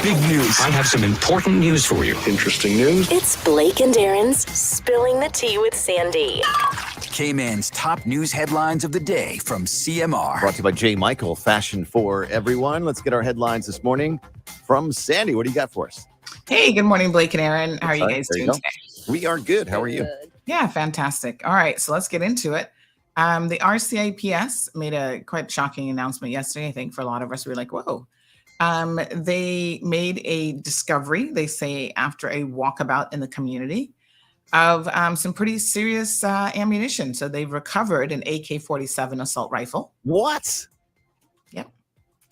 Big news. I have some important news for you. Interesting news. It's Blake and Aaron's Spilling the Tea with Sandy. K-Man's top news headlines of the day from CMR. Brought to you by J. Michael, fashion for everyone. Let's get our headlines this morning from Sandy. What do you got for us? Hey, good morning, Blake and Aaron. How are you guys doing today? We are good. How are you? Yeah, fantastic. All right, so let's get into it. The RCIPS made a quite shocking announcement yesterday. I think for a lot of us, we were like, whoa. They made a discovery, they say, after a walkabout in the community of some pretty serious ammunition. So they've recovered an AK-47 assault rifle. What? Yep.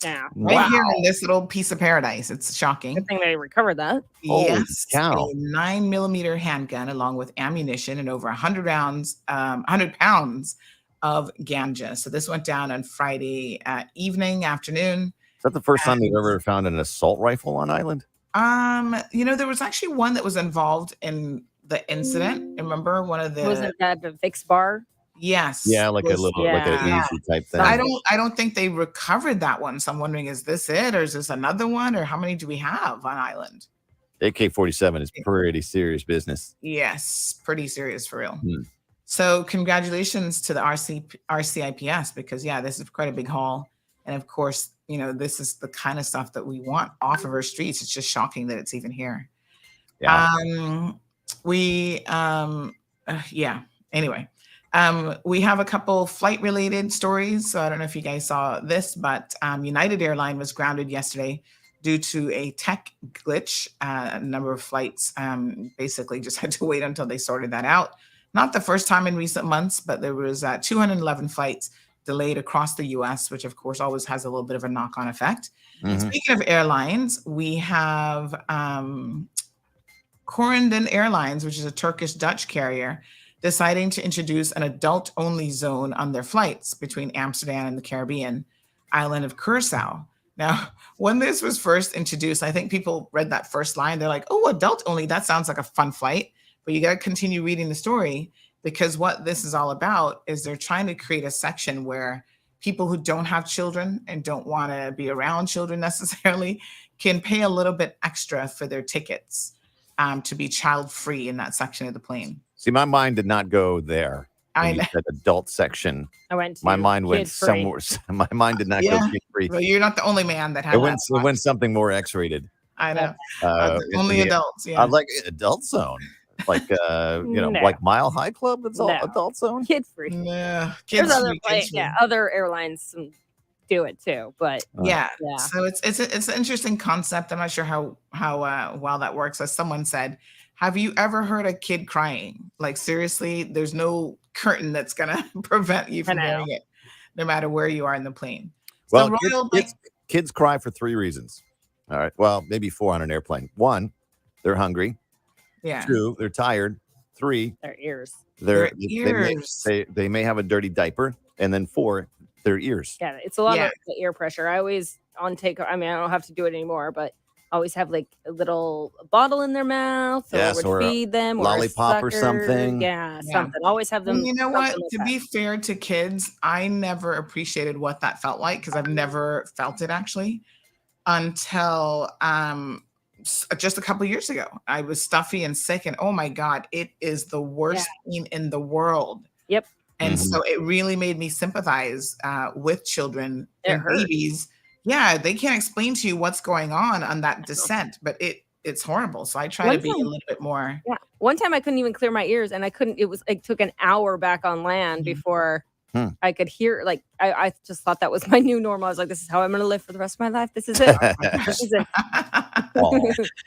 Yeah. Right here in this little piece of paradise. It's shocking. Good thing they recovered that. Yes. Cow. A 9mm handgun along with ammunition and over 100 pounds of ganja. So this went down on Friday afternoon. Is that the first time they've ever found an assault rifle on island? There was actually one that was involved in the incident. Remember one of the Wasn't that the Vicks bar? Yes. Yeah, like an easy type thing. I don't think they recovered that one. So I'm wondering, is this it or is this another one? Or how many do we have on island? AK-47 is pretty serious business. Yes, pretty serious for real. So congratulations to the RCIPS because this is quite a big haul. And of course, this is the kind of stuff that we want off of our streets. It's just shocking that it's even here. Yeah. Anyway, we have a couple flight related stories. So I don't know if you guys saw this, but United Airlines was grounded yesterday due to a tech glitch. A number of flights basically just had to wait until they sorted that out. Not the first time in recent months, but there was 211 flights delayed across the U.S., which of course always has a little bit of a knock-on effect. Speaking of airlines, we have Corendon Airlines, which is a Turkish-Dutch carrier, deciding to introduce an adult-only zone on their flights between Amsterdam and the Caribbean island of Curacao. Now, when this was first introduced, I think people read that first line. They're like, oh, adult only, that sounds like a fun flight. But you got to continue reading the story because what this is all about is they're trying to create a section where people who don't have children and don't want to be around children necessarily can pay a little bit extra for their tickets to be child-free in that section of the plane. See, my mind did not go there. I know. That adult section. I went. My mind went somewhere. My mind did not go kid-free. Well, you're not the only man that had it went something more X-rated. I know. Only adults. Yeah. I'd like adult zone. Like like Mile High Club. That's all adult zone. Kid free. Yeah, there's other airlines do it too, but yeah. So it's an interesting concept. I'm not sure how well that works. As someone said, have you ever heard a kid crying? Like seriously, there's no curtain that's gonna prevent you from hearing it, no matter where you are in the plane. Well, kids cry for 3 reasons. All right. Well, maybe 4 on an airplane. 1, they're hungry. Yeah. 2, they're tired. 3, their ears. Their ears. They may have a dirty diaper. And then 4, their ears. Yeah, it's a lot of the ear pressure. I always I don't have to do it anymore, but always have like a little bottle in their mouth or feed them lollipop or something. Yeah, something. Always have them. You know what? To be fair to kids, I never appreciated what that felt like because I've never felt it actually until just a couple of years ago. I was stuffy and sick, and oh my God, it is the worst thing in the world. Yep. And so it really made me sympathize with children and babies. Yeah, they can't explain to you what's going on that descent, but it's horrible. So I try to be a little bit more. Yeah. One time I couldn't even clear my ears, and it took an hour back on land before I could hear. Like I just thought that was my new normal. I was like, this is how I'm going to live for the rest of my life. This is it. This is it.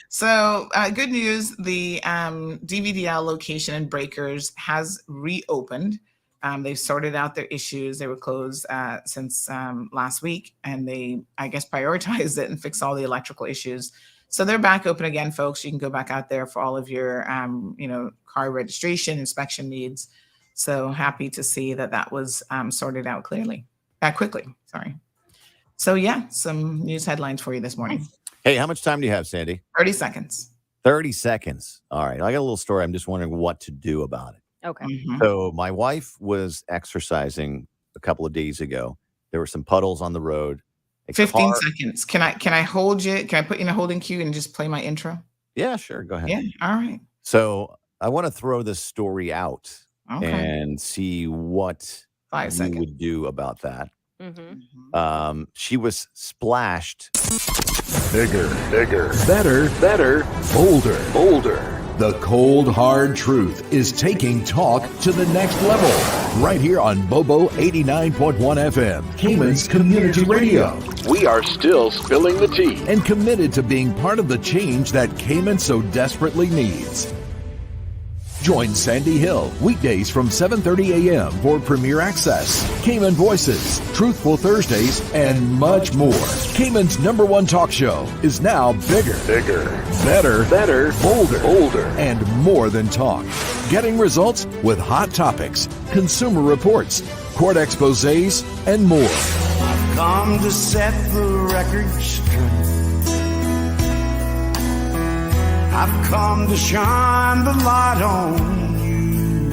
So good news. The DVDL location in Breakers has reopened. They've sorted out their issues. They were closed since last week, and they, I guess, prioritized it and fixed all the electrical issues. So they're back open again, folks. You can go back out there for all of your, car registration, inspection needs. So happy to see that was sorted out quickly. Sorry. So some news headlines for you this morning. Hey, how much time do you have, Sandy? 30 seconds. 30 seconds. All right. I got a little story. I'm just wondering what to do about it. Okay. So my wife was exercising a couple of days ago. There were some puddles on the road. A 15 car. seconds. Can I hold you? Can I put you in a holding queue and just play my intro? Yeah, sure. Go ahead. Yeah. All right. So I want to throw this story out Okay. and see what 5 you seconds. would do about that. Mm-hmm. She was splashed. Bigger, better, bolder. The cold, hard truth is taking talk to the next level. Right here on Bobo 89.1 FM, Cayman's Community Radio. We are still spilling the tea. And committed to being part of the change that Cayman so desperately needs. Join Sandy Hill weekdays from 7:30 a.m. for Premier Access, Cayman Voices, Truthful Thursdays, and much more. Cayman's #1 talk show is now bigger, better, bolder, and more than talk. Getting results with hot topics, consumer reports, court exposés, and more. I've come to set the record straight. I've come to shine the light on you.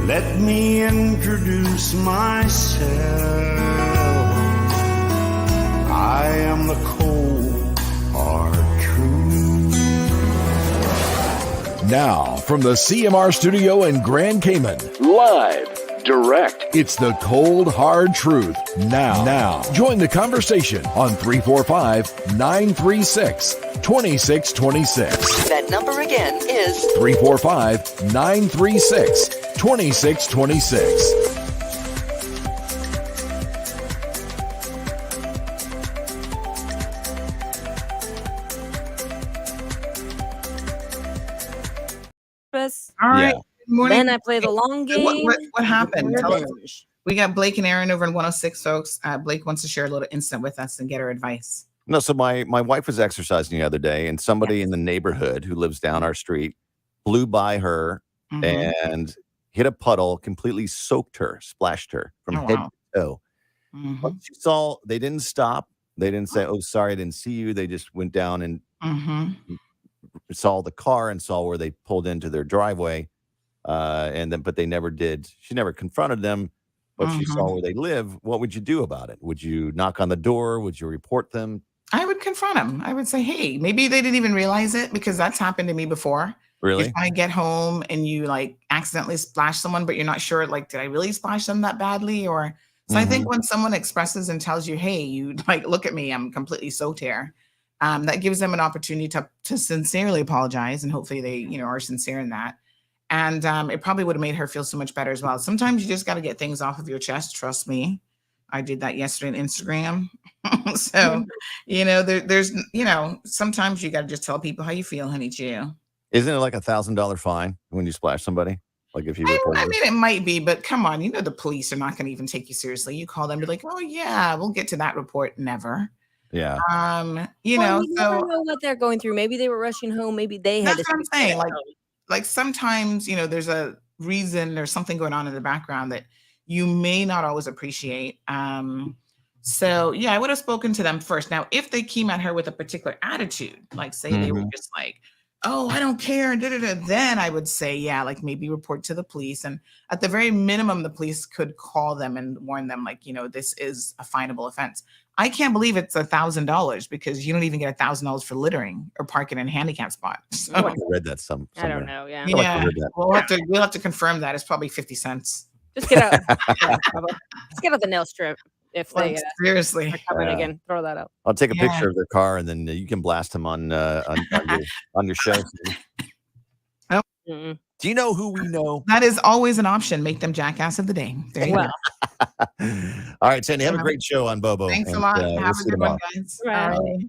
Let me introduce myself. I am the cold, hard truth. Now, from the CMR studio in Grand Cayman, Live, direct. it's the cold, hard truth. Now, join the conversation on 345-936-2626. That number again is 345-936-2626. All right. Yeah. Good morning. Then I play the long game. What happened? Tell us. Revenge. We got Blake and Aaron over in 106, folks. Blake wants to share a little incident with us and get her advice. No, so my wife was exercising the other day, and somebody in the neighborhood who lives down our street blew by her Mhm. and hit a puddle, completely soaked her, splashed her from Oh, head wow. to toe. Mhm. Once she saw, they didn't stop. They didn't say, "Oh, sorry, I didn't see you." They just went down and Mhm. saw the car and saw where they pulled into their driveway. But they never did. She never confronted them, but she saw Mhm. where they live. What would you do about it? Would you knock on the door? Would you report them? I would confront them. I would say, hey, maybe they didn't even realize it because that's happened to me before. You're Really? trying to get home and you like accidentally splash someone, but you're not sure, like, did I really splash them that badly? Or so I think Mhm. when someone expresses and tells you, hey, you like, look at me, I'm completely soaked here. That gives them an opportunity to sincerely apologize, and hopefully they, are sincere in that. And it probably would have made her feel so much better as well. Sometimes you just got to get things off of your chest. Trust me. I did that yesterday on Instagram. So, sometimes you got to just tell people how you feel, honey, too. Isn't it like $1,000 fine when you splash somebody? Like if you report I it? mean, it might be, but come on, the police are not going to even take you seriously. You call them, be like, oh yeah, we'll get to that report. Never. Yeah. Well, you never So know what they're going through. Maybe they were rushing home. Maybe they had that's to what I'm speak to saying. them. Like sometimes, there's a reason, there's something going on in the background that you may not always appreciate. So yeah, I would have spoken to them first. Now, if they came at her with a particular attitude, like say they were just like, oh, I don't care, then I would say, yeah, like maybe report to the police. And at the very minimum, the police could call them and warn them, like, this is a finable offense. I can't believe it's $1,000 because you don't even get $1,000 for littering or parking in a handicap spot. So, I feel like I read that I somewhere. don't know. Yeah. feel like I yeah, heard that. we'll have to confirm that. It's probably 50 cents. Just get out. Let's get out the nail strip if they Like, seriously. are coming Yeah. again. Throw that out. I'll take a Yeah. picture of their car and then you can blast them on your show. Mm-mm. Do you know who we know? That is always an option. Make them jackass of the day. There you Well, go. All right, Sandy, have a great show on Bobo. Thanks a and, lot. we'll Have see a you good one, tomorrow. guys. Right. All right.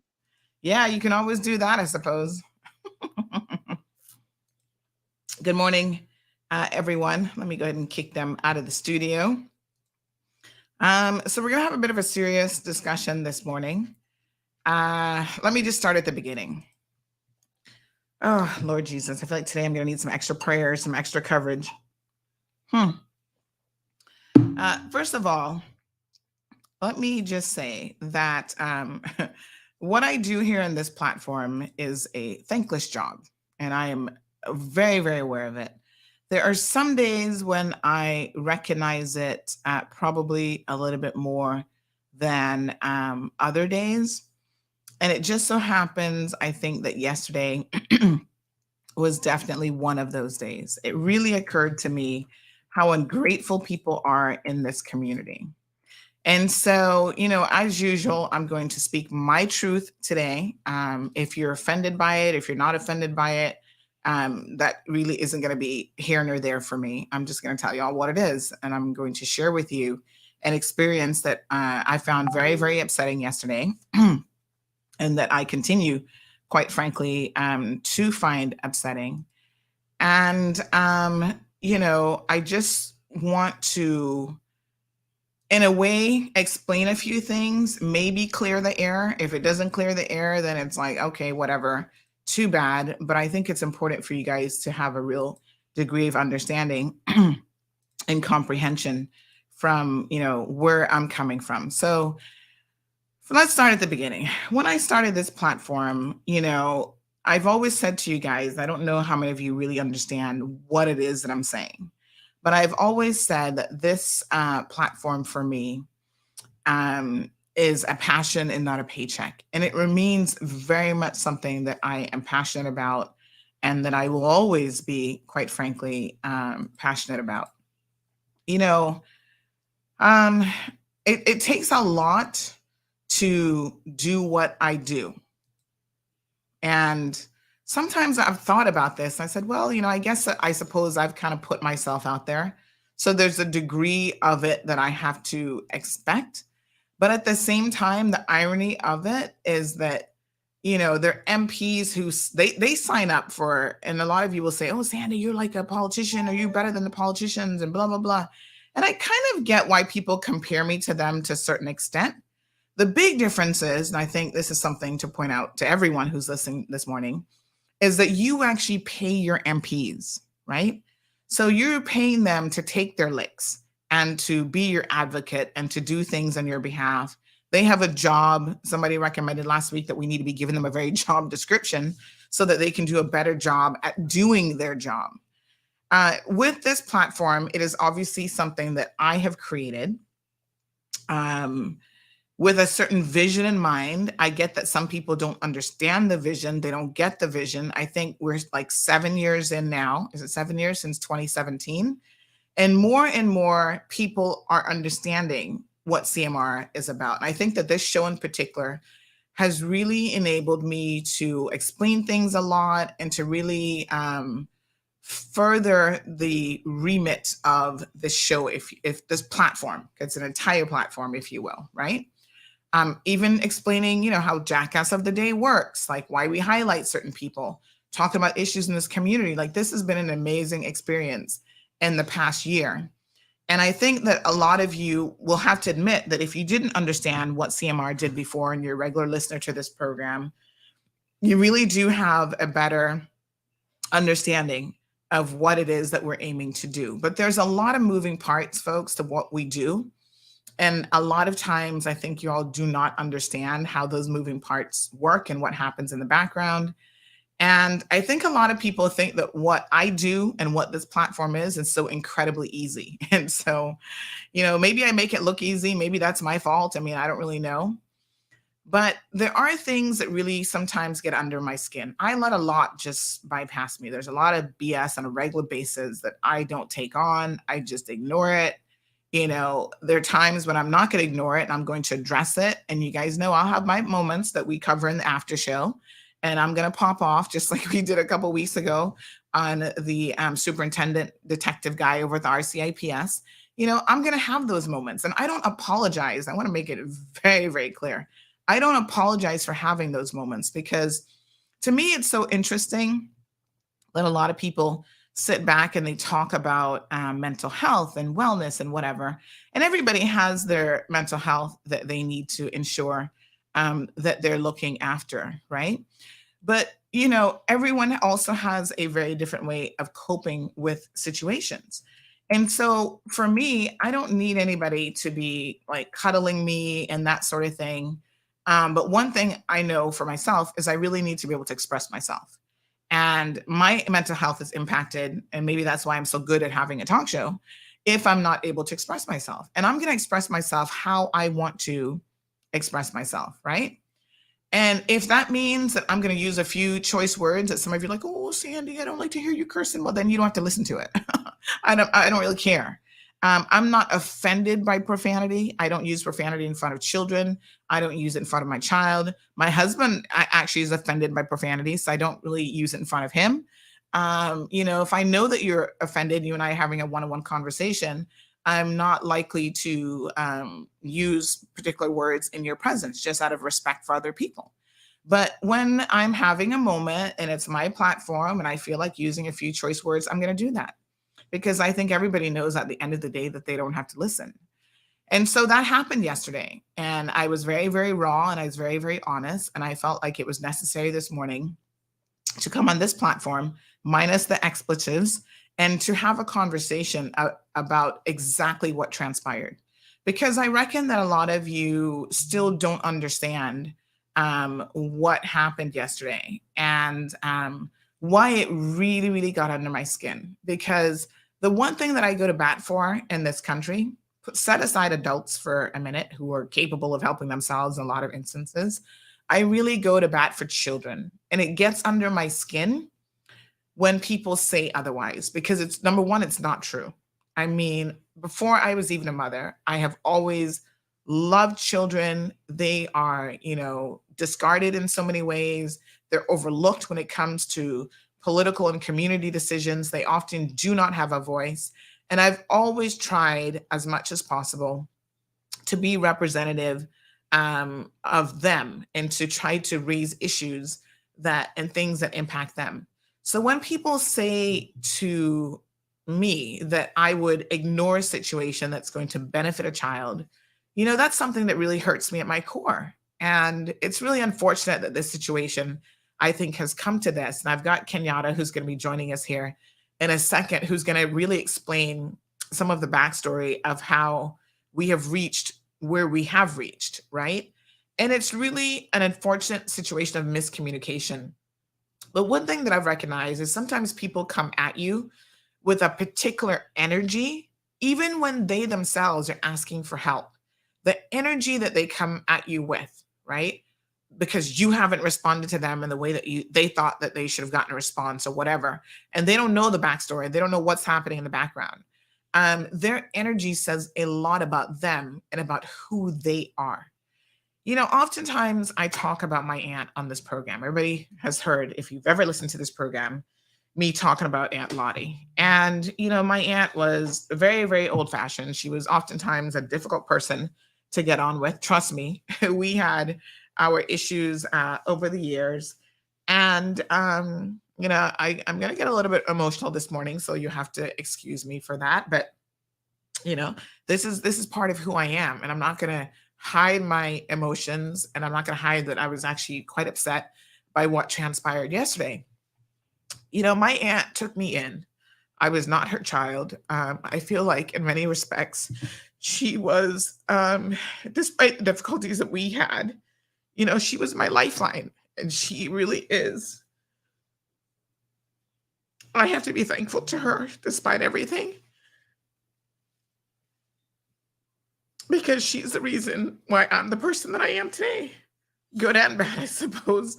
Yeah, you can always do that, I suppose. Good morning, everyone. Let me go ahead and kick them out of the studio. So we're gonna have a bit of a serious discussion this morning. Let me just start at the beginning. Oh, Lord Jesus, I feel like today I'm gonna need some extra prayers, some extra coverage. First of all, let me just say that what I do here on this platform is a thankless job, and I am very, very aware of it. There are some days when I recognize it probably a little bit more than other days. And it just so happens, I think that yesterday was definitely one of those days. It really occurred to me how ungrateful people are in this community. And so, as usual, I'm going to speak my truth today. If you're offended by it, if you're not offended by it, that really isn't going to be here nor there for me. I'm just going to tell you all what it is. And I'm going to share with you an experience that I found very, very upsetting yesterday and that I continue, quite frankly, to find upsetting. And, I just want to, in a way, explain a few things, maybe clear the air. If it doesn't clear the air, then it's like, okay, whatever, too bad. But I think it's important for you guys to have a real degree of understanding and comprehension from, where I'm coming from. So let's start at the beginning. When I started this platform, I've always said to you guys, I don't know how many of you really understand what it is that I'm saying, but I've always said that this platform for me is a passion and not a paycheck. And it remains very much something that I am passionate about and that I will always be, quite frankly, passionate about. It takes a lot to do what I do. And sometimes I've thought about this. I said, well, I suppose I've kind of put myself out there. So there's a degree of it that I have to expect. But at the same time, the irony of it is that, they're MPs who they sign up for, and a lot of you will say, oh, Sandy, you're like a politician, or you're better than the politicians and blah, blah, blah. And I kind of get why people compare me to them to a certain extent. The big difference is, and I think this is something to point out to everyone who's listening this morning, is that you actually pay your MPs, right? So you're paying them to take their licks and to be your advocate and to do things on your behalf. They have a job. Somebody recommended last week that we need to be giving them a very job description so that they can do a better job at doing their job. With this platform, it is obviously something that I have created with a certain vision in mind. I get that some people don't understand the vision. They don't get the vision. I think we're like 7 years in now. Is it 7 years since 2017? And more people are understanding what CMR is about. And I think that this show in particular has really enabled me to explain things a lot and to really further the remit of this show, if this platform, it's an entire platform, if you will, right? Even explaining, how Jackass of the Day works, like why we highlight certain people, talking about issues in this community. Like this has been an amazing experience in the past year. And I think that a lot of you will have to admit that if you didn't understand what CMR did before and you're a regular listener to this program, you really do have a better understanding of what it is that we're aiming to do. But there's a lot of moving parts, folks, to what we do. And a lot of times I think you all do not understand how those moving parts work and what happens in the background. And I think a lot of people think that what I do and what this platform is so incredibly easy. And so, maybe I make it look easy. Maybe that's my fault. I mean, I don't really know. But there are things that really sometimes get under my skin. I let a lot just bypass me. There's a lot of BS on a regular basis that I don't take on. I just ignore it. There are times when I'm not going to ignore it and I'm going to address it. And you guys know I'll have my moments that we cover in the after show. And I'm going to pop off just like we did a couple of weeks ago on the superintendent detective guy over at the RCIPS. I'm going to have those moments. And I don't apologize. I want to make it very, very clear. I don't apologize for having those moments because to me, it's so interesting that a lot of people sit back and they talk about mental health and wellness and whatever. And everybody has their mental health that they need to ensure that they're looking after, right? But, everyone also has a very different way of coping with situations. And so for me, I don't need anybody to be like cuddling me and that sort of thing. But one thing I know for myself is I really need to be able to express myself. And my mental health is impacted, and maybe that's why I'm so good at having a talk show, if I'm not able to express myself. And I'm going to express myself how I want to express myself, right? And if that means that I'm going to use a few choice words that some of you are like, oh, Sandy, I don't like to hear you cursing. Well, then you don't have to listen to it. I don't really care. I'm not offended by profanity. I don't use profanity in front of children. I don't use it in front of my child. My husband actually is offended by profanity, so I don't really use it in front of him. If I know that you're offended, you and I are having a one-on-one conversation, I'm not likely to use particular words in your presence just out of respect for other people. But when I'm having a moment and it's my platform and I feel like using a few choice words, I'm going to do that because I think everybody knows at the end of the day that they don't have to listen. And so that happened yesterday. And I was very, very raw and I was very, very honest. And I felt like it was necessary this morning to come on this platform, minus the expletives, and to have a conversation about exactly what transpired. Because I reckon that a lot of you still don't understand what happened yesterday and why it really, really got under my skin. Because the one thing that I go to bat for in this country, set aside adults for a minute who are capable of helping themselves in a lot of instances, I really go to bat for children. And it gets under my skin when people say otherwise, because it's number one, it's not true. I mean, before I was even a mother, I have always loved children. They are, discarded in so many ways. They're overlooked when it comes to political and community decisions. They often do not have a voice. And I've always tried as much as possible to be representative of them and to try to raise issues and things that impact them. So when people say to me that I would ignore a situation that's going to benefit a child, that's something that really hurts me at my core. And it's really unfortunate that this situation, I think, has come to this. And I've got Kenyatta, who's going to be joining us here in a second, who's going to really explain some of the backstory of how we have reached where we have reached, right? And it's really an unfortunate situation of miscommunication. But one thing that I've recognized is sometimes people come at you with a particular energy, even when they themselves are asking for help. The energy that they come at you with, right? Because you haven't responded to them in the way that they thought that they should have gotten a response or whatever. And they don't know the backstory. They don't know what's happening in the background. Their energy says a lot about them and about who they are. Oftentimes I talk about my aunt on this program. Everybody has heard, if you've ever listened to this program, me talking about Aunt Lottie. And, my aunt was very, very old fashioned. She was oftentimes a difficult person to get on with. Trust me, we had our issues over the years. And, I'm going to get a little bit emotional this morning, so you have to excuse me for that. But, this is part of who I am. And I'm not going to hide my emotions. And I'm not going to hide that I was actually quite upset by what transpired yesterday. My aunt took me in. I was not her child. I feel like in many respects, she was, despite the difficulties that we had, she was my lifeline, and she really is. I have to be thankful to her despite everything, because she's the reason why I'm the person that I am today. Good and bad, I suppose.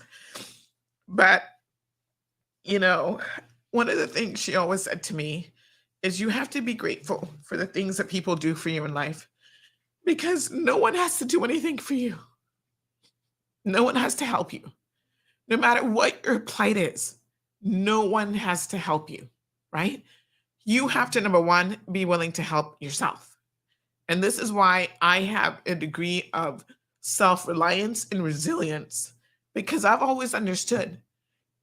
But, one of the things she always said to me is you have to be grateful for the things that people do for you in life, because no one has to do anything for you. No one has to help you. No matter what your plight is, no one has to help you, right? You have to, number one, be willing to help yourself. And this is why I have a degree of self-reliance and resilience, because I've always understood,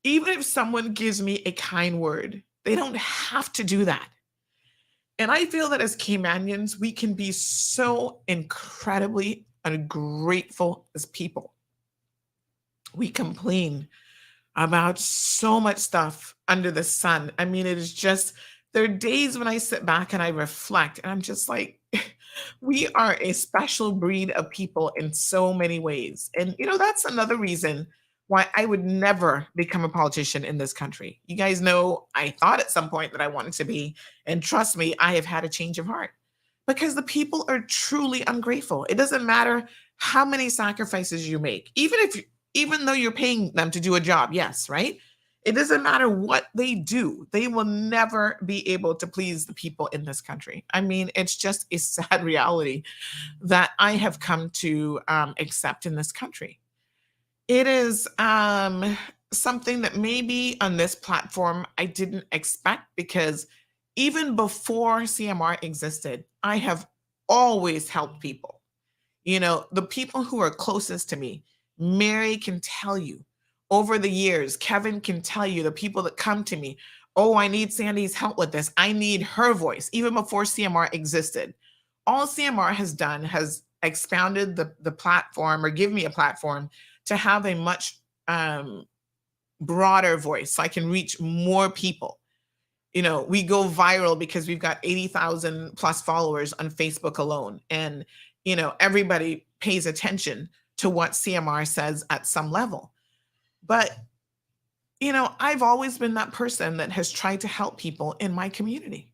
even if someone gives me a kind word, they don't have to do that. And I feel that as Caymanians, we can be so incredibly ungrateful as people. We complain about so much stuff under the sun. I mean, it is just, there are days when I sit back and I reflect, and I'm just like, we are a special breed of people in so many ways. And, that's another reason why I would never become a politician in this country. You guys know I thought at some point that I wanted to be, and trust me, I have had a change of heart because the people are truly ungrateful. It doesn't matter how many sacrifices you make, even though you're paying them to do a job, yes, right? It doesn't matter what they do. They will never be able to please the people in this country. I mean, it's just a sad reality that I have come to accept in this country. It is something that maybe on this platform I didn't expect because even before CMR existed, I have always helped people. You know, the people who are closest to me, Mary can tell you over the years, Kevin can tell you the people that come to me, oh, I need Sandy's help with this. I need her voice, even before CMR existed. All CMR has done has expounded the platform or give me a platform to have a much broader voice so I can reach more people. You know, we go viral because we've got 80,000 plus followers on Facebook alone. And, you know, everybody pays attention to what CMR says at some level. But, you know, I've always been that person that has tried to help people in my community.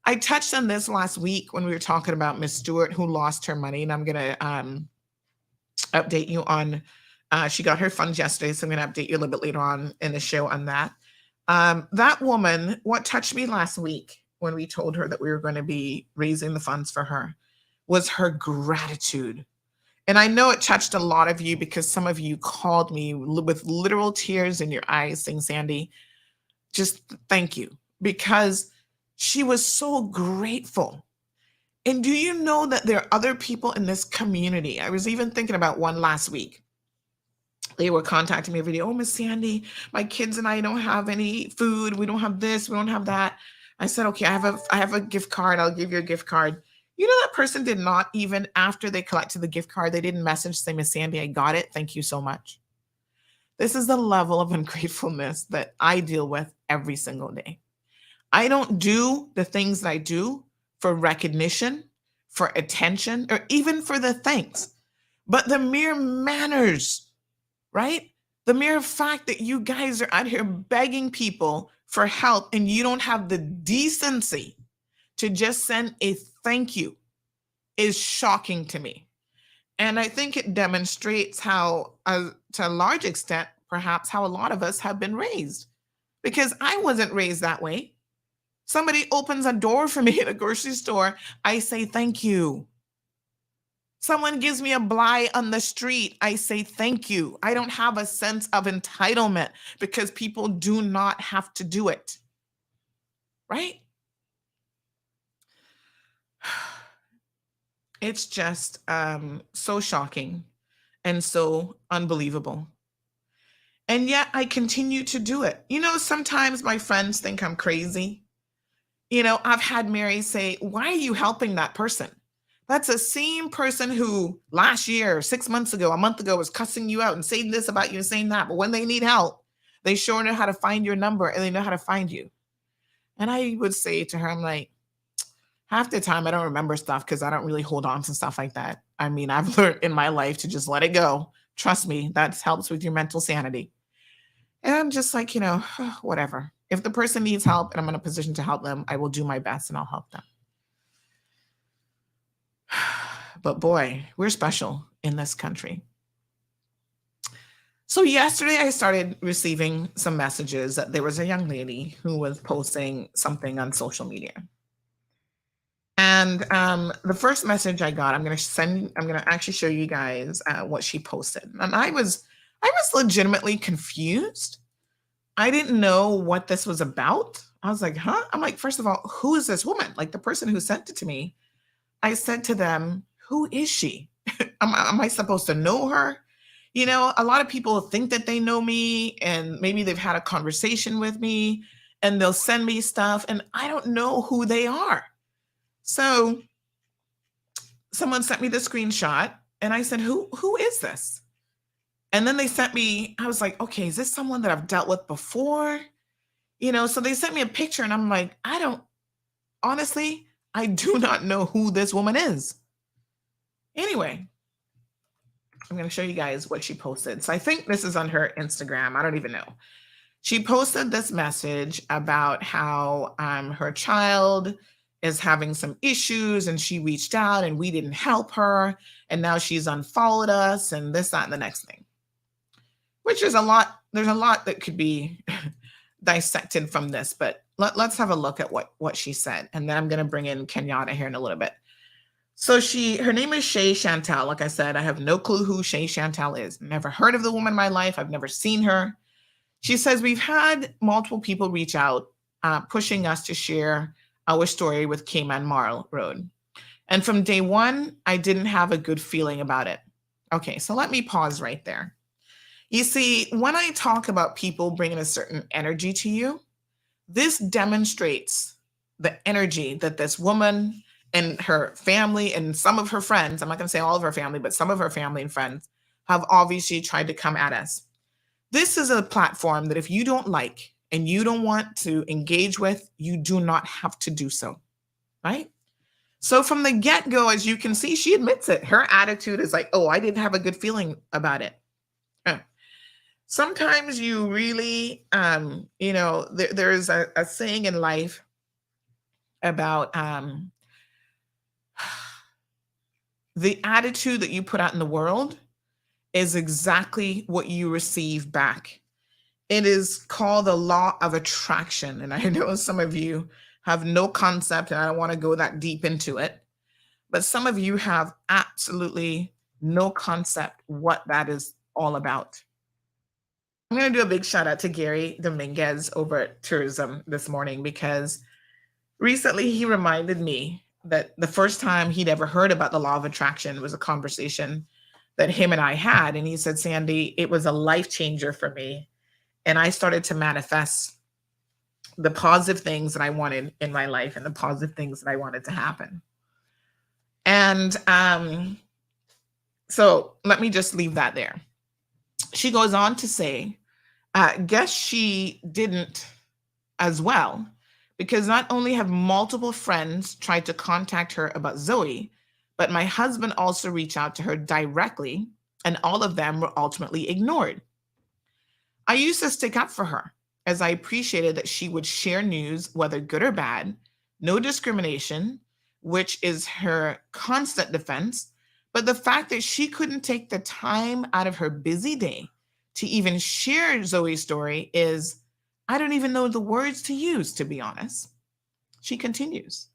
I touched on this last week when we were talking about Miss Stewart who lost her money. And I'm going to update you on, she got her funds yesterday. So I'm going to update you a little bit later on in the show on that. That woman, what touched me last week when we told her that we were going to be raising the funds for her was her gratitude. And I know it touched a lot of you because some of you called me with literal tears in your eyes saying, Sandy, just thank you, because she was so grateful. And do you know that there are other people in this community? I was even thinking about one last week. They were contacting me every day. Oh, Miss Sandy, my kids and I don't have any food. We don't have this. We don't have that. I said, okay, I have a gift card. I'll give you a gift card. You know, that person did not even after they collected the gift card, they didn't message say, Miss Sandy, I got it. Thank you so much. This is the level of ungratefulness that I deal with every single day. I don't do the things that I do for recognition, for attention, or even for the thanks, but the mere manners, right? The mere fact that you guys are out here begging people for help and you don't have the decency to just send a thank you is shocking to me. And I think it demonstrates how, to a large extent, perhaps how a lot of us have been raised, because I wasn't raised that way. Somebody opens a door for me at a grocery store, I say thank you. Someone gives me a blight on the street, I say thank you. I don't have a sense of entitlement because people do not have to do it. Right? It's just so shocking and so unbelievable. And yet I continue to do it. You know, sometimes my friends think I'm crazy. You know, I've had Mary say, why are you helping that person? That's the same person who last year, 6 months ago, a month ago was cussing you out and saying this about you and saying that. But when they need help, they sure know how to find your number and they know how to find you. And I would say to her, I'm like, half the time I don't remember stuff because I don't really hold on to stuff like that. I mean, I've learned in my life to just let it go. Trust me, that helps with your mental sanity. And I'm just like, you know, whatever. If the person needs help and I'm in a position to help them, I will do my best and I'll help them. But boy, we're special in this country. So yesterday I started receiving some messages that there was a young lady who was posting something on social media. And the first message I got, I'm going to actually show you guys what she posted. And I was legitimately confused. I didn't know what this was about. I was like, huh? I'm like, first of all, who is this woman? Like the person who sent it to me, I said to them, who is she? Am I supposed to know her? You know, a lot of people think that they know me and maybe they've had a conversation with me and they'll send me stuff and I don't know who they are. So someone sent me the screenshot and I said, who is this? And then they sent me, I was like, okay, is this someone that I've dealt with before? You know, so they sent me a picture and I'm like, honestly, I do not know who this woman is. Anyway, I'm going to show you guys what she posted. So I think this is on her Instagram. I don't even know. She posted this message about how her child is having some issues and she reached out and we didn't help her. And now she's unfollowed us and this, that, and the next thing, which is a lot. There's a lot that could be dissected from this, but let's have a look at what she said. And then I'm going to bring in Kenyatta here in a little bit. So her name is Shay Chantal. Like I said, I have no clue who Shay Chantal is. Never heard of the woman in my life. I've never seen her. She says, we've had multiple people reach out, pushing us to share our story with Cayman Marl Road. And from day one, I didn't have a good feeling about it. Okay, so let me pause right there. You see, when I talk about people bringing a certain energy to you, this demonstrates the energy that this woman and her family and some of her friends, I'm not going to say all of her family, but some of her family and friends have obviously tried to come at us. This is a platform that if you don't like and you don't want to engage with, you do not have to do so, right? So from the get-go, as you can see, she admits it. Her attitude is like, oh, I didn't have a good feeling about it. Sometimes you really, there's a saying in life about the attitude that you put out in the world is exactly what you receive back. It is called the law of attraction. And I know some of you have no concept, and I don't want to go that deep into it, but some of you have absolutely no concept what that is all about. I'm going to do a big shout out to Gary Dominguez over at Tourism this morning, because recently he reminded me that the first time he'd ever heard about the law of attraction was a conversation that him and I had. And he said, Sandy, it was a life changer for me. And I started to manifest the positive things that I wanted in my life and the positive things that I wanted to happen. And so let me just leave that there. She goes on to say, guess she didn't as well, because not only have multiple friends tried to contact her about Zoe, but my husband also reached out to her directly, and all of them were ultimately ignored. I used to stick up for her, as I appreciated that she would share news, whether good or bad, no discrimination, which is her constant defense. But the fact that she couldn't take the time out of her busy day to even share Zoe's story is, I don't even know the words to use, to be honest. She continues,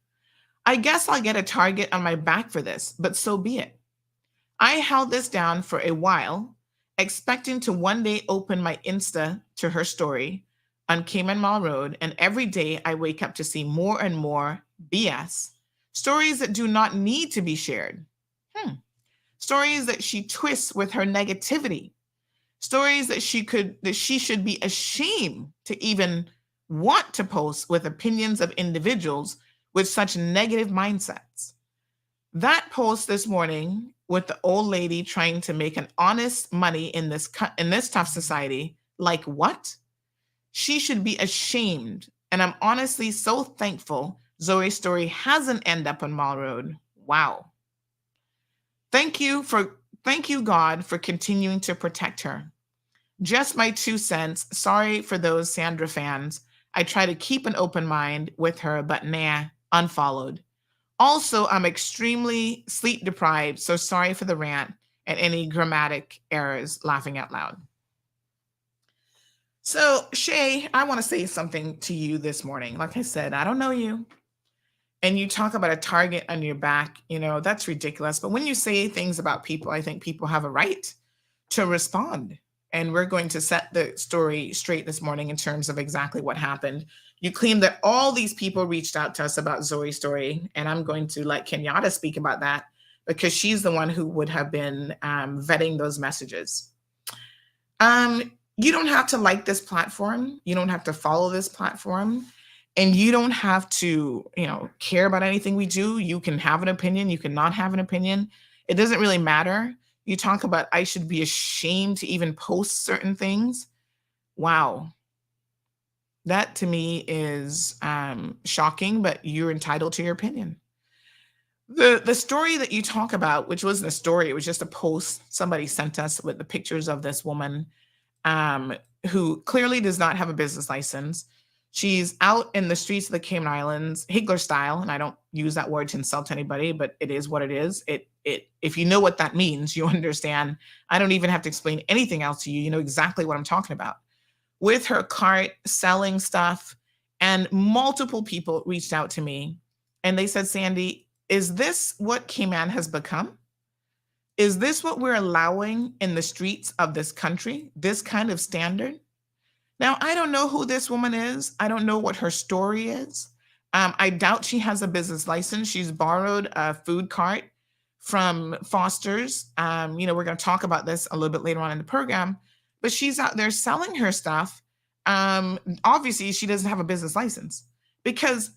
I guess I'll get a target on my back for this, but so be it. I held this down for a while, expecting to one day open my Insta to her story on Cayman Mall Road, and every day I wake up to see more and more BS, stories that do not need to be shared. Stories that she twists with her negativity, stories that she should be ashamed to even want to post, with opinions of individuals with such negative mindsets. That post this morning with the old lady trying to make an honest money in this tough society, like what? She should be ashamed. And I'm honestly so thankful Zoe's story hasn't ended up on Mall Road. Wow. Thank you, God, for continuing to protect her. Just my 2 cents. Sorry for those Sandra fans. I try to keep an open mind with her, but nah, unfollowed. Also, I'm extremely sleep deprived, so sorry for the rant and any grammatic errors, laughing out loud. So, Shay, I want to say something to you this morning. Like I said, I don't know you. And you talk about a target on your back, that's ridiculous. But when you say things about people, I think people have a right to respond. And we're going to set the story straight this morning in terms of exactly what happened. You claim that all these people reached out to us about Zoe's story, and I'm going to let Kenyatta speak about that because she's the one who would have been vetting those messages. You don't have to like this platform. You don't have to follow this platform. And you don't have to, care about anything we do. You can have an opinion. You can not have an opinion. It doesn't really matter. You talk about, I should be ashamed to even post certain things. Wow. That to me is shocking, but you're entitled to your opinion. The story that you talk about, which wasn't a story, it was just a post somebody sent us with the pictures of this woman um, who clearly does not have a business license. She's out in the streets of the Cayman Islands, Higgler style, and I don't use that word to insult anybody, but it is what it is. If you know what that means, you understand. I don't even have to explain anything else to you. You know exactly what I'm talking about. With her cart, selling stuff, and multiple people reached out to me, and they said, Sandy, is this what Cayman has become? Is this what we're allowing in the streets of this country? This kind of standard? Now, I don't know who this woman is. I don't know what her story is. I doubt she has a business license. She's borrowed a food cart from Foster's. We're going to talk about this a little bit later on in the program, but she's out there selling her stuff. Obviously, she doesn't have a business license because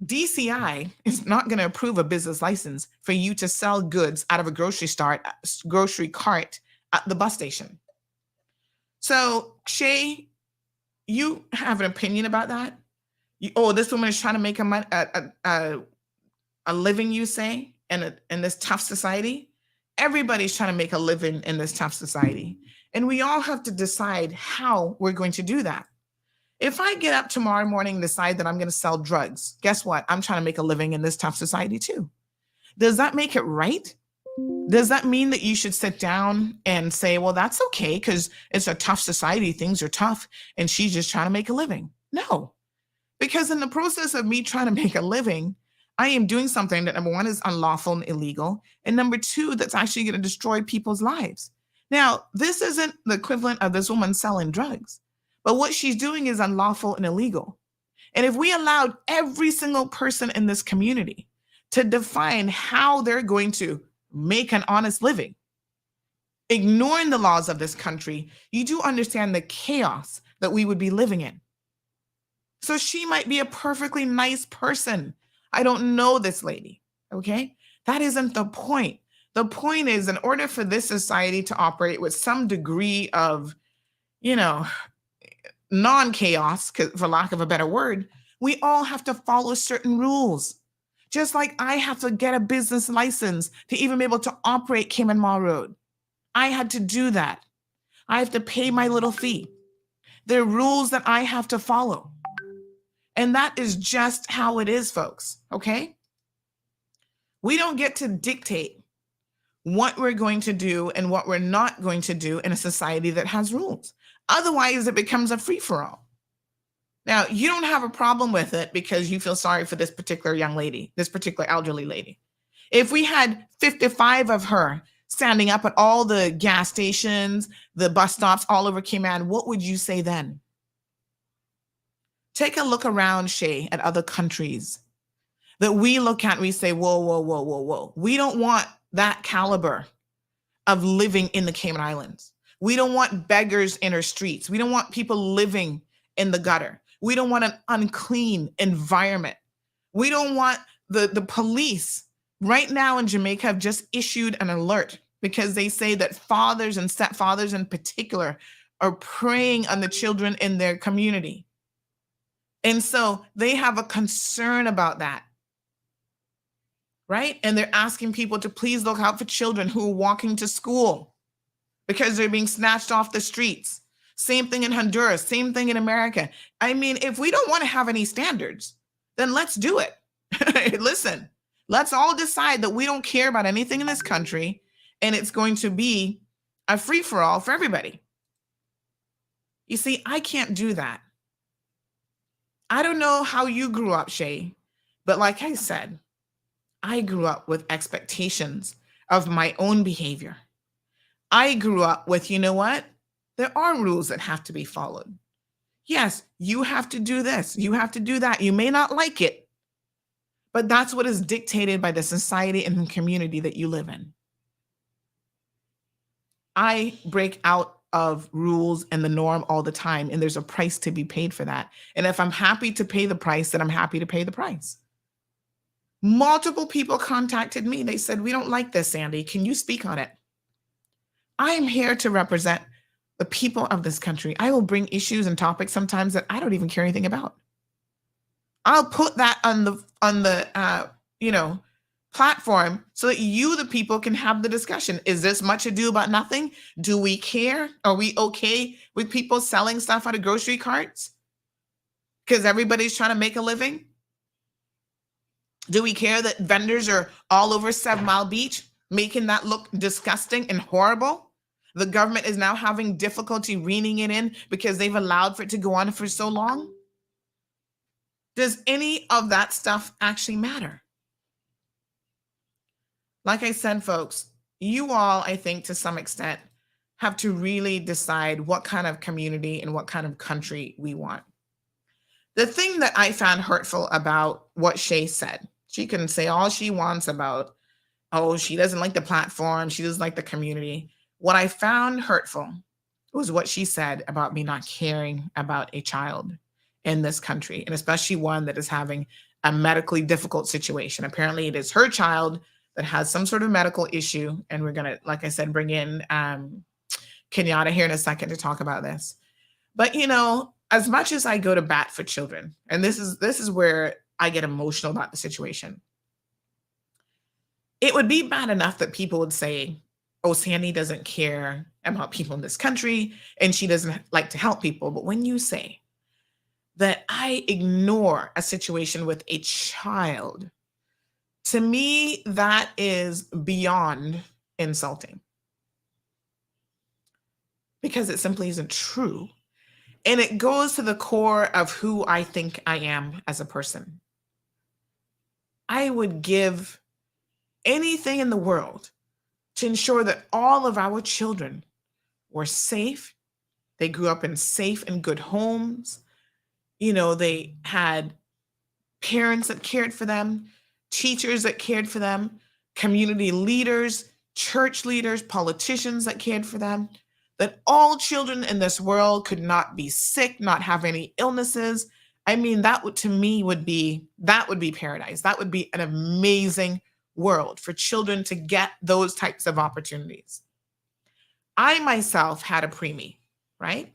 DCI is not going to approve a business license for you to sell goods out of a grocery cart at the bus station. So, Shay, you have an opinion about that? This woman is trying to make a living, you say, in this tough society? Everybody's trying to make a living in this tough society. And we all have to decide how we're going to do that. If I get up tomorrow morning and decide that I'm going to sell drugs, guess what? I'm trying to make a living in this tough society too. Does that make it right? Does that mean that you should sit down and say, well, that's okay because it's a tough society, things are tough, and she's just trying to make a living? No, because in the process of me trying to make a living, I am doing something that, number one, is unlawful and illegal, and number two, that's actually going to destroy people's lives. Now, this isn't the equivalent of this woman selling drugs, but what she's doing is unlawful and illegal. And if we allowed every single person in this community to define how they're going to make an honest living, ignoring the laws of this country, you do understand the chaos that we would be living in. So she might be a perfectly nice person. I don't know this lady, okay? That isn't the point. The point is, in order for this society to operate with some degree of, non-chaos, for lack of a better word, we all have to follow certain rules. Just like I have to get a business license to even be able to operate Cayman Mall Road. I had to do that. I have to pay my little fee. There are rules that I have to follow. And that is just how it is, folks, okay? We don't get to dictate what we're going to do and what we're not going to do in a society that has rules. Otherwise, it becomes a free-for-all. Now, you don't have a problem with it because you feel sorry for this particular young lady, this particular elderly lady. If we had 55 of her standing up at all the gas stations, the bus stops all over Cayman, what would you say then? Take a look around, Shay, at other countries that we look at and we say, whoa, whoa, whoa, whoa, whoa. We don't want that caliber of living in the Cayman Islands. We don't want beggars in our streets. We don't want people living in the gutter. We don't want an unclean environment. We don't want the police right now in Jamaica have just issued an alert because they say that fathers and stepfathers in particular are preying on the children in their community. And so they have a concern about that, right? And they're asking people to please look out for children who are walking to school because they're being snatched off the streets. Same thing in Honduras, same thing in America. I mean, if we don't want to have any standards, then let's do it. Listen, let's all decide that we don't care about anything in this country and it's going to be a free-for-all for everybody. You see, I can't do that. I don't know how you grew up, Shay, but like I said, I grew up with expectations of my own behavior. I grew up with, you know what? There are rules that have to be followed. Yes, you have to do this. You have to do that. You may not like it, but that's what is dictated by the society and the community that you live in. I break out of rules and the norm all the time, and there's a price to be paid for that. And if I'm happy to pay the price, then I'm happy to pay the price. Multiple people contacted me. They said, we don't like this, Sandy. Can you speak on it? I'm here to represent the people of this country. I will bring issues and topics sometimes that I don't even care anything about. I'll put that on the platform so that you, the people, can have the discussion. Is this much ado about nothing? Do we care? Are we okay with people selling stuff out of grocery carts because everybody's trying to make a living? Do we care that vendors are all over 7 Mile Beach making that look disgusting and horrible? The government is now having difficulty reining it in because they've allowed for it to go on for so long. Does any of that stuff actually matter? Like I said, folks, you all, I think, to some extent, have to really decide what kind of community and what kind of country we want. The thing that I found hurtful about what Shay said, she can say all she wants about, oh, she doesn't like the platform, she doesn't like the community. What I found hurtful was what she said about me not caring about a child in this country, and especially one that is having a medically difficult situation. Apparently, it is her child that has some sort of medical issue, and we're gonna, like I said, bring in Kenyatta here in a second to talk about this. But you know, as much as I go to bat for children, and this is where I get emotional about the situation, it would be bad enough that people would say, oh, Sandy doesn't care about people in this country and she doesn't like to help people. But when you say that I ignore a situation with a child, to me, that is beyond insulting, because it simply isn't true. And it goes to the core of who I think I am as a person. I would give anything in the world to ensure that all of our children were safe. They grew up in safe and good homes. You know, they had parents that cared for them, teachers that cared for them, community leaders, church leaders, politicians that cared for them, that all children in this world could not be sick, not have any illnesses. I mean, that would, to me, would be paradise. That would be an amazing world for children to get those types of opportunities. I myself had a preemie, right?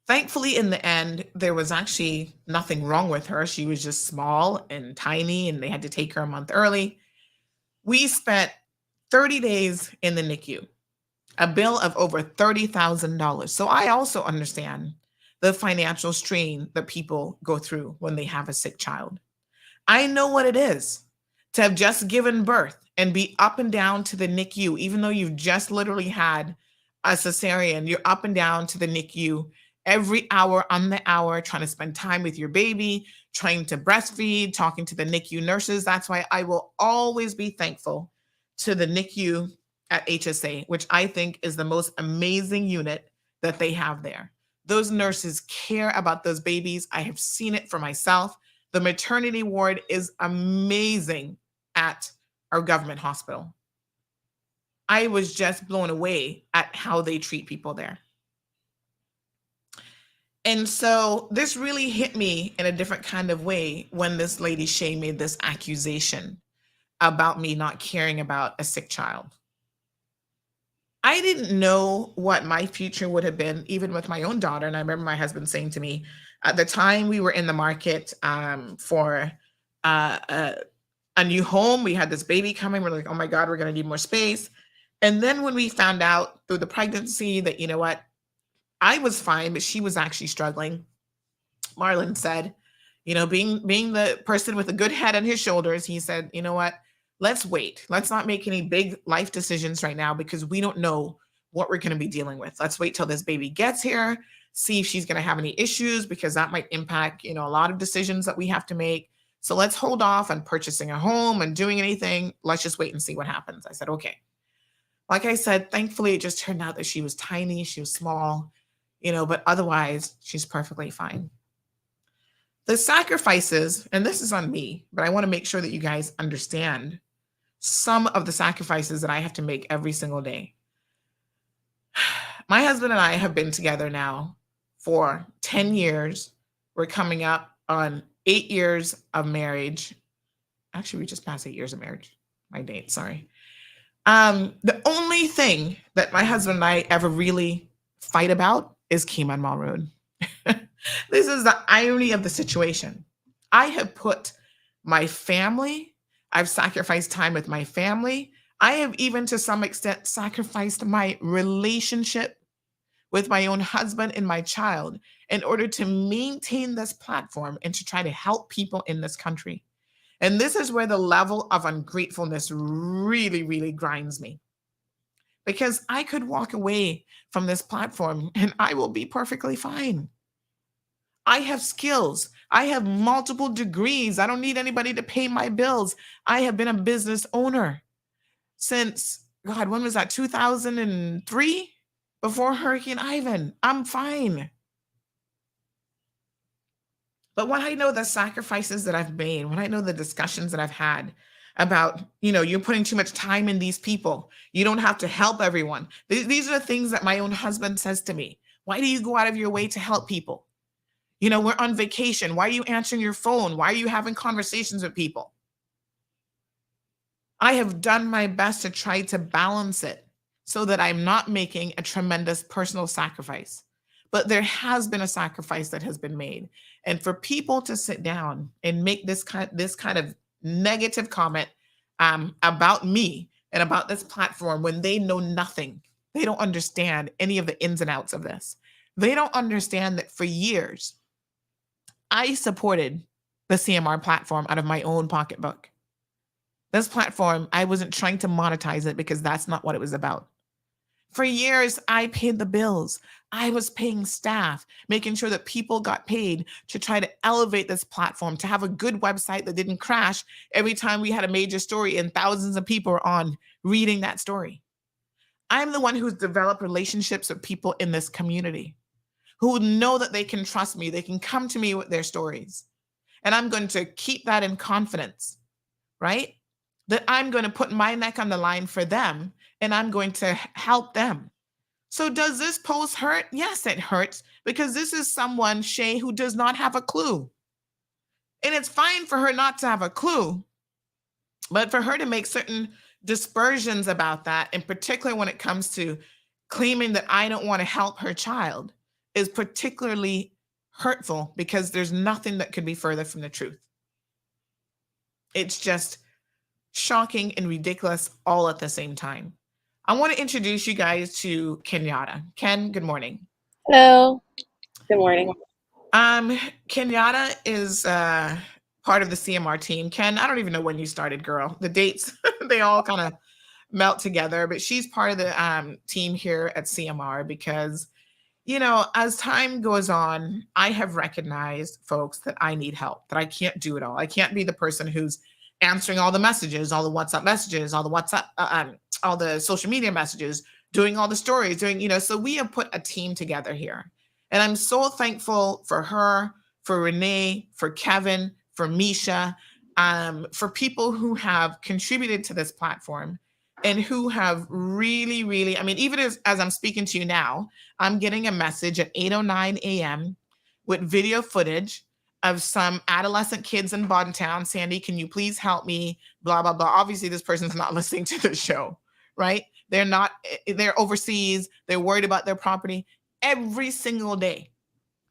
Thankfully, in the end, there was actually nothing wrong with her. She was just small and tiny, and they had to take her a month early. We spent 30 days in the NICU, a bill of over $30,000. So I also understand the financial strain that people go through when they have a sick child. I know what it is to have just given birth and be up and down to the NICU, even though you've just literally had a cesarean. You're up and down to the NICU every hour on the hour, trying to spend time with your baby, trying to breastfeed, talking to the NICU nurses. That's why I will always be thankful to the NICU at HSA, which I think is the most amazing unit that they have there. Those nurses care about those babies. I have seen it for myself. The maternity ward is amazing at our government hospital. I was just blown away at how they treat people there. And so this really hit me in a different kind of way when this lady Shay made this accusation about me not caring about a sick child. I didn't know what my future would have been, even with my own daughter. And I remember my husband saying to me, at the time we were in the market for a new home, we had this baby coming. We're like, oh my God, we're going to need more space. And then when we found out through the pregnancy that, you know what, I was fine, but she was actually struggling. Marlon said, you know, being the person with a good head on his shoulders, he said, you know what, let's wait. Let's not make any big life decisions right now because we don't know what we're going to be dealing with. Let's wait till this baby gets here, see if she's going to have any issues, because that might impact, you know, a lot of decisions that we have to make. So let's hold off on purchasing a home and doing anything. Let's just wait and see what happens. I said, okay. Like I said, thankfully, it just turned out that she was tiny, she was small, you know, but otherwise she's perfectly fine. The sacrifices, and this is on me, but I want to make sure that you guys understand some of the sacrifices that I have to make every single day. My husband and I have been together now for 10 years. We're coming up on 8 years of marriage. Actually, we just passed 8 years of marriage. My date, sorry. The only thing that my husband and I ever really fight about is Cayman Mall Road. This is the irony of the situation. I have put my family, I've sacrificed time with my family. I have even to some extent sacrificed my relationship with my own husband and my child in order to maintain this platform and to try to help people in this country. And this is where the level of ungratefulness really, really grinds me. Because I could walk away from this platform and I will be perfectly fine. I have skills. I have multiple degrees. I don't need anybody to pay my bills. I have been a business owner since, God, when was that? 2003? Before Hurricane Ivan. I'm fine. But when I know the sacrifices that I've made, when I know the discussions that I've had about, you're putting too much time in these people, you don't have to help everyone. These are the things that my own husband says to me. Why do you go out of your way to help people? We're on vacation. Why are you answering your phone? Why are you having conversations with people? I have done my best to try to balance it so that I'm not making a tremendous personal sacrifice. But there has been a sacrifice that has been made. And for people to sit down and make this kind of negative comment about me and about this platform when they know nothing, they don't understand any of the ins and outs of this. They don't understand that for years, I supported the CMR platform out of my own pocketbook. This platform, I wasn't trying to monetize it because that's not what it was about. For years, I paid the bills. I was paying staff, making sure that people got paid to try to elevate this platform, to have a good website that didn't crash every time we had a major story and thousands of people are on reading that story. I'm the one who's developed relationships with people in this community who know that they can trust me. They can come to me with their stories. And I'm going to keep that in confidence, right? That I'm going to put my neck on the line for them and I'm going to help them. So does this post hurt? Yes, it hurts because this is someone, Shay, who does not have a clue. And it's fine for her not to have a clue, but for her to make certain dispersions about that, in particular when it comes to claiming that I don't want to help her child, is particularly hurtful because there's nothing that could be further from the truth. It's just shocking and ridiculous all at the same time. I want to introduce you guys to Kenyatta. Ken, good morning. Hello. Good morning. Kenyatta is part of the CMR team. Ken, I don't even know when you started, girl. The dates, they all kind of melt together, but she's part of the team here at CMR because, as time goes on, I have recognized, folks, that I need help, that I can't do it all. I can't be the person who's answering all the messages, all the WhatsApp messages, all the social media messages, doing all the stories, so we have put a team together here. And I'm so thankful for her, for Renee, for Kevin, for Misha, for people who have contributed to this platform and who have really, really, even as I'm speaking to you now, I'm getting a message at 8:09 a.m. with video footage of some adolescent kids in Bodetown. Sandy, can you please help me? Blah, blah, blah. Obviously, this person's not listening to the show, right? They're overseas. They're worried about their property. Every single day,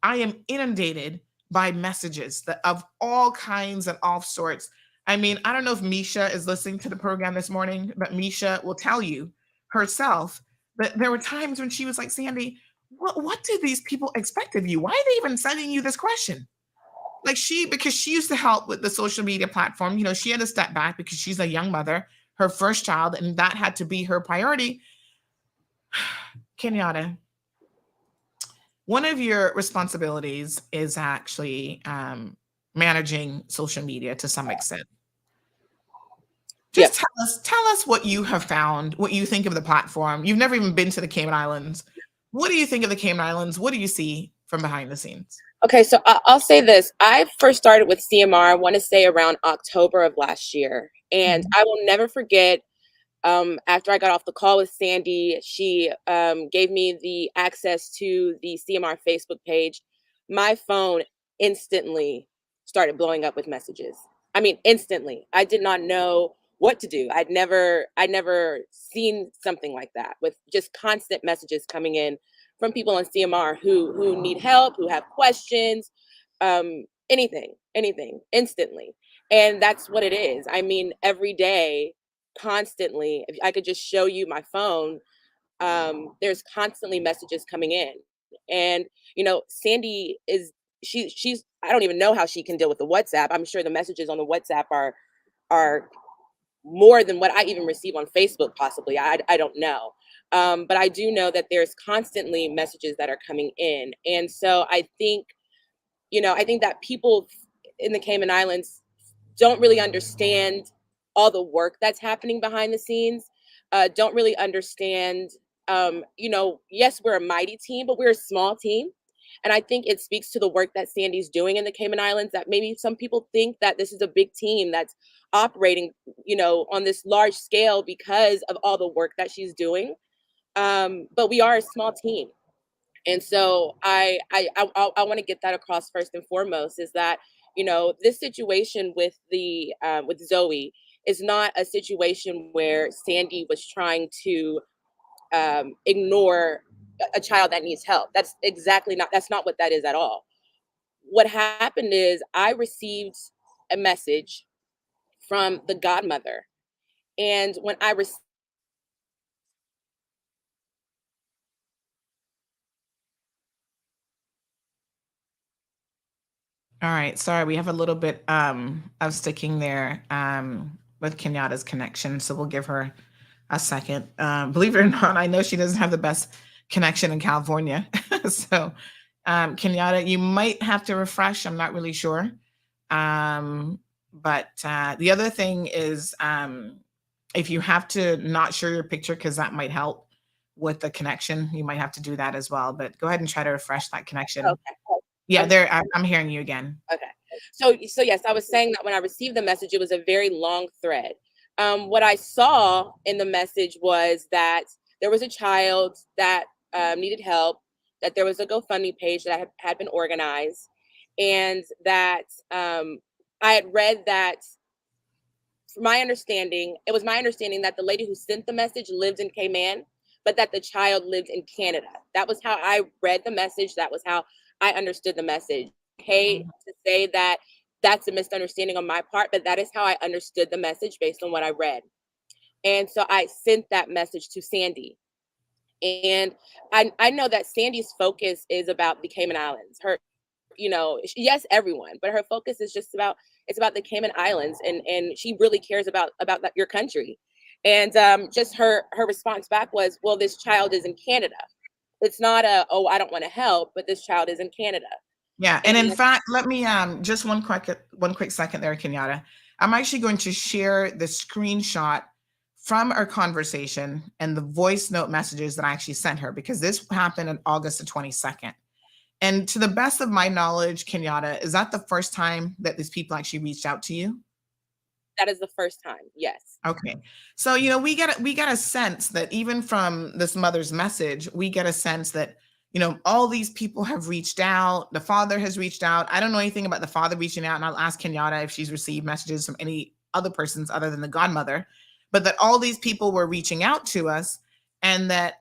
I am inundated by messages of all kinds and all sorts. I don't know if Misha is listening to the program this morning, but Misha will tell you herself that there were times when she was like, Sandy, what do these people expect of you? Why are they even sending you this question? Because she used to help with the social media platform, she had to step back because she's a young mother, her first child, and that had to be her priority. Kenyatta, one of your responsibilities is actually managing social media to some extent. Just tell us what you have found, what you think of the platform. You've never even been to the Cayman Islands. What do you think of the Cayman Islands? What do you see from behind the scenes? Okay, so I'll say this. I first started with CMR, I want to say around October of last year. And I will never forget, after I got off the call with Sandy, she gave me the access to the CMR Facebook page. My phone instantly started blowing up with messages. Instantly. I did not know what to do. I'd never seen something like that, with just constant messages coming in from people on CMR who need help, who have questions. anything instantly. And that's what it is. I mean, every day, constantly, if I could just show you my phone, there's constantly messages coming in. And, Sandy she's, I don't even know how she can deal with the WhatsApp. I'm sure the messages on the WhatsApp are more than what I even receive on Facebook, possibly. I don't know. But I do know that there's constantly messages that are coming in. And so I think that people in the Cayman Islands don't really understand all the work that's happening behind the scenes, don't really understand, yes, we're a mighty team, but we're a small team. And I think it speaks to the work that Sandy's doing in the Cayman Islands, that maybe some people think that this is a big team that's operating, on this large scale because of all the work that she's doing. But we are a small team. And so I want to get that across first and foremost, is that this situation with the with Zoe is not a situation where Sandy was trying to ignore a child that needs help. That's not what that is at all. What happened is I received a message from the godmother, and when I received All right. Sorry, we have a little bit of sticking there with Kenyatta's connection. So we'll give her a second. Believe it or not, I know she doesn't have the best connection in California. So Kenyatta, you might have to refresh. I'm not really sure. But the other thing is, if you have to not share your picture, because that might help with the connection, you might have to do that as well. But go ahead and try to refresh that connection. okay. Yeah, I'm hearing you again. Okay. So yes, I was saying that when I received the message, it was a very long thread. What I saw in the message was that there was a child that needed help, that there was a GoFundMe page that had been organized, and that I had read that, from my understanding, it was my understanding that the lady who sent the message lived in Cayman, but that the child lived in Canada. That was how I read the message. That was how I understood the message. Hate to say that that's a misunderstanding on my part, but that is how I understood the message based on what I read. And so I sent that message to Sandy. And I know that Sandy's focus is about the Cayman Islands. Her, yes, everyone, but her focus is just it's about the Cayman Islands, and she really cares about your country. And just her response back was, well, this child is in Canada. It's not oh, I don't want to help, but this child is in Canada. Yeah, and in fact, let me just one quick second there, Kenyatta. I'm actually going to share the screenshot from our conversation and the voice note messages that I actually sent her, because this happened on August the 22nd. And to the best of my knowledge, Kenyatta, is that the first time that these people actually reached out to you? That is the first time, yes. Okay. So, we get a sense that even from this mother's message, we get a sense that, all these people have reached out. The father has reached out. I don't know anything about the father reaching out, and I'll ask Kenyatta if she's received messages from any other persons other than the godmother, but that all these people were reaching out to us, and that,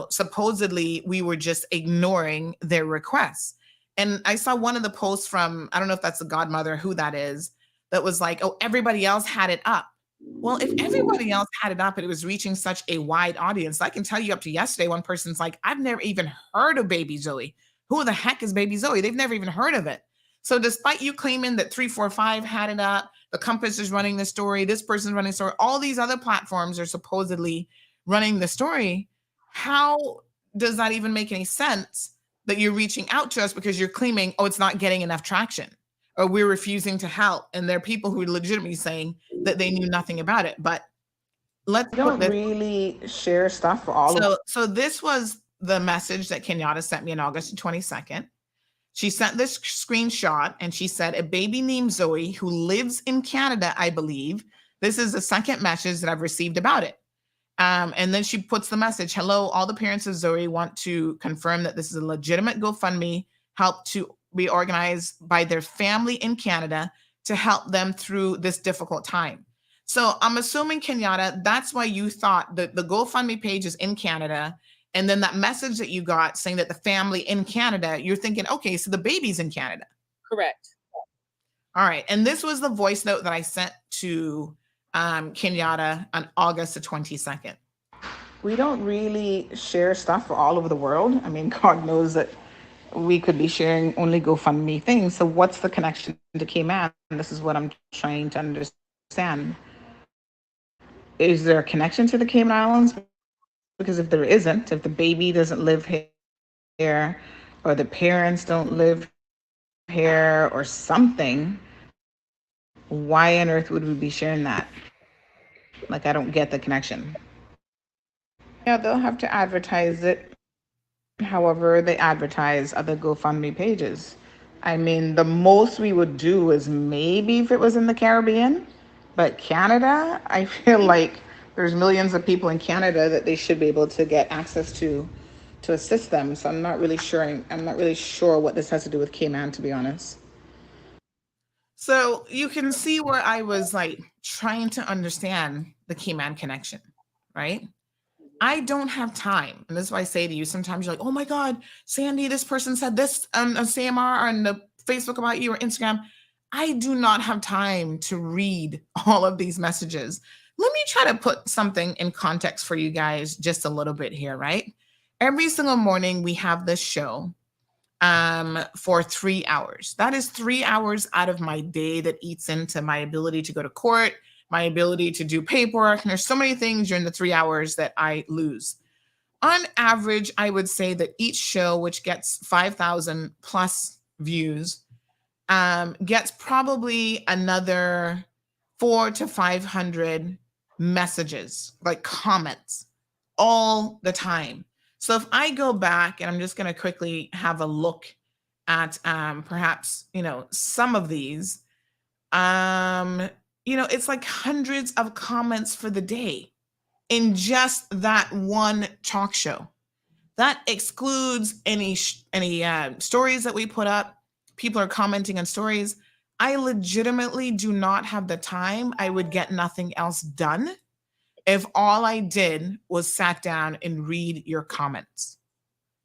supposedly we were just ignoring their requests. And I saw one of the posts from, I don't know if that's the godmother, who that is, that was like, oh, everybody else had it up. Well, if everybody else had it up and it was reaching such a wide audience, I can tell you up to yesterday, one person's like, I've never even heard of Baby Zoe. Who the heck is Baby Zoe? They've never even heard of it. So despite you claiming that 345 had it up, the Compass is running the story, this person's running the story, all these other platforms are supposedly running the story, how does that even make any sense that you're reaching out to us because you're claiming, oh, it's not getting enough traction, or we're refusing to help? And there are people who are legitimately saying that they knew nothing about it. But let's don't really share stuff for all of us. So this was the message that Kenyatta sent me on August 22nd. She sent this screenshot and she said, a baby named Zoe who lives in Canada, I believe. This is the second message that I've received about it. And then she puts the message, hello, all the parents of Zoe want to confirm that this is a legitimate GoFundMe help to be organized by their family in Canada to help them through this difficult time. So I'm assuming, Kenyatta, that's why you thought that the GoFundMe page is in Canada. And then that message that you got saying that the family in Canada, you're thinking, okay, so the baby's in Canada. Correct. All right. And this was the voice note that I sent to Kenyatta on August the 22nd. We don't really share stuff for all over the world. I mean, God knows that we could be sharing only GoFundMe things. So what's the connection to Cayman? This is what I'm trying to understand. Is there a connection to the Cayman Islands? Because if there isn't, if the baby doesn't live here, or the parents don't live here, or something, why on earth would we be sharing that? Like, I don't get the connection. Yeah, they'll have to advertise it however they advertise other GoFundMe pages. I mean, the most we would do is maybe if it was in the Caribbean, but Canada, I feel like there's millions of people in Canada that they should be able to get access to assist them. So I'm not really sure what this has to do with Cayman, to be honest. So you can see where I was like trying to understand the Cayman connection, right? I don't have time. And this is why I say to you, sometimes you're like, oh my God, Sandy, this person said this on CMR or on the Facebook about you or Instagram. I do not have time to read all of these messages. Let me try to put something in context for you guys just a little bit here, right? Every single morning we have this show for 3 hours. That is 3 hours out of my day that eats into my ability to go to court, my ability to do paperwork. And there's so many things during the 3 hours that I lose. On average, I would say that each show, which gets 5,000 plus views, gets probably another 400 to 500 messages, like comments, all the time. So if I go back, and I'm just going to quickly have a look at perhaps, some of these, it's like hundreds of comments for the day in just that one talk show. That excludes any stories that we put up. People are commenting on stories. I legitimately do not have the time. I would get nothing else done if all I did was sat down and read your comments.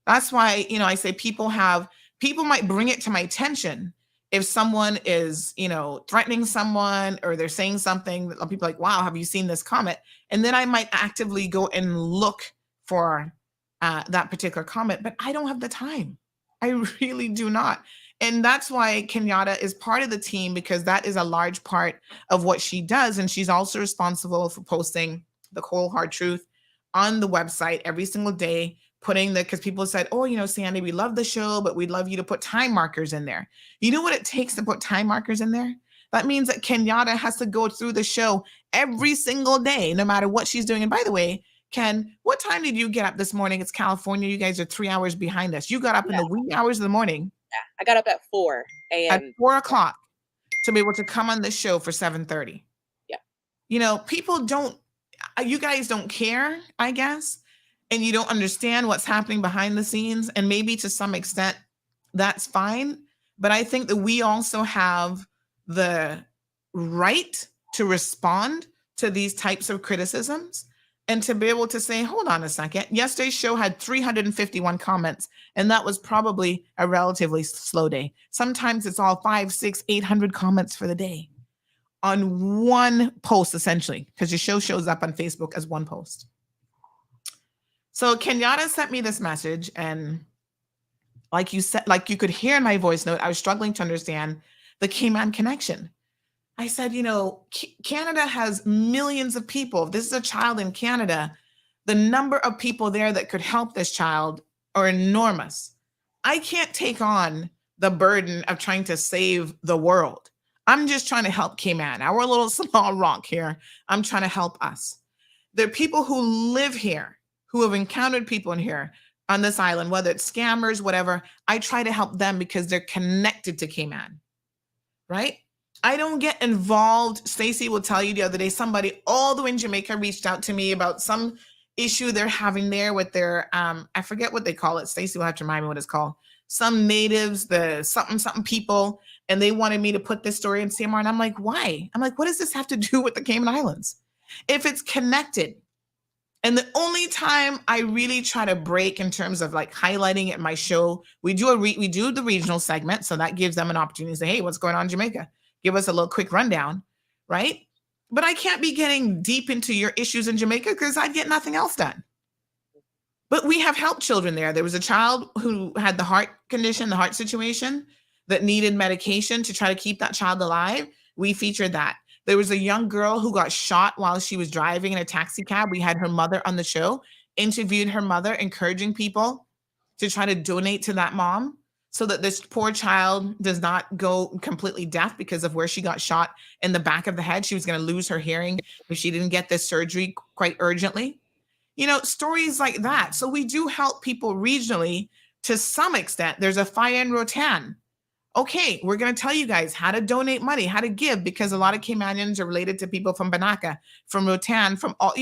That's why, I say people might bring it to my attention if someone is, threatening someone or they're saying something that people are like, wow, have you seen this comment? And then I might actively go and look for that particular comment, but I don't have the time. I really do not. And that's why Kenyatta is part of the team, because that is a large part of what she does. And she's also responsible for posting the cold hard truth on the website every single day, because people said, oh, Sandy, we love the show, but we'd love you to put time markers in there. You know what it takes to put time markers in there? That means that Kenyatta has to go through the show every single day, no matter what she's doing. And by the way, Ken, what time did you get up this morning? It's California. You guys are 3 hours behind us. You got up in the wee hours of the morning. Yeah, I got up at 4 a.m. At 4 o'clock to be able to come on this show for 7:30. Yeah. You guys don't care, I guess, and you don't understand what's happening behind the scenes. And maybe to some extent, that's fine. But I think that we also have the right to respond to these types of criticisms and to be able to say, hold on a second. Yesterday's show had 351 comments, and that was probably a relatively slow day. Sometimes it's all 500, 600, 800 comments for the day on one post, essentially, because your show shows up on Facebook as one post. So Kenyatta sent me this message, and like you said, like you could hear in my voice note, I was struggling to understand the Cayman connection. I said, Canada has millions of people. If this is a child in Canada, the number of people there that could help this child are enormous. I can't take on the burden of trying to save the world. I'm just trying to help Cayman. Our little small rock here. I'm trying to help us. There are people who live here, who have encountered people in here on this island, whether it's scammers, whatever. I try to help them because they're connected to Cayman, right? I don't get involved. Stacey will tell you the other day, somebody all the way in Jamaica reached out to me about some issue they're having there with their, I forget what they call it. Stacey will have to remind me what it's called. Some natives, the something people, and they wanted me to put this story in CMR. And I'm like, why? I'm like, what does this have to do with the Cayman Islands? If it's connected And the only time I really try to break in terms of like highlighting it in my show, we do the regional segment, so that gives them an opportunity to say, "Hey, what's going on in Jamaica? Give us a little quick rundown," right? But I can't be getting deep into your issues in Jamaica because I'd get nothing else done. But we have helped children there. There was a child who had the heart condition, the heart situation that needed medication to try to keep that child alive. We featured that. There was a young girl who got shot while she was driving in a taxi cab. We had her mother on the show, interviewed her mother, encouraging people to try to donate to that mom so that this poor child does not go completely deaf because of where she got shot in the back of the head. She was going to lose her hearing if she didn't get this surgery quite urgently. Stories like that. So we do help people regionally to some extent. There's a fire in Rotan. Okay, we're going to tell you guys how to donate money, how to give, because a lot of Caymanians are related to people from Banaka, from Rotan, from all,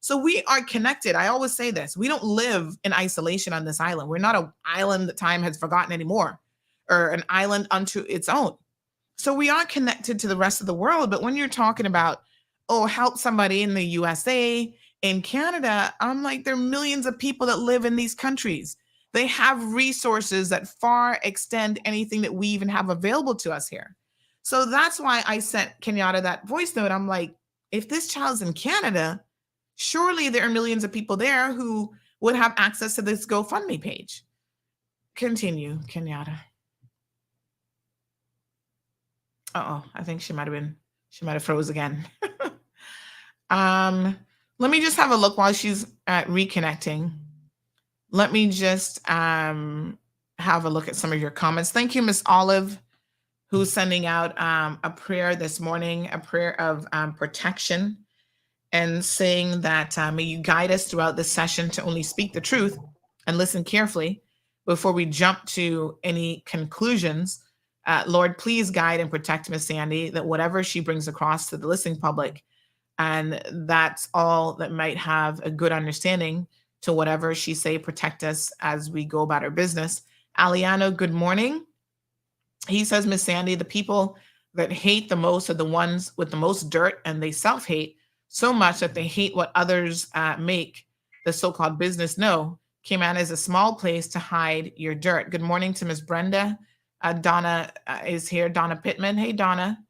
so we are connected. I always say this. We don't live in isolation on this island. We're not an island that time has forgotten anymore, or an island unto its own. So we are connected to the rest of the world. But when you're talking about, help somebody in the USA, in Canada, I'm like, there are millions of people that live in these countries. They have resources that far extend anything that we even have available to us here. So that's why I sent Kenyatta that voice note. I'm like, if this child's in Canada, surely there are millions of people there who would have access to this GoFundMe page. Continue, Kenyatta. I think she might have froze again. Let me just have a look while she's reconnecting. Let me just have a look at some of your comments. Thank you, Miss Olive, who's sending out a prayer this morning, a prayer of protection, and saying that may you guide us throughout this session to only speak the truth and listen carefully before we jump to any conclusions. Lord, please guide and protect Miss Sandy, that whatever she brings across to the listening public, and that's all that might have a good understanding to whatever she say, protect us as we go about our business. Aliano, good morning. He says, Miss Sandy, the people that hate the most are the ones with the most dirt, and they self-hate so much that they hate what others make the so-called business. No, Cayman is a small place to hide your dirt. Good morning to Miss Brenda. Donna is here. Donna Pittman. Hey, Donna.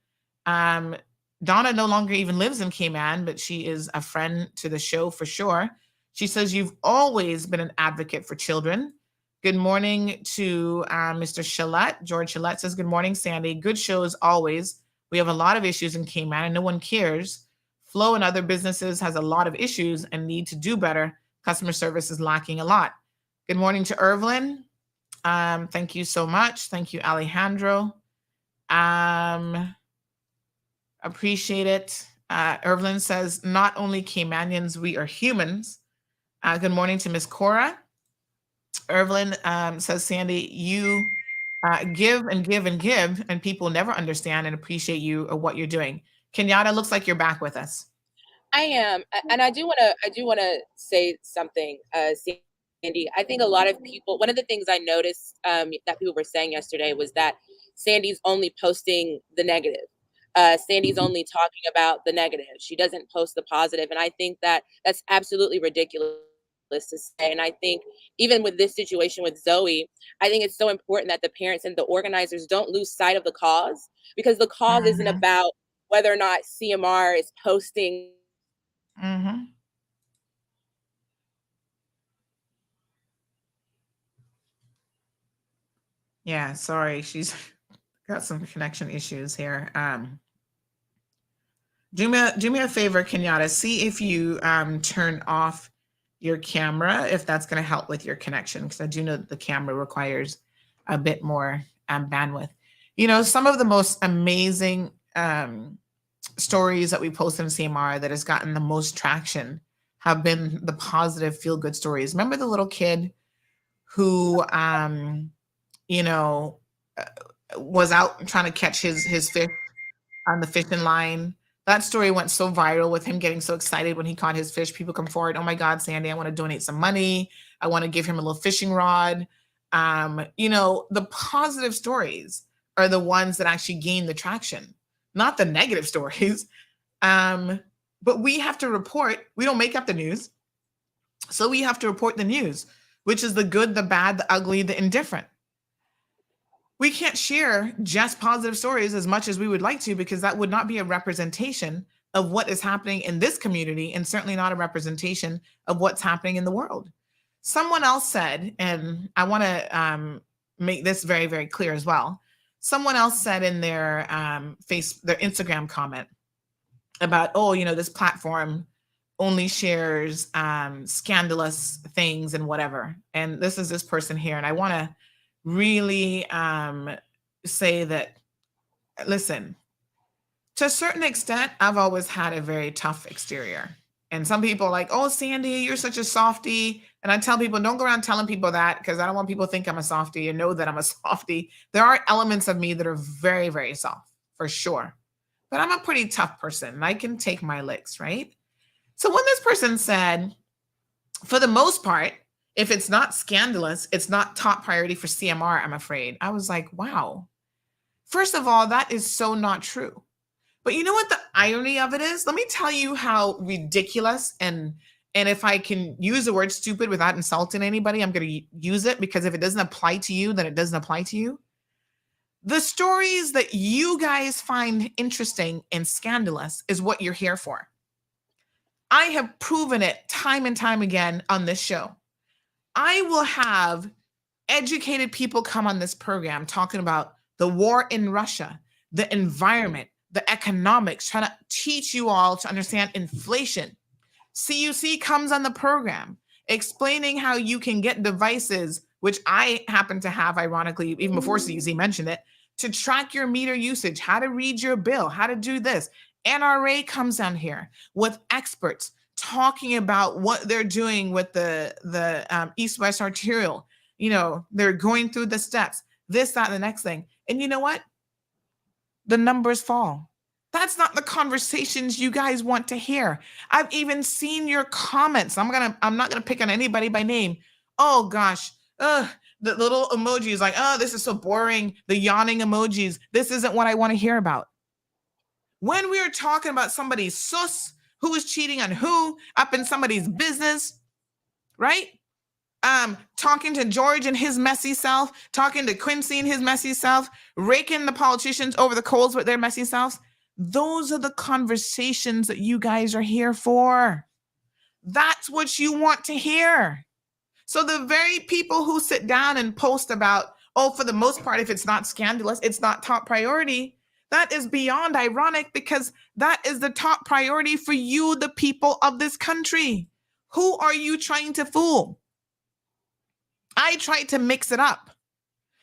Donna no longer even lives in Cayman, but she is a friend to the show for sure. She says, you've always been an advocate for children. Good morning to Mr. Shillette. George Shillette says, good morning, Sandy. Good shows always. We have a lot of issues in Cayman and no one cares. Flo and other businesses has a lot of issues and need to do better. Customer service is lacking a lot. Good morning to Irvlin. Thank you so much. Thank you, Alejandro. Appreciate it. Irvlin says, not only Caymanians, we are humans. Good morning to Miss Cora. Irvlin says, Sandy, you give and give and give, and people never understand and appreciate you or what you're doing. Kenyatta, looks like you're back with us. I am, and I do want to say something, Sandy. I think a lot of people. One of the things I noticed that people were saying yesterday was that Sandy's only posting the negative. Sandy's only talking about the negative. She doesn't post the positive, and I think that that's absolutely ridiculous to say. And I think even with this situation with Zoe, I think it's so important that the parents and the organizers don't lose sight of the cause, because the cause isn't about whether or not CMR is posting. Yeah, sorry, she's got some connection issues here. Do me a favor, Kenyatta. See if you turn off your camera, if that's going to help with your connection, because I do know that the camera requires a bit more bandwidth. Some of the most amazing stories that we post in CMR that has gotten the most traction have been the positive feel-good stories. Remember the little kid who, was out trying to catch his fish on the fishing line? That story went so viral with him getting so excited when he caught his fish. People come forward, oh my God, Sandy, I want to donate some money. I want to give him a little fishing rod. The positive stories are the ones that actually gain the traction, not the negative stories. But we have to report. We don't make up the news. So we have to report the news, which is the good, the bad, the ugly, the indifferent. We can't share just positive stories as much as we would like to, because that would not be a representation of what is happening in this community, and certainly not a representation of what's happening in the world. Someone else said, and I want to make this very, very clear as well. Someone else said in their their Instagram comment about, oh, you know, this platform only shares scandalous things and whatever. And this is this person here, and I want to really say that, listen, to a certain extent, I've always had a very tough exterior. And some people are like, oh, Sandy, you're such a softie. And I tell people, don't go around telling people that, because I don't want people to think I'm a softie and know that I'm a softie. There are elements of me that are very, very soft, for sure. But I'm a pretty tough person, and I can take my licks, right? So when this person said, for the most part, if it's not scandalous, it's not top priority for CMR, I'm afraid. I was like, wow. First of all, that is so not true. But you know what the irony of it is? Let me tell you how ridiculous, and if I can use the word stupid without insulting anybody, I'm going to use it, because if it doesn't apply to you, then it doesn't apply to you. The stories that you guys find interesting and scandalous is what you're here for. I have proven it time and time again on this show. I will have educated people come on this program talking about the war in Russia, the environment, the economics, trying to teach you all to understand inflation. CUC comes on the program explaining how you can get devices, which I happen to have, ironically, even before CUC mentioned it, to track your meter usage, how to read your bill, how to do this. NRA comes down here with experts talking about what they're doing with the east-west arterial. You know, they're going through the steps, this, that, and the next thing. And you know what? The numbers fall. That's not the conversations you guys want to hear. I've even seen your comments. I'm not gonna pick on anybody by name. Oh gosh, the little emojis like, oh, this is so boring. The yawning emojis. This isn't what I want to hear about. When we are talking about somebody's sus, who is cheating on who, up in somebody's business, right? Talking to George and his messy self, talking to Quincy and his messy self, raking the politicians over the coals with their messy selves. Those are the conversations that you guys are here for. That's what you want to hear. So the very people who sit down and post about, oh, for the most part, if it's not scandalous, it's not top priority. That is beyond ironic, because that is the top priority for you, the people of this country. Who are you trying to fool? I tried to mix it up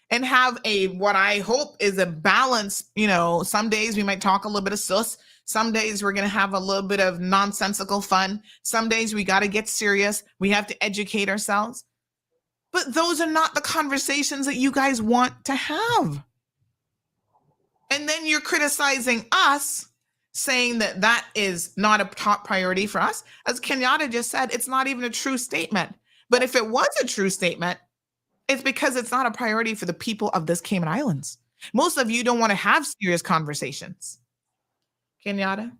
and have what I hope is a balance. You know, some days we might talk a little bit of sus. Some days we're going to have a little bit of nonsensical fun. Some days we got to get serious. We have to educate ourselves. But those are not the conversations that you guys want to have. And then you're criticizing us, saying that that is not a top priority for us. As Kenyatta just said, it's not even a true statement. But if it was a true statement, it's because it's not a priority for the people of this Cayman Islands. Most of you don't want to have serious conversations. Kenyatta?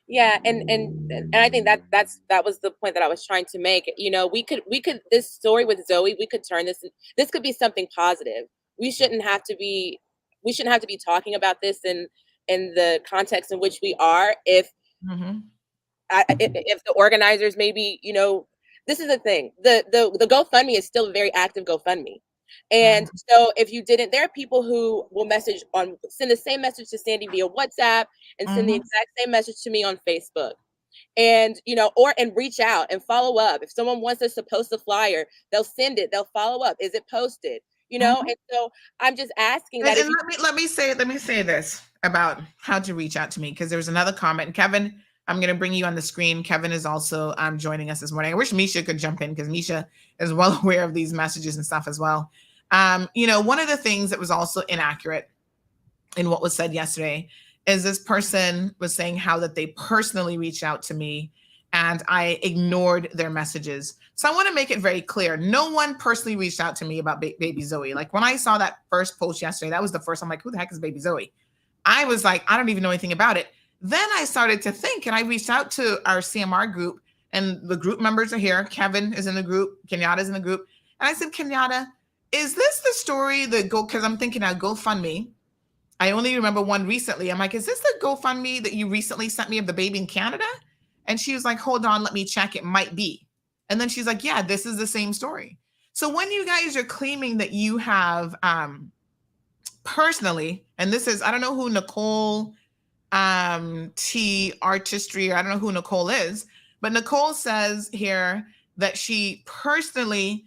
Yeah, and I think that was the point that I was trying to make. You know, we could this story with Zoe, we could turn this could be something positive. We shouldn't have to be talking about this in the context in which we are. If if the organizers maybe, you know, this is the thing. The GoFundMe is still a very active GoFundMe. And so if you didn't, there are people who will send the same message to Sandy via WhatsApp and send the exact same message to me on Facebook. And, you know, and reach out and follow up. If someone wants us to post a flyer, they'll send it, they'll follow up. Is it posted? You know, and so I'm just asking that. And let me say this about how to reach out to me, because there's another comment. And Kevin, I'm going to bring you on the screen. Kevin is also joining us this morning. I wish Misha could jump in, because Misha is well aware of these messages and stuff as well. You know, one of the things that was also inaccurate in what was said yesterday is this person was saying how that they personally reached out to me and I ignored their messages. So I want to make it very clear. No one personally reached out to me about baby Zoe. Like when I saw that first post yesterday, that was the first, I'm like, who the heck is baby Zoe? I was like, I don't even know anything about it. Then I started to think, and I reached out to our CMR group and the group members are here. Kevin is in the group. Kenyatta's in the group. And I said, Kenyatta, is this the story that because I'm thinking of GoFundMe. I only remember one recently. I'm like, is this the GoFundMe that you recently sent me of the baby in Canada? And she was like, hold on, let me check. It might be. And then she's like, yeah, this is the same story. So when you guys are claiming that you have personally, and this is, I don't know who Nicole T Artistry, I don't know who Nicole is, but Nicole says here that she personally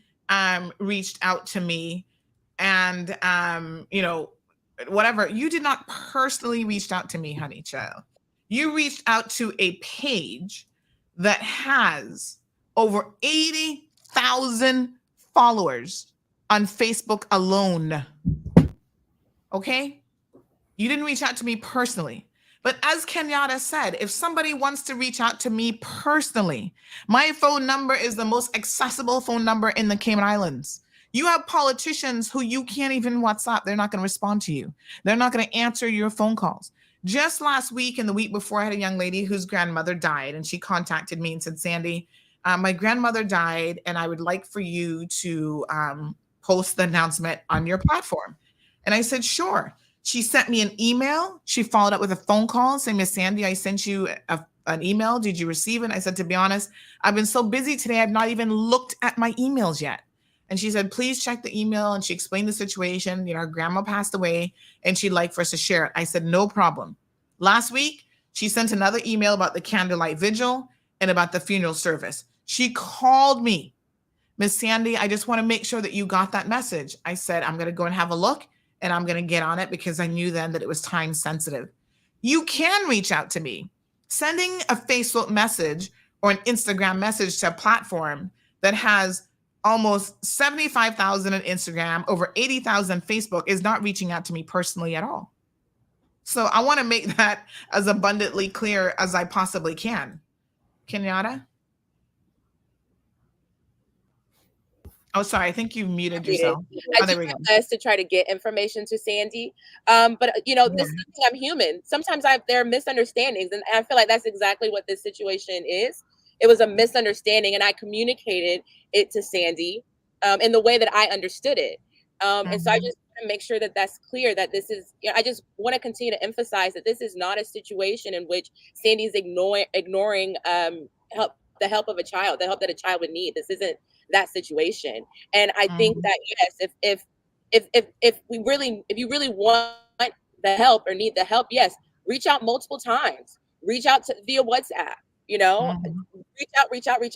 reached out to me and, whatever. You did not personally reach out to me, honey child. You reached out to a page that has over 80,000 followers on Facebook alone. Okay? You didn't reach out to me personally. But as Kenyatta said, if somebody wants to reach out to me personally, my phone number is the most accessible phone number in the Cayman Islands. You have politicians who you can't even WhatsApp. They're not going to respond to you. They're not going to answer your phone calls. Just last week and the week before, I had a young lady whose grandmother died, and she contacted me and said, Sandy, my grandmother died, and I would like for you to post the announcement on your platform. And I said, sure. She sent me an email. She followed up with a phone call saying, Miss Sandy, I sent you an email. Did you receive it? I said, to be honest, I've been so busy today, I've not even looked at my emails yet. And she said, please check the email. And she explained the situation. Her grandma passed away and she'd like for us to share it. I said, no problem. Last week, she sent another email about the candlelight vigil and about the funeral service. She called me. Miss Sandy, I just want to make sure that you got that message. I said, I'm going to go and have a look and I'm going to get on it because I knew then that it was time sensitive. You can reach out to me. Sending a Facebook message or an Instagram message to a platform that has almost 75,000 on Instagram, over 80,000 Facebook is not reaching out to me personally at all. So I want to make that as abundantly clear as I possibly can. Kenyatta? Oh, sorry. I think you muted yourself. I do my best to try to get information to Sandy. But this is, I'm human. Sometimes there are misunderstandings, and I feel like that's exactly what this situation is. It was a misunderstanding, and I communicated it to Sandy in the way that I understood it. And so I just want to make sure that that's clear, that this is, I just want to continue to emphasize that this is not a situation in which Sandy's ignoring the help of a child, the help that a child would need. This isn't that situation. And I think that, yes, if you really want the help or need the help, yes, reach out multiple times. Reach out via WhatsApp. Reach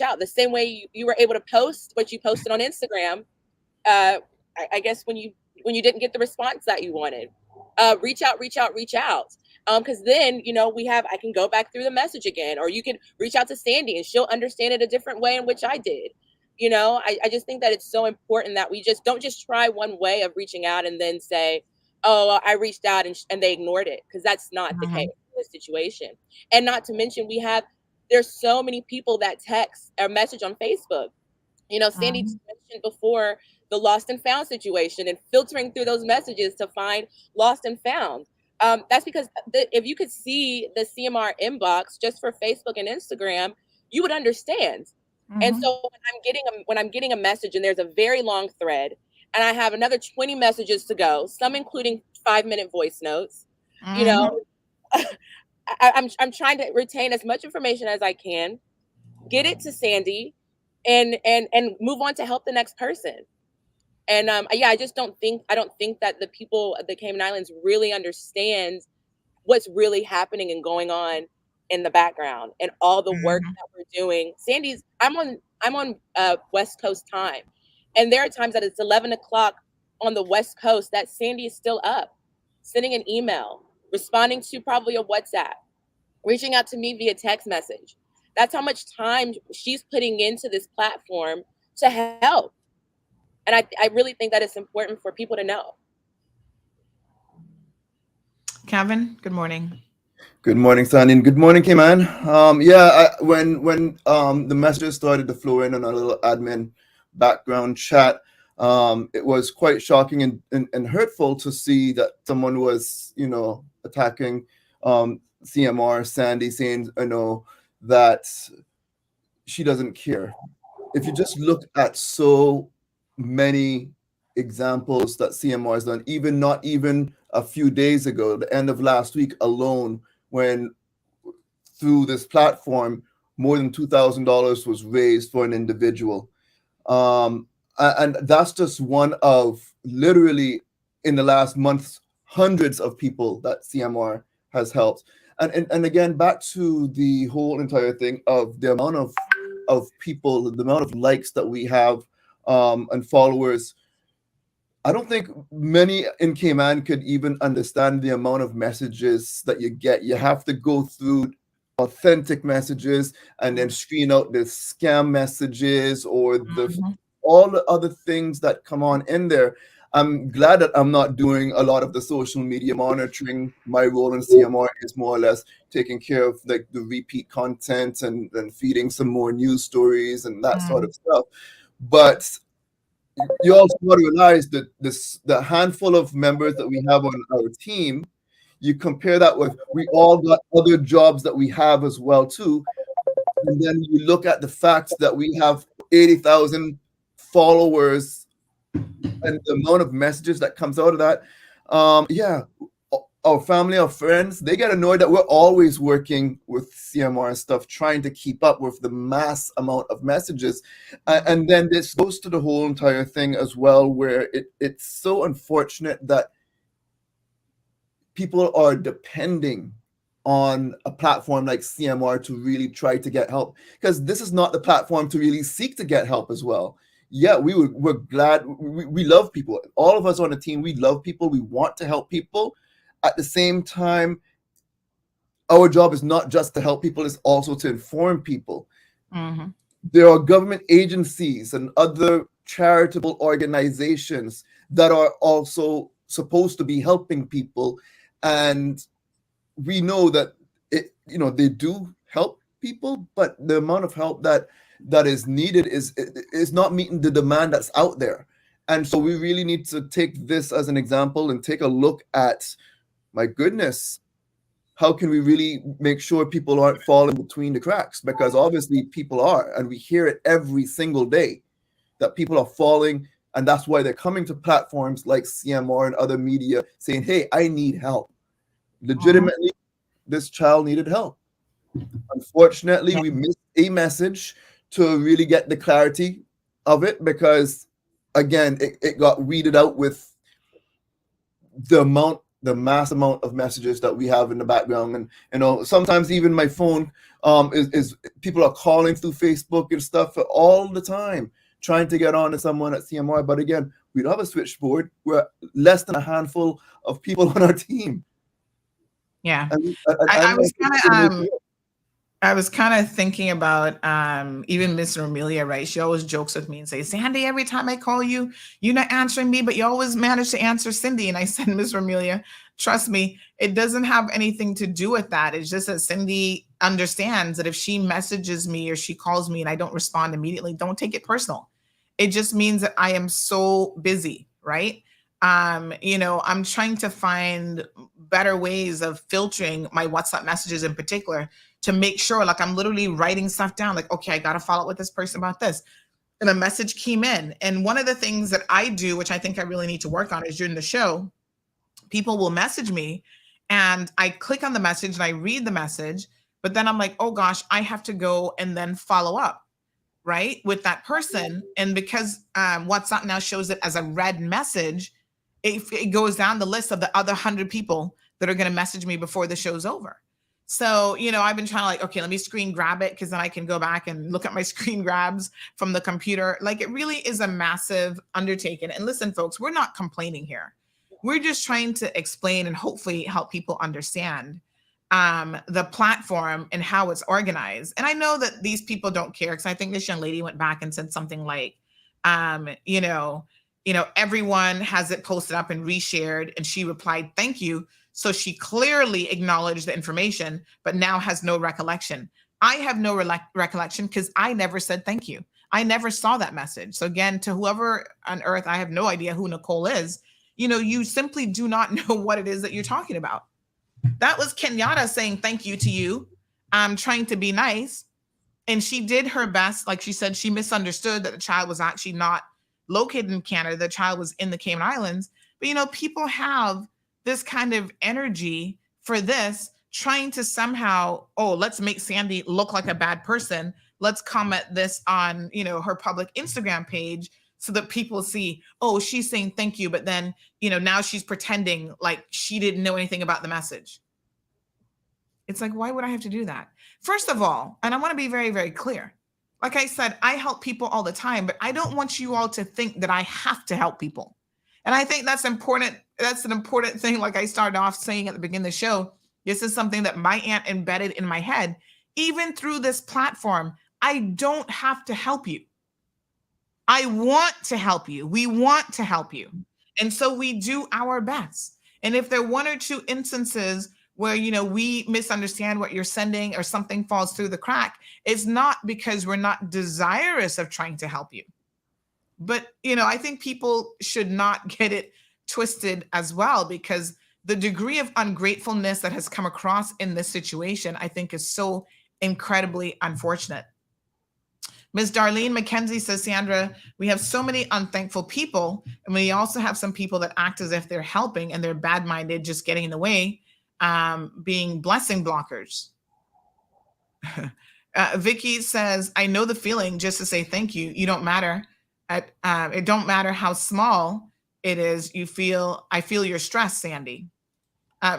out. The same way you were able to post what you posted on Instagram. I guess when you didn't get the response that you wanted, reach out. Because then I can go back through the message again, or you can reach out to Sandy and she'll understand it a different way in which I did. I just think that it's so important that we just don't just try one way of reaching out and then say, oh, I reached out and they ignored it, because that's not the case in this situation. And not to mention, there's so many people that text or message on Facebook. Sandy mentioned before the lost and found situation and filtering through those messages to find lost and found. That's because if you could see the CMR inbox just for Facebook and Instagram, you would understand. And so when I'm getting a message and there's a very long thread and I have another 20 messages to go, some including 5-minute voice notes, I'm trying to retain as much information as I can, get it to Sandy, and move on to help the next person. And I don't think that the people of the Cayman Islands really understand what's really happening and going on in the background and all the work that we're doing. I'm on West Coast time, and there are times that it's 11 o'clock on the West Coast that Sandy is still up, sending an email, responding to probably a WhatsApp, reaching out to me via text message. That's how much time she's putting into this platform to help. And I really think that it's important for people to know. Kevin, good morning. Good morning, Sandy, and good morning, Cayman. When the messages started to flow in on a little admin background chat, it was quite shocking and hurtful to see that someone was, attacking CMR, Sandy, saying, that she doesn't care. If you just look at so many examples that CMR has done, not even a few days ago, the end of last week alone, when through this platform, more than $2,000 was raised for an individual. And that's just one of literally in the last months, hundreds of people that CMR has helped. And again, back to the whole entire thing of the amount of people, the amount of likes that we have and followers. I don't think many in Cayman could even understand the amount of messages that you get. You have to go through authentic messages and then screen out the scam messages or all the other things that come on in there. I'm glad that I'm not doing a lot of the social media monitoring. My role in CMR is more or less taking care of like the repeat content and feeding some more news stories and that sort of stuff. But you also got to realize that the handful of members that we have on our team, you compare that with we all got other jobs that we have as well too. And then you look at the fact that we have 80,000 followers and the amount of messages that comes out of that. Our family, our friends, they get annoyed that we're always working with CMR and stuff, trying to keep up with the mass amount of messages. And then this goes to the whole entire thing as well, where it's so unfortunate that people are depending on a platform like CMR to really try to get help, because this is not the platform to really seek to get help as well. Yeah, we're glad. We love people. All of us on the team, we love people. We want to help people. At the same time, our job is not just to help people, it's also to inform people. There are government agencies and other charitable organizations that are also supposed to be helping people. And we know that they do help people, but the amount of help that is needed is not meeting the demand that's out there. And so we really need to take this as an example and take a look at, my goodness, how can we really make sure people aren't falling between the cracks? Because obviously people are, and we hear it every single day that people are falling, and that's why they're coming to platforms like CMR and other media saying, hey, I need help. Legitimately, this child needed help. Unfortunately, we missed a message to really get the clarity of it, because again, it got weeded out with the mass amount of messages that we have in the background. And sometimes even my phone is people are calling through Facebook and stuff all the time trying to get on to someone at CMR. But again, we don't have a switchboard. We're less than a handful of people on our team. Yeah. And I was kind of thinking about even Miss Romelia, right? She always jokes with me and says, Sandy, every time I call you, you're not answering me, but you always manage to answer Cindy. And I said, Miss Romelia, trust me, it doesn't have anything to do with that. It's just that Cindy understands that if she messages me or she calls me and I don't respond immediately, don't take it personal. It just means that I am so busy, right? I'm trying to find better ways of filtering my WhatsApp messages in particular, to make sure, like, I'm literally writing stuff down, like, okay, I got to follow up with this person about this. And a message came in. And one of the things that I do, which I think I really need to work on, is during the show, people will message me and I click on the message and I read the message, but then I'm like, oh gosh, I have to go and then follow up, right, with that person. And because WhatsApp now shows it as a read message, it goes down the list of the other 100 people that are going to message me before the show's over. So, I've been trying to okay, let me screen grab it, because then I can go back and look at my screen grabs from the computer. Like, it really is a massive undertaking. And listen, folks, we're not complaining here. We're just trying to explain and hopefully help people understand the platform and how it's organized. And I know that these people don't care, because I think this young lady went back and said something like, everyone has it posted up and reshared. And she replied, thank you. So she clearly acknowledged the information, but now has no recollection. I have no recollection because I never said thank you. I never saw that message. So again, to whoever on earth, I have no idea who Nicole is. You simply do not know what it is that you're talking about. That was Kenyatta saying thank you to you. I'm trying to be nice. And she did her best. Like she said, she misunderstood that the child was actually not located in Canada. The child was in the Cayman Islands. But, people have this kind of energy for this, trying to somehow, let's make Sandy look like a bad person. Let's comment this on, her public Instagram page so that people see, she's saying thank you. But then, now she's pretending like she didn't know anything about the message. It's like, why would I have to do that? First of all, and I want to be very, very clear. Like I said, I help people all the time, but I don't want you all to think that I have to help people. And I think that's important. That's an important thing. Like I started off saying at the beginning of the show, this is something that my aunt embedded in my head. Even through this platform, I don't have to help you. I want to help you. We want to help you. And so we do our best. And if there are one or two instances where, we misunderstand what you're sending or something falls through the crack, it's not because we're not desirous of trying to help you. But, I think people should not get it twisted as well, because the degree of ungratefulness that has come across in this situation, I think, is so incredibly unfortunate. Ms. Darlene McKenzie says, Sandra, we have so many unthankful people, and we also have some people that act as if they're helping and they're bad-minded, just getting in the way, being blessing blockers. Vicky says, I know the feeling just to say thank you. You don't matter. It don't matter how small it is. I feel your stress, Sandy.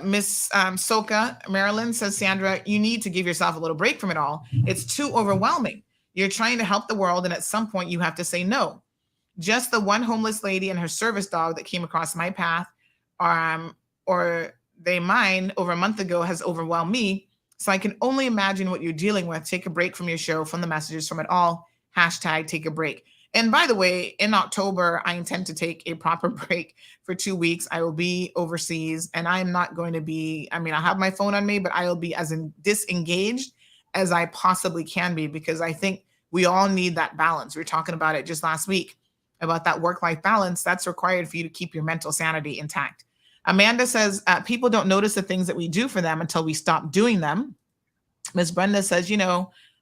Miss Soka Marilyn says, Sandra, you need to give yourself a little break from it all. It's too overwhelming. You're trying to help the world, and at some point you have to say no. Just the one homeless lady and her service dog that came across my path, or mine over a month ago, has overwhelmed me. So I can only imagine what you're dealing with. Take a break from your show, from the messages, from it all. # take a break. And by the way, in October, I intend to take a proper break for 2 weeks. I will be overseas, and I'm not going to be, I have my phone on me, but I will be as disengaged as I possibly can be, because I think we all need that balance. We were talking about it just last week, about that work-life balance that's required for you to keep your mental sanity intact. Amanda says, people don't notice the things that we do for them until we stop doing them. Ms. Brenda says,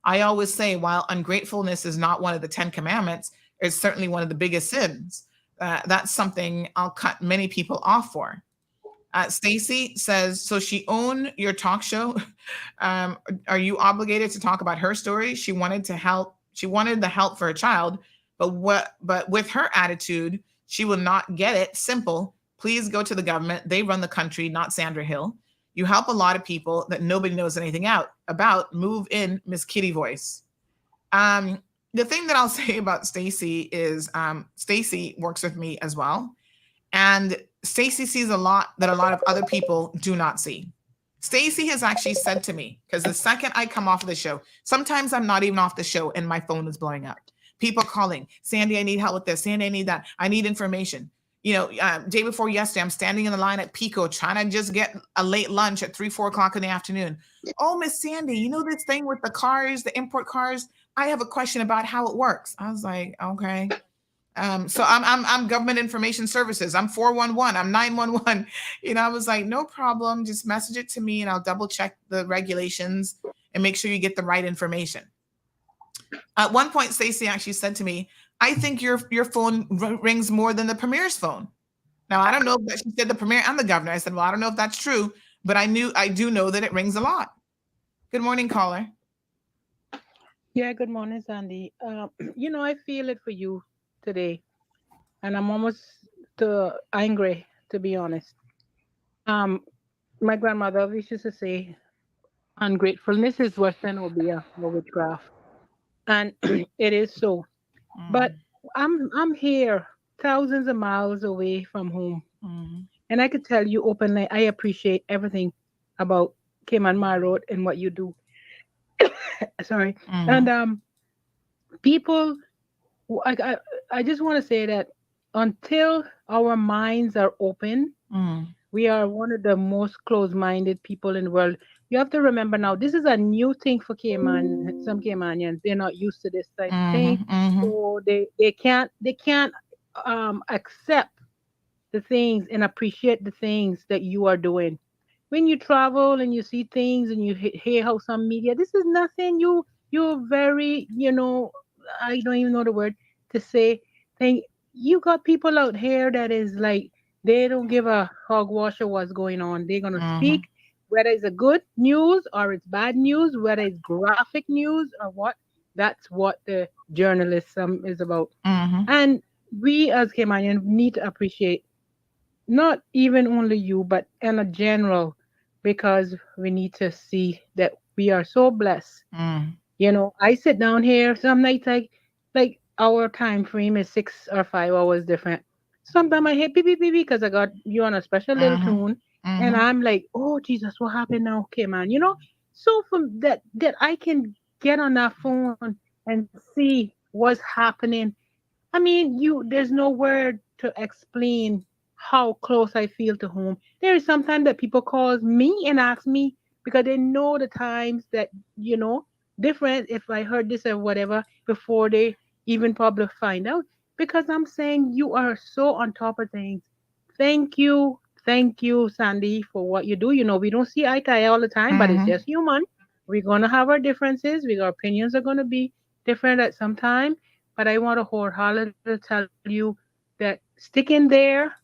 I always say, while ungratefulness is not one of the 10 commandments, it's certainly one of the biggest sins. That's something I'll cut many people off for. Stacy says, so she owned your talk show. Are you obligated to talk about her story? She wanted to help. She wanted the help for her child, but with her attitude, she will not get it. Simple. Please go to the government. They run the country, not Sandra Hill. You help a lot of people that nobody knows anything about. Move in, Miss Kitty voice. The thing that I'll say about Stacy is Stacy works with me as well. And Stacy sees a lot that a lot of other people do not see. Stacy has actually said to me, because the second I come off of the show, sometimes I'm not even off the show and my phone is blowing up. People calling, Sandy, I need help with this. Sandy, I need that. I need information. Day before yesterday, I'm standing in the line at Pico trying to just get a late lunch at 3-4 o'clock in the afternoon. Oh, Miss Sandy, this thing with the cars, the import cars? I have a question about how it works. I was like, okay. So I'm government information services. I'm 411. I'm 911. I was like, no problem. Just message it to me and I'll double check the regulations and make sure you get the right information. At one point, Stacey actually said to me, I think your phone rings more than the premier's phone. Now, I don't know if she said the premier and the governor. I said, well, I don't know if that's true, but I do know that it rings a lot. Good morning, caller. Yeah, good morning, Sandy. I feel it for you today, and I'm almost angry, to be honest. My grandmother always used to say, ungratefulness is worse than obeah or witchcraft, and it is so. But I'm here, thousands of miles away from home, and I could tell you openly, I appreciate everything about Cayman Mar Road and what you do. Sorry, and people. I just want to say that until our minds are open, we are one of the most closed-minded people in the world. You have to remember now, this is a new thing for Cayman. Some Caymanians, they're not used to this type of thing, so they can't accept the things and appreciate the things that you are doing. When you travel and you see things and you hear how some media, this is nothing. you're very, I don't even know the word to say. Thing you got people out here that is like they don't give a hogwash of what's going on. They're gonna speak, whether it's a good news or it's bad news, whether it's graphic news or what. That's what the journalism is about. And we as Caymanians need to appreciate not even only you, but in a general, because we need to see that we are so blessed. I sit down here some nights like our time frame is 6 or 5 hours different. Sometimes I hit beep beep beep because I got you on a special little tune, and I'm like, oh Jesus, what happened now? Okay, man, So from that I can get on that phone and see what's happening. I mean, there's no word to explain how close I feel to home. There is sometimes that people call me and ask me because they know the times that, different if I heard this or whatever before they even probably find out. Because I'm saying you are so on top of things. Thank you. Thank you, Sandy, for what you do. We don't see eye to eye all the time, but it's just human. We're gonna have our differences. Our opinions are gonna be different at some time, but I want to wholeheartedly tell you that stick in there.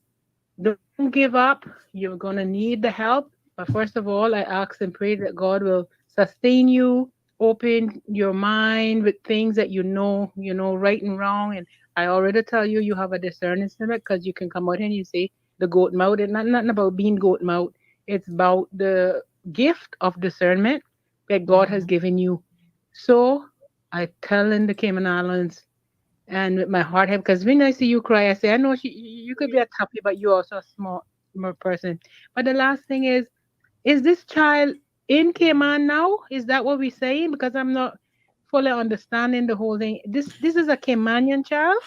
Don't give up. You're going to need the help. But first of all, I ask and pray that God will sustain you, open your mind with things that right and wrong. And I already tell you, you have a discerning spirit because you can come out and you say the goat mouth. It's nothing about being goat mouth. It's about the gift of discernment that God has given you. So I tell in the Cayman Islands, and with my heart heavy, because when I see you cry, I say, I know you could be a happy, but you're also a small person. But the last thing is this child in Cayman now? Is that what we're saying? Because I'm not fully understanding the whole thing. This is a Caymanian child?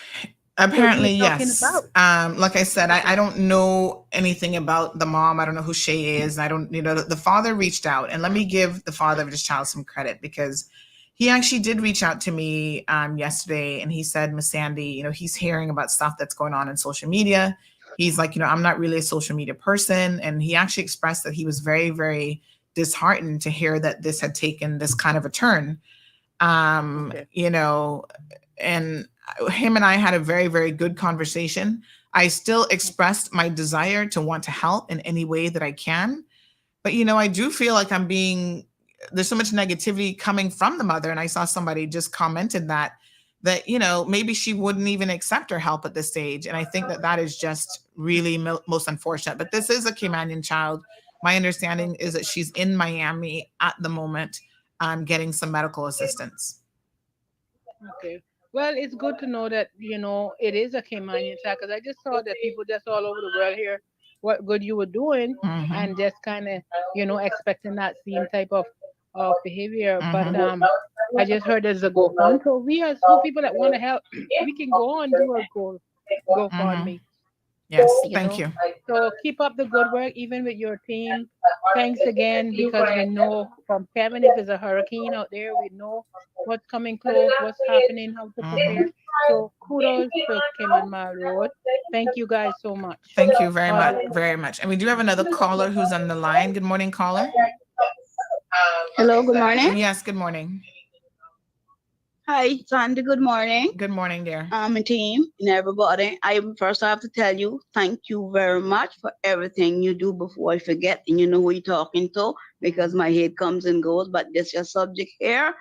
Apparently, We're talking yes. about. Like I said, I don't know anything about the mom. I don't know who Shay is. I don't, the father reached out, and let me give the father of this child some credit because he actually did reach out to me yesterday, and he said, Miss Sandy, he's hearing about stuff that's going on in social media. He's like, I'm not really a social media person, and he actually expressed that he was very, very disheartened to hear that this had taken this kind of a turn. And him and I had a very, very good conversation. I still expressed my desire to want to help in any way that I can. But, I do feel like there's so much negativity coming from the mother. And I saw somebody just commented that, maybe she wouldn't even accept her help at this stage. And I think that is just really most unfortunate. But this is a Caymanian child. My understanding is that she's in Miami at the moment, getting some medical assistance. Okay. Well, it's good to know that, it is a Caymanian child because I just saw that people just all over the world here what good you were doing and just kind of, expecting that same type of behavior. But I just heard there's a GoFund. So we as two people that want to help, we can go and do a GoFundMe. Yes, thank you. So keep up the good work, even with your team. Thanks again, because we know from Kevin, if there's a hurricane out there, we know what's coming close, what's happening, how to prepare. So kudos to Cayman Mile Road. Thank you guys so much. Thank you very much, very much. And we do have another caller who's on the line. Good morning, caller. Hello, good morning. Yes, good morning. Hi, Sandy, good morning. Good morning, dear. Team and everybody. I have to tell you, thank you very much for everything you do before I forget. And you know who you're talking to because my head comes and goes. But this your subject here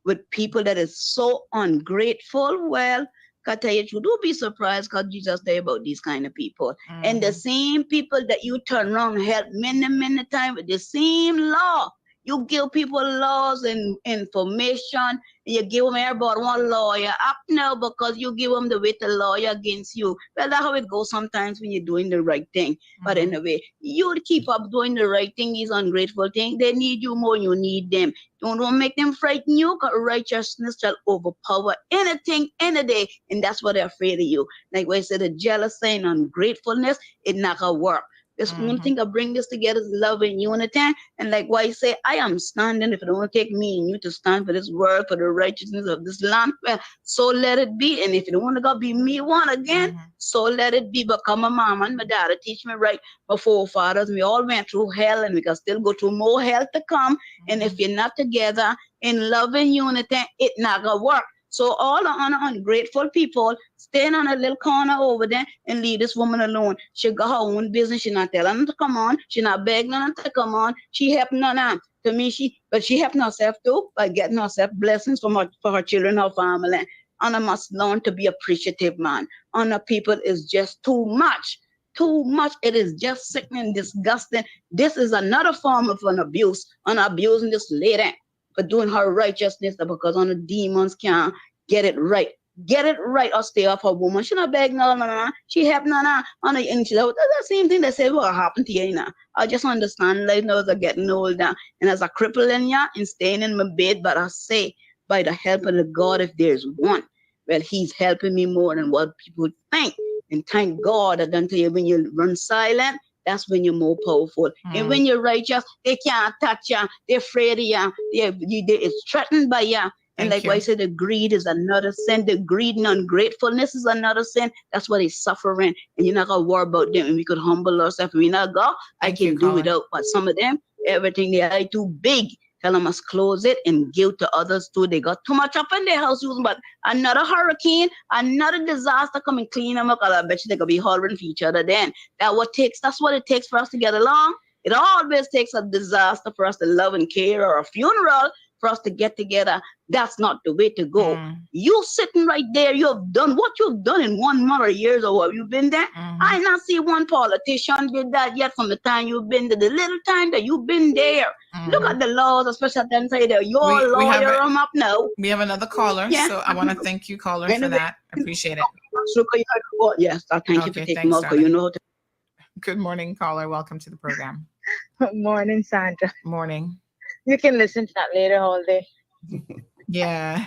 with people that is so ungrateful. Well, I tell you, you do be surprised because you just say about these kind of people. And the same people that you turn around help many times with the same law. You give people laws and information. You give them everybody one lawyer up now because you give them the way to lawyer against you. Well, that's how it goes sometimes when you're doing the right thing. But anyway, you keep up doing the right thing, these ungrateful things. They need you more, you need them. Don't make them frighten you because righteousness shall overpower anything, any day. And that's what they're afraid of you. Like what I said, the jealousy and ungratefulness, it not gonna work. This one thing that bring this together is love and unity. And like why I say, I am standing. If it don't take me and you to stand for this word, for the righteousness of this land, well, so let it be. And if it don't want to go be me one again, so let it be. But come my mom and my dad teach me right. My forefathers, we all went through hell and we can still go through more hell to come. And if you're not together in love and unity, it not gonna work. So all the ungrateful people staying on a little corner over there and leave this woman alone. She got her own business. She not telling them to come on. She not begging them to come on. She helping them. To me, she helping herself too by getting herself blessings for her children, her family. And I must learn to be appreciative, man. On the people is just too much. Too much. It is just sickening, disgusting. This is another form of an abuse. On abusing this lady for doing her righteousness because on the demons can't get it right. Get it right or stay off her woman. She not beg no. She help no. And she that's the same thing they say what happened to you now. I just understand like now they're getting older. And as a cripple in ya and staying in my bed, but I say by the help of the God, if there's one, well, he's helping me more than what people think. And thank God that until you when you run silent, that's when you're more powerful. And when you're righteous, they can't touch you. They're afraid of you. It's threatened by you. And like I said, the greed is another sin. The greed and ungratefulness is another sin. That's what he's suffering. And you're not going to worry about them. And we could humble ourselves. We not go. I can do without. But some of them, everything they are too big. Tell them must close it and give to others too. They got too much up in their house using, but another hurricane, another disaster come and clean them up. I bet you they could be hollering for each other then. That's what it takes for us to get along. It always takes a disaster for us to love and care, or a funeral for us to get together. That's not the way to go. You sitting right there, you have done what you've done in 1 month or years or what you've been there. I not see one politician did that yet from the time you've been there, the little time that you've been there. Look at the laws, especially at them say that you're a lawyer, I'm up now. We have another caller, so I want to thank you, caller, for that. I appreciate it. Yes, thank you for taking my call. You know. Good morning, caller. Welcome to the program. Good morning, Sandra. Morning. You can listen to that later all day. Yeah.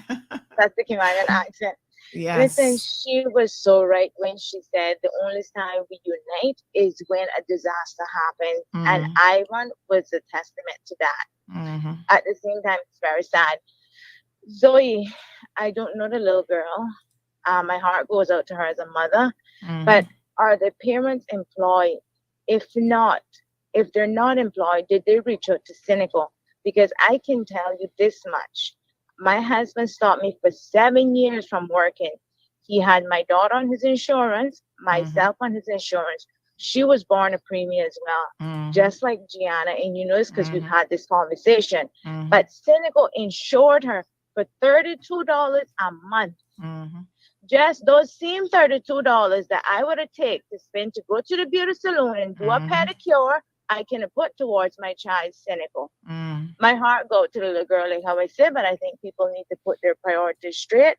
That's the Canadian accent. Yes. Listen, she was so right when she said the only time we unite is when a disaster happens. And Ivan was a testament to that. At the same time, it's very sad. Zoe, I don't know the little girl. My heart goes out to her as a mother. But are the parents employed? If not, if they're not employed, did they reach out to Cynical? Because I can tell you this much. My husband stopped me for 7 years from working. He had my daughter on his insurance, myself on his insurance. She was born a premium as well, just like Gianna. And you know this because we've had this conversation. But Cynical insured her for $32 a month. Just those same $32 that I would have taken to spend to go to the beauty salon and do a pedicure, I can put towards my child's Cynical. My heart goes to the little girl, like how I said, but I think people need to put their priorities straight.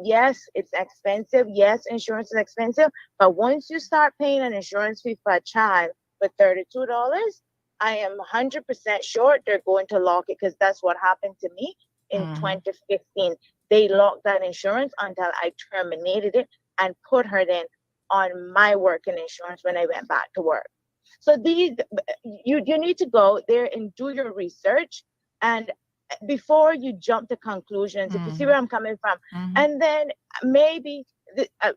Yes, it's expensive. Yes, insurance is expensive. But once you start paying an insurance fee for a child for $32, I am 100% sure they're going to lock it, because that's what happened to me in 2015. They locked that insurance until I terminated it and put her then on my working insurance when I went back to work. So you need to go there and do your research, and before you jump to conclusions, if you see where I'm coming from, and then maybe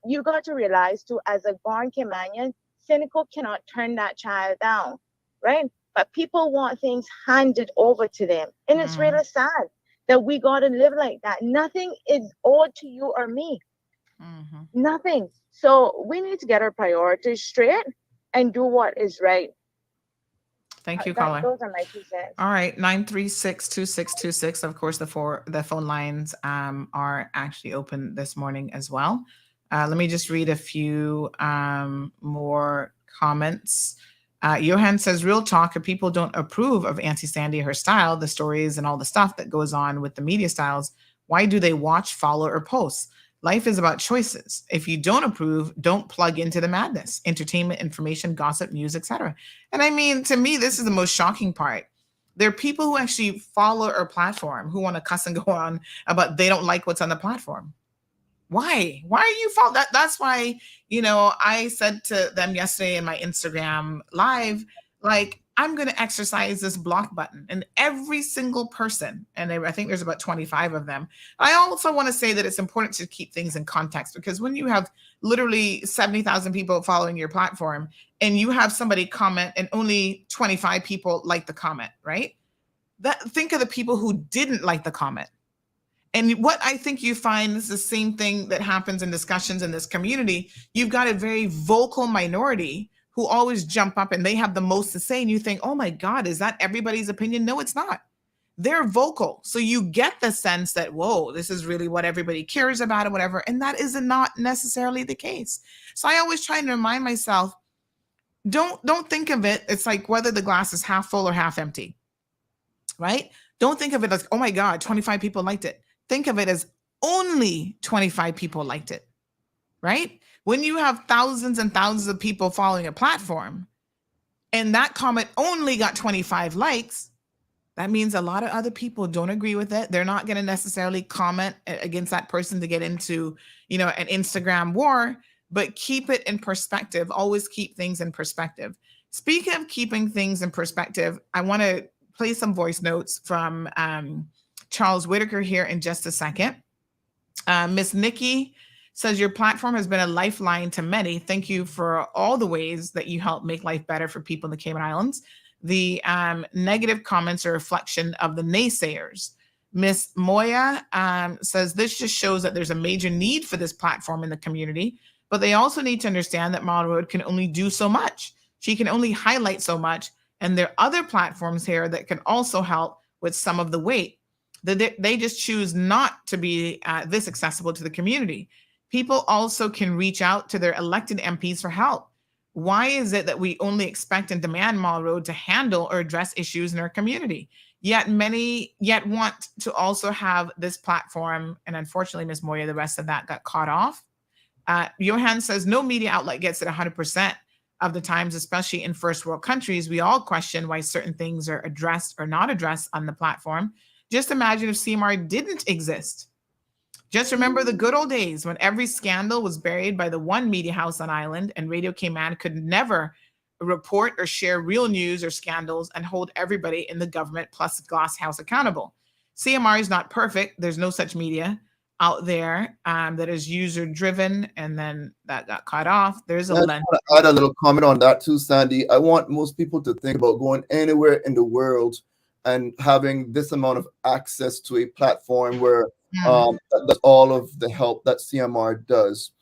you got to realize too, as a born Caymanian, Cynical cannot turn that child down, right? But people want things handed over to them, and it's really sad that we got to live like that. Nothing is owed to you or me. Nothing. So we need to get our priorities straight and do what is right. Thank you, caller. Those are my 2 cents. All right, 936-2626. Of course, the phone lines are actually open this morning as well. Let me just read a few more comments. Johan says, real talk, if people don't approve of Auntie Sandy, her style, the stories and all the stuff that goes on with the media styles, why do they watch, follow, or post? Life is about choices. If you don't approve, don't plug into the madness, entertainment, information, gossip, news, etc. And I mean, to me, this is the most shocking part. There are people who actually follow our platform who want to cuss and go on about they don't like what's on the platform. Why are you following that? That's why, I said to them yesterday in my Instagram live, like, I'm going to exercise this block button, and every single person, and I think there's about 25 of them. I also want to say that it's important to keep things in context, because when you have literally 70,000 people following your platform and you have somebody comment and only 25 people like the comment, right? Think of the people who didn't like the comment. And what I think you find is the same thing that happens in discussions in this community. You've got a very vocal minority who always jump up and they have the most to say. And you think, oh my God, is that everybody's opinion? No, it's not. They're vocal. So you get the sense that, whoa, this is really what everybody cares about or whatever. And that is not necessarily the case. So I always try to remind myself, don't think of it. It's like whether the glass is half full or half empty, right? Don't think of it as, oh my God, 25 people liked it. Think of it as only 25 people liked it, right? When you have thousands and thousands of people following a platform and that comment only got 25 likes, that means a lot of other people don't agree with it. They're not going to necessarily comment against that person to get into, an Instagram war, but keep it in perspective. Always keep things in perspective. Speaking of keeping things in perspective, I want to play some voice notes from Charles Whitaker here in just a second. Miss Nikki says, your platform has been a lifeline to many. Thank you for all the ways that you help make life better for people in the Cayman Islands. The negative comments are a reflection of the naysayers. Miss Moya says, this just shows that there's a major need for this platform in the community, but they also need to understand that Mile Road can only do so much. She can only highlight so much. And there are other platforms here that can also help with some of the weight. They just choose not to be this accessible to the community. People also can reach out to their elected MPs for help. Why is it that we only expect and demand Mile Road to handle or address issues in our community? Yet many want to also have this platform. And unfortunately, Ms. Moya, the rest of that got caught off. Johan says, no media outlet gets it 100% of the times, especially in first world countries. We all question why certain things are addressed or not addressed on the platform. Just imagine if CMR didn't exist. Just remember the good old days when every scandal was buried by the one media house on island, and Radio Cayman could never report or share real news or scandals and hold everybody in the government plus Glass House accountable. CMR is not perfect. There's no such media out there that is user driven, and then that got cut off. There's a lens. I want to add a little comment on that too, Sandy. I want most people to think about going anywhere in the world and having this amount of access to a platform where that's all of the help that CMR does.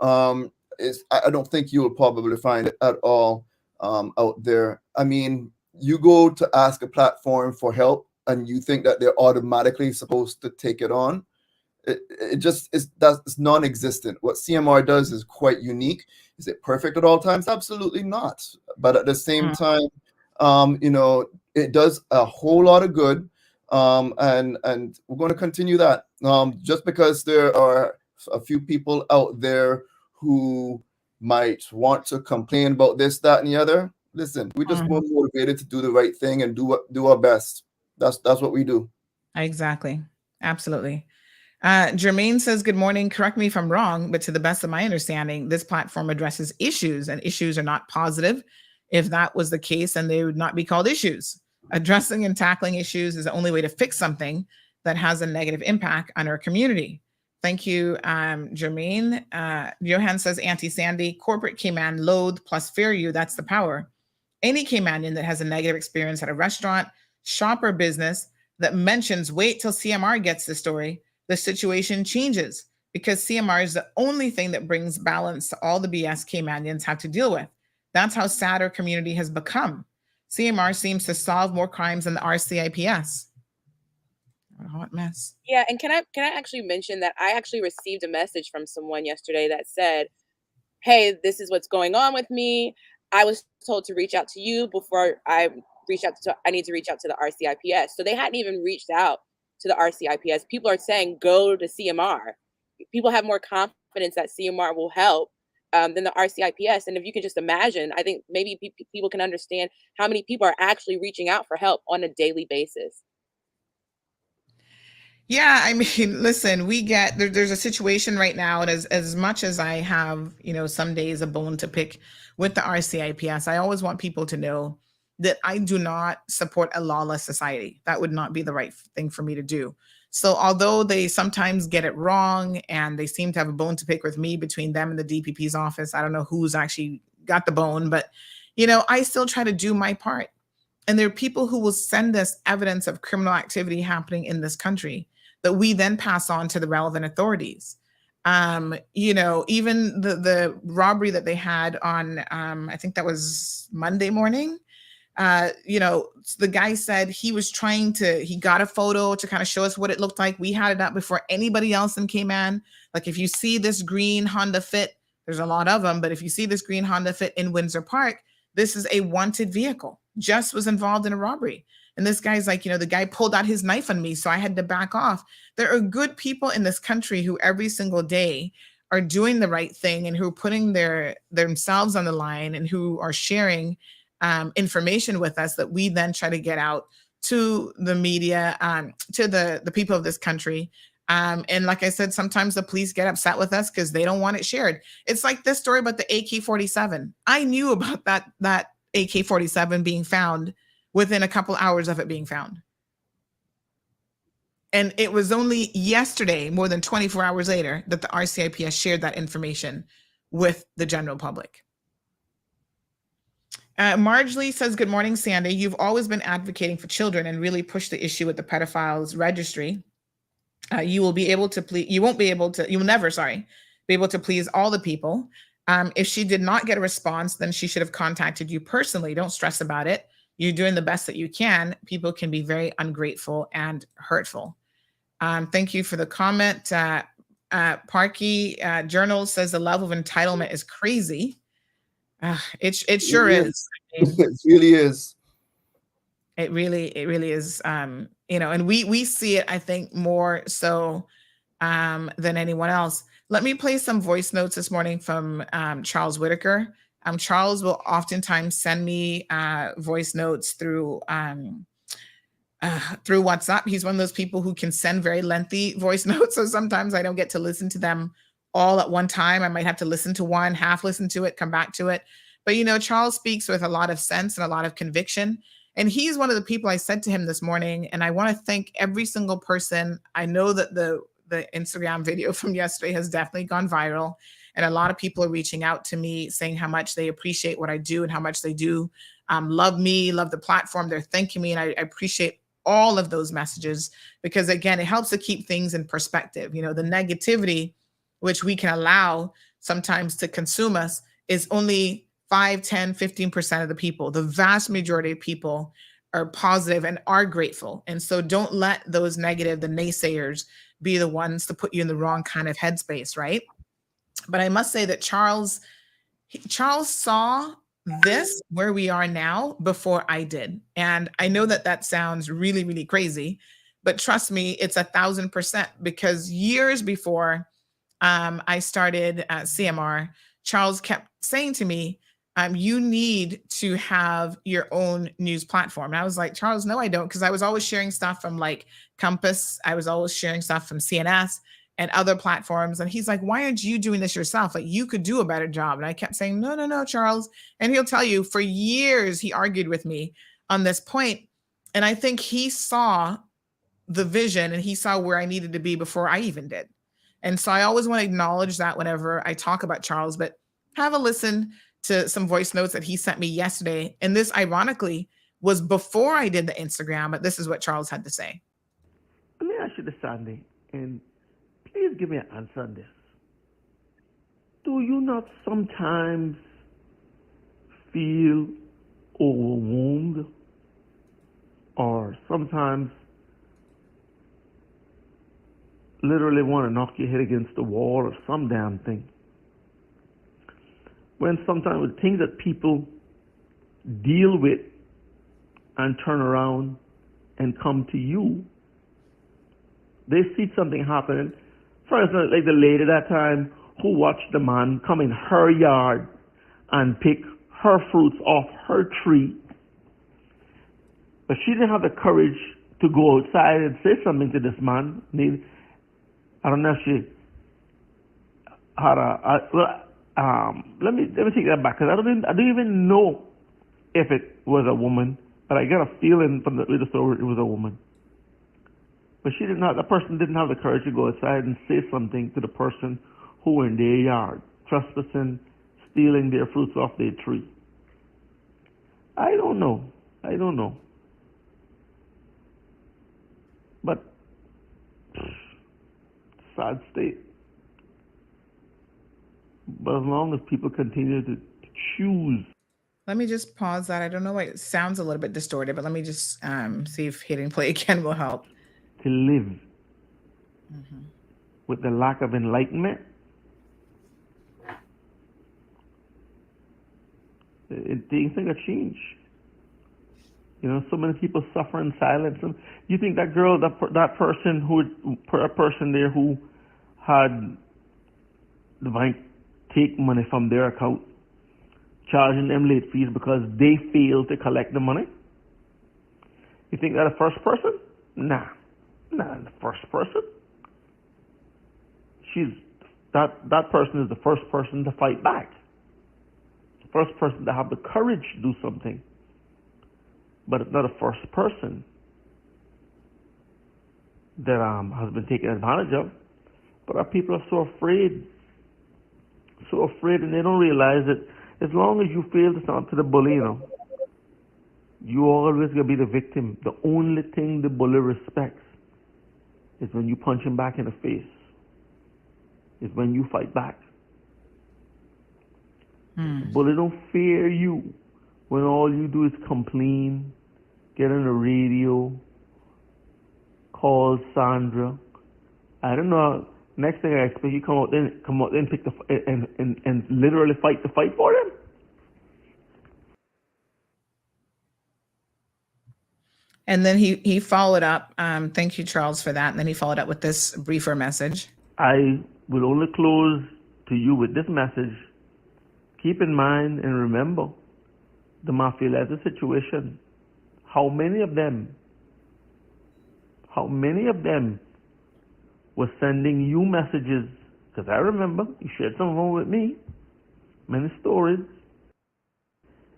I don't think you will probably find it at all out there. I mean, you go to ask a platform for help and you think that they're automatically supposed to take it on. It's non-existent. What CMR does is quite unique. Is it perfect at all times? Absolutely not. But at the same time, it does a whole lot of good, and we're going to continue that. Just because there are a few people out there who might want to complain about this, that, and the other. Listen, we just more motivated to do the right thing and do our best. That's what we do. Exactly. Absolutely. Jermaine says, good morning. Correct me if I'm wrong, but to the best of my understanding, this platform addresses issues, and issues are not positive. If that was the case, then they would not be called issues. Addressing and tackling issues is the only way to fix something that has a negative impact on our community. Thank you, Jermaine. Johan says, Auntie Sandy, corporate Cayman loathe plus fear you. That's the power. Any Caymanian that has a negative experience at a restaurant, shop, or business that mentions, wait till CMR gets the story, the situation changes, because CMR is the only thing that brings balance to all the BS Caymanians have to deal with. That's how sad our community has become. CMR seems to solve more crimes than the RCIPS. What a hot mess. Yeah, and can I actually mention that I actually received a message from someone yesterday that said, hey, this is what's going on with me. I was told to reach out to you before I need to reach out to the RCIPS. So they hadn't even reached out to the RCIPS. People are saying, go to CMR. People have more confidence that CMR will help than the RCIPS. And if you can just imagine, I think maybe people can understand how many people are actually reaching out for help on a daily basis. Yeah, I mean, listen, we get there's a situation right now, and as much as I have, some days a bone to pick with the RCIPS, I always want people to know that I do not support a lawless society. That would not be the right thing for me to do. So although they sometimes get it wrong and they seem to have a bone to pick with me between them and the DPP's office, I don't know who's actually got the bone, but I still try to do my part. And there are people who will send us evidence of criminal activity happening in this country that we then pass on to the relevant authorities. Even the robbery that they had on, I think that was Monday morning. The guy said he got a photo to kind of show us what it looked like. We had it up before anybody else in Cayman. Like, if you see this green Honda Fit, there's a lot of them, but if you see this green Honda Fit in Windsor Park, this is a wanted vehicle. Just was involved in a robbery. And this guy's like, the guy pulled out his knife on me, so I had to back off. There are good people in this country who every single day are doing the right thing and who are putting themselves on the line and who are sharing information with us that we then try to get out to the media, to the people of this country. And like I said, sometimes the police get upset with us because they don't want it shared. It's like this story about the AK-47. I knew about that AK-47 being found within a couple hours of it being found. And it was only yesterday, more than 24 hours later, that the RCIPS shared that information with the general public. Marjorie says, good morning, Sandy. You've always been advocating for children and really pushed the issue with the pedophiles registry. You will never be able to please all the people. If she did not get a response, then she should have contacted you personally. Don't stress about it. You're doing the best that you can. People can be very ungrateful and hurtful. Thank you for the comment. Parky Journal says the level of entitlement is crazy. It sure is. It really is. It really is. And we see it, I think, more so than anyone else. Let me play some voice notes this morning from Charles Whitaker. Charles will oftentimes send me voice notes through WhatsApp. He's one of those people who can send very lengthy voice notes. So sometimes I don't get to listen to them all at one time. I might have to listen to one, half listen to it, come back to it. But, Charles speaks with a lot of sense and a lot of conviction. And he's one of the people I said to him this morning, and I want to thank every single person. I know that the Instagram video from yesterday has definitely gone viral. And a lot of people are reaching out to me saying how much they appreciate what I do and how much they do love me, love the platform. They're thanking me. And I appreciate all of those messages because, again, it helps to keep things in perspective. The negativity, which we can allow sometimes to consume us, is only 5, 10, 15% of the people. The vast majority of people are positive and are grateful. And so don't let those negative, the naysayers, be the ones to put you in the wrong kind of headspace, right? But I must say that Charles saw this where we are now before I did. And I know that sounds really, really crazy, but trust me, it's 1,000% because years before I started CMR, Charles kept saying to me, you need to have your own news platform. And I was like, Charles, no, I don't. Because I was always sharing stuff from like Compass. I was always sharing stuff from CNS and other platforms. And he's like, why aren't you doing this yourself? Like, you could do a better job. And I kept saying, no, Charles. And he'll tell you for years, he argued with me on this point. And I think he saw the vision and he saw where I needed to be before I even did. And so I always want to acknowledge that whenever I talk about Charles, but have a listen to some voice notes that he sent me yesterday. And this, ironically, was before I did the Instagram, but this is what Charles had to say. Let me ask you this, Sandy, and please give me an answer on this. Do you not sometimes feel overwhelmed or sometimes literally want to knock your head against the wall or some damn thing? When sometimes with things that people deal with and turn around and come to you, they see something happening. For instance, like the lady that time who watched the man come in her yard and pick her fruits off her tree, but she didn't have the courage to go outside and say something to this man. I don't know if she had let me take that back, because I don't even know if it was a woman, but I get a feeling from the story it was a woman. But the person didn't have the courage to go outside and say something to the person who were in their yard, trespassing, stealing their fruits off their tree. I don't know. But sad state. But as long as people continue to choose. Let me just pause that. I don't know why it sounds a little bit distorted, but let me just see if hitting play again will help. To live with the lack of enlightenment, things ain't gonna change. So many people suffer in silence. And you think that girl, that person there who had the bank take money from their account, charging them late fees because they failed to collect the money? You think that the first person? Nah, not the first person. That person is the first person to fight back. The first person to have the courage to do something. But it's not a first person that has been taken advantage of. But our people are so afraid, and they don't realize that as long as you fail to stand to the bully, you always gonna be the victim. The only thing the bully respects is when you punch him back in the face. Is when you fight back. The bully don't fear you when all you do is complain, get on the radio, call Sandra. I don't know. Next thing I expect you come out then pick and literally fight the fight for them. And then he followed up. Thank you, Charles, for that. And then he followed up with this briefer message. I will only close to you with this message. Keep in mind and remember the mafia leather situation. How many of them were sending you messages? Because I remember you shared some of them with me, many stories.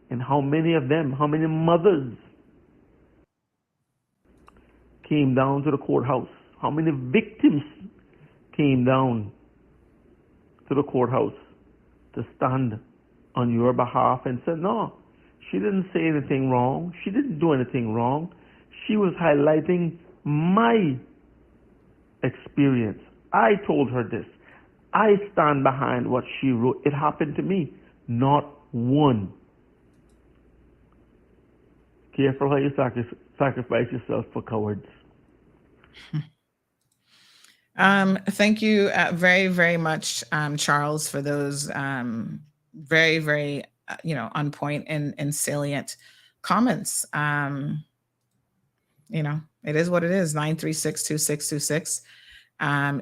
And how many mothers came down to the courthouse? How many victims came down to the courthouse to stand on your behalf and said, no, she didn't say anything wrong. She didn't do anything wrong. She was highlighting my experience. I told her this. I stand behind what she wrote. It happened to me. Not one. Careful how you sacrifice yourself for cowards. Thank you very, very much, Charles, for those very, very, on point and salient comments. It is what it is. 936-2626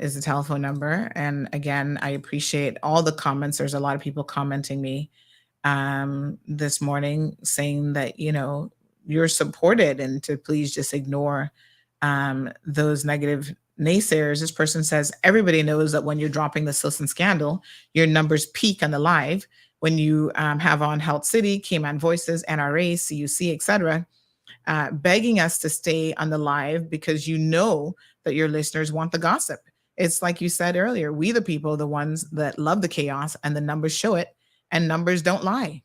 is the telephone number. And again, I appreciate all the comments. There's a lot of people commenting me this morning saying that, you're supported and to please just ignore those negative naysayers. This person says, everybody knows that when you're dropping the Silson scandal, your numbers peak on the live. When you have on Health City, Cayman Voices, NRA, CUC, etc., begging us to stay on the live because you know that your listeners want the gossip. It's like you said earlier, we the people, the ones that love the chaos, and the numbers show it, and numbers don't lie.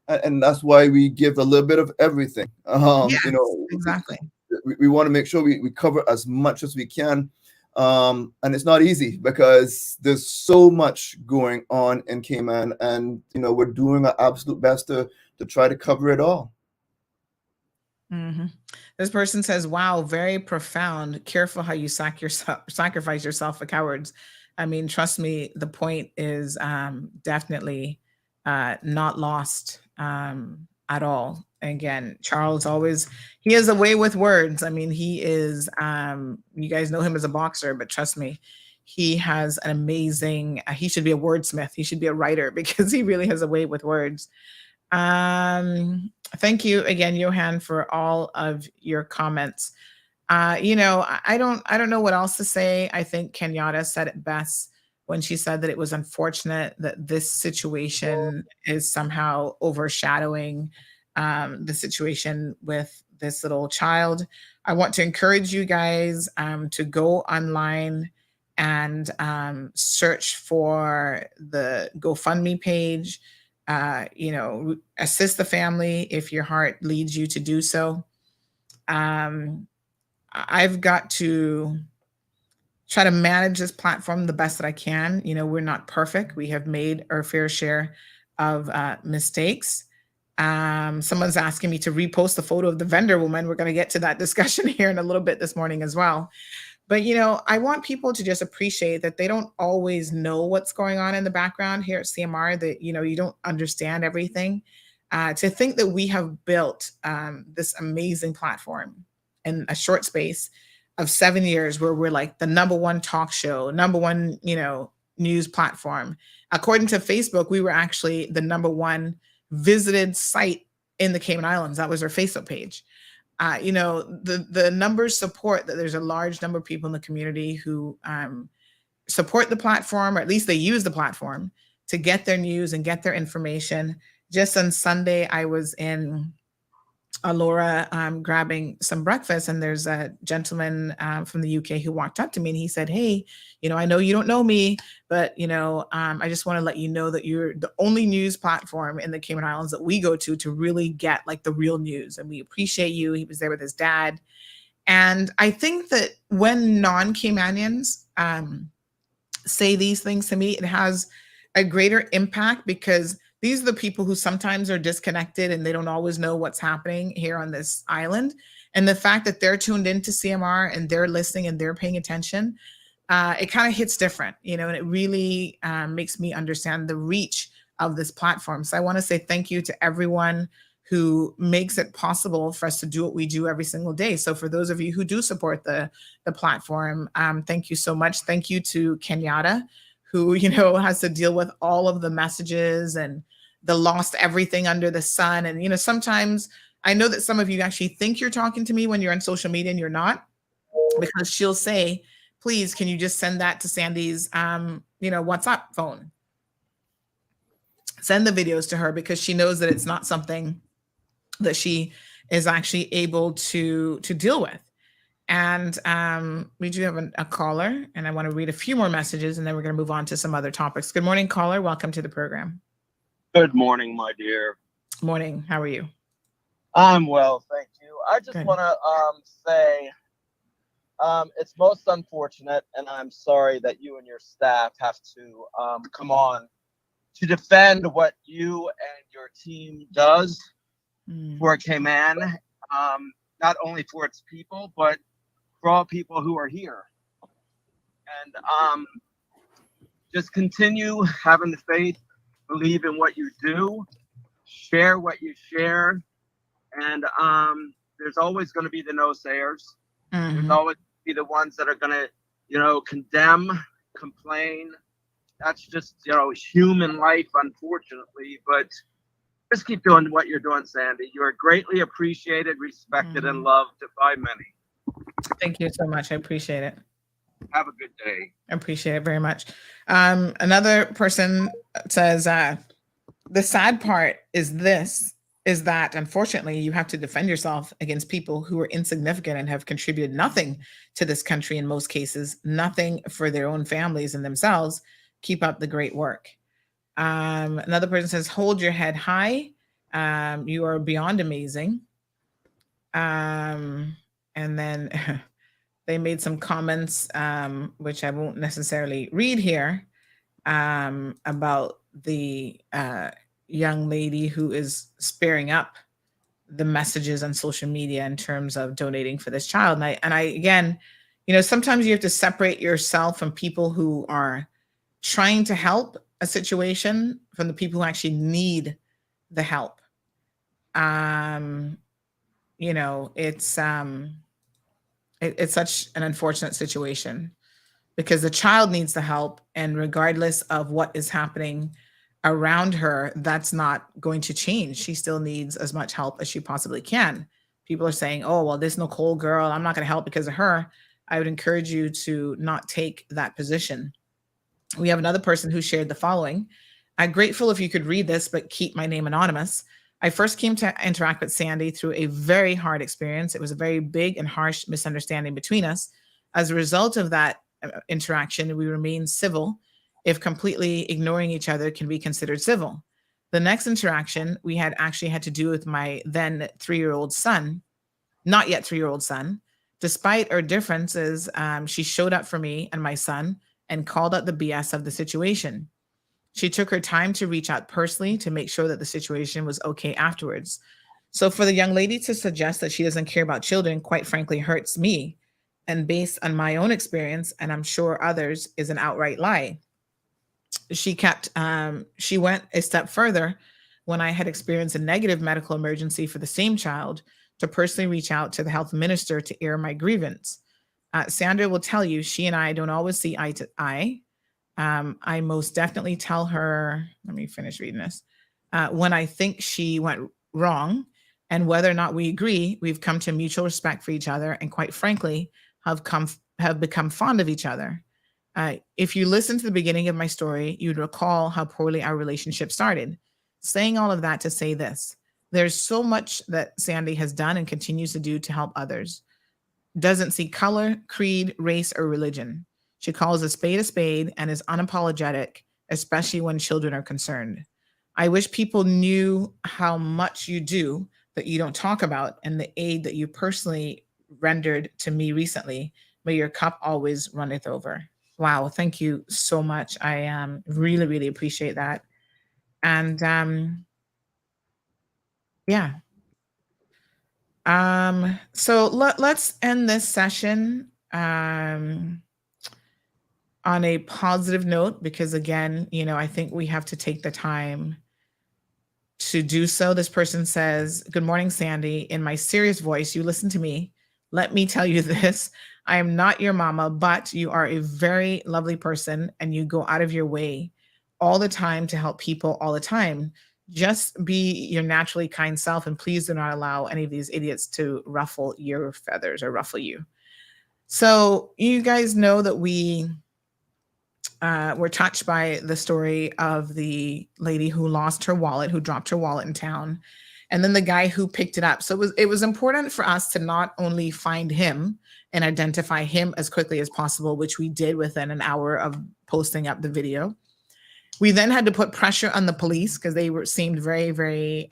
And that's why we give a little bit of everything. Yes, exactly. We want to make sure we cover as much as we can. And it's not easy because there's so much going on in Cayman, and we're doing our absolute best to try to cover it all. Mm-hmm. This person says, wow, very profound. Careful how you sacrifice yourself for cowards. I mean, trust me, the point is definitely not lost at all. Again, Charles he has a way with words. I mean, he is, you guys know him as a boxer, but trust me, he has an amazing, he should be a wordsmith. He should be a writer because he really has a way with words. Thank you again, Johan, for all of your comments. I don't know what else to say. I think Kenyatta said it best when she said that it was unfortunate that this situation is somehow overshadowing the situation with this little child. I want to encourage you guys to go online and search for the GoFundMe page. Assist the family if your heart leads you to do so. I've got to try to manage this platform the best that I can. We're not perfect. We have made our fair share of mistakes. Someone's asking me to repost the photo of the vendor woman. We're going to get to that discussion here in a little bit this morning as well. But, I want people to just appreciate that they don't always know what's going on in the background here at CMR, that, you don't understand everything. To think that we have built this amazing platform in a short space of 7 years, where we're like the number one talk show, number one, news platform. According to Facebook, we were actually the number one visited site in the Cayman Islands. That was our Facebook page. The numbers support that there's a large number of people in the community who support the platform, or at least they use the platform to get their news and get their information. Just on Sunday, I was in Alora grabbing some breakfast, and there's a gentleman from the UK who walked up to me and he said, "Hey, I know you don't know me, but I just want to let you know that you're the only news platform in the Cayman Islands that we go to really get like the real news, and we appreciate you." He was there with his dad. And I think that when non-Caymanians say these things to me, it has a greater impact, because these are the people who sometimes are disconnected and they don't always know what's happening here on this island. And the fact that they're tuned into CMR and they're listening and they're paying attention, it kind of hits different, and it really makes me understand the reach of this platform. So I want to say thank you to everyone who makes it possible for us to do what we do every single day. So for those of you who do support the platform, thank you so much. Thank you to Kenyatta, who, has to deal with all of the messages and the lost everything under the sun. And, sometimes I know that some of you actually think you're talking to me when you're on social media and you're not, because she'll say, "Please, can you just send that to Sandy's, WhatsApp phone?" Send the videos to her, because she knows that it's not something that she is actually able to deal with. And we do have a caller, and I want to read a few more messages, and then we're going to move on to some other topics. Good morning, caller. Welcome to the program. Good morning, my dear. Morning. How are you? I'm well, thank you. I just want to say it's most unfortunate, and I'm sorry that you and your staff have to come on to defend what you and your team does for Cayman, not only for its people, but for all people who are here. And just continue having the faith, believe in what you do, share what you share, and there's always going to be the no-sayers. There's always be the ones that are going to, condemn, complain. That's just, human life, unfortunately. But just keep doing what you're doing, Sandy. You are greatly appreciated, respected, and loved by many. Thank you so much. I appreciate it. Have a good day. I appreciate it very much. Another person says, the sad part is that unfortunately you have to defend yourself against people who are insignificant and have contributed nothing to this country, in most cases, nothing for their own families and themselves. Keep up the great work. Another person says, hold your head high. You are beyond amazing. And then they made some comments, which I won't necessarily read here, about the young lady who is sparing up the messages on social media in terms of donating for this child. And I again, sometimes you have to separate yourself from people who are trying to help a situation from the people who actually need the help. It's such an unfortunate situation because the child needs the help, and regardless of what is happening around her, that's not going to change. She still needs as much help as she possibly can. People are saying, oh, well, this Nicole girl, I'm not going to help because of her. I would encourage you to not take that position. We have another person who shared the following. I'm grateful if you could read this, but keep my name anonymous. I first came to interact with Sandy through a very hard experience. It was a very big and harsh misunderstanding between us. As a result of that interaction, we remained civil. If completely ignoring each other can be considered civil. The next interaction we had actually had to do with my then 3-year-old son, not yet 3-year-old son. Despite our differences, she showed up for me and my son and called out the BS of the situation. She took her time to reach out personally to make sure that the situation was okay afterwards. So for the young lady to suggest that she doesn't care about children, quite frankly, hurts me. And based on my own experience, and I'm sure others, is an outright lie. She went a step further when I had experienced a negative medical emergency for the same child to personally reach out to the health minister to air my grievance. Sandra will tell you, she and I don't always see eye to eye. I most definitely tell her, let me finish reading this, when I think she went wrong and whether or not we agree, we've come to mutual respect for each other and quite frankly, have become fond of each other. If you listen to the beginning of my story, you'd recall how poorly our relationship started. Saying all of that to say this, there's so much that Sandy has done and continues to do to help others. Doesn't see color, creed, race, or religion. She calls a spade and is unapologetic, especially when children are concerned. I wish people knew how much you do that you don't talk about and the aid that you personally rendered to me recently. May your cup always runneth over. Wow, thank you so much. I really, really appreciate that. And yeah. So let's end this session on a positive note, because again, I think we have to take the time to do so. This person says, good morning, Sandy. In my serious voice, you listen to me. Let me tell you this. I am not your mama, but you are a very lovely person and you go out of your way all the time to help people all the time. Just be your naturally kind self and please do not allow any of these idiots to ruffle your feathers or ruffle you. So you guys know that we were touched by the story of the lady who lost her wallet, who dropped her wallet in town, and then the guy who picked it up. So it was important for us to not only find him and identify him as quickly as possible, which we did within an hour of posting up the video. We then had to put pressure on the police because they seemed very, very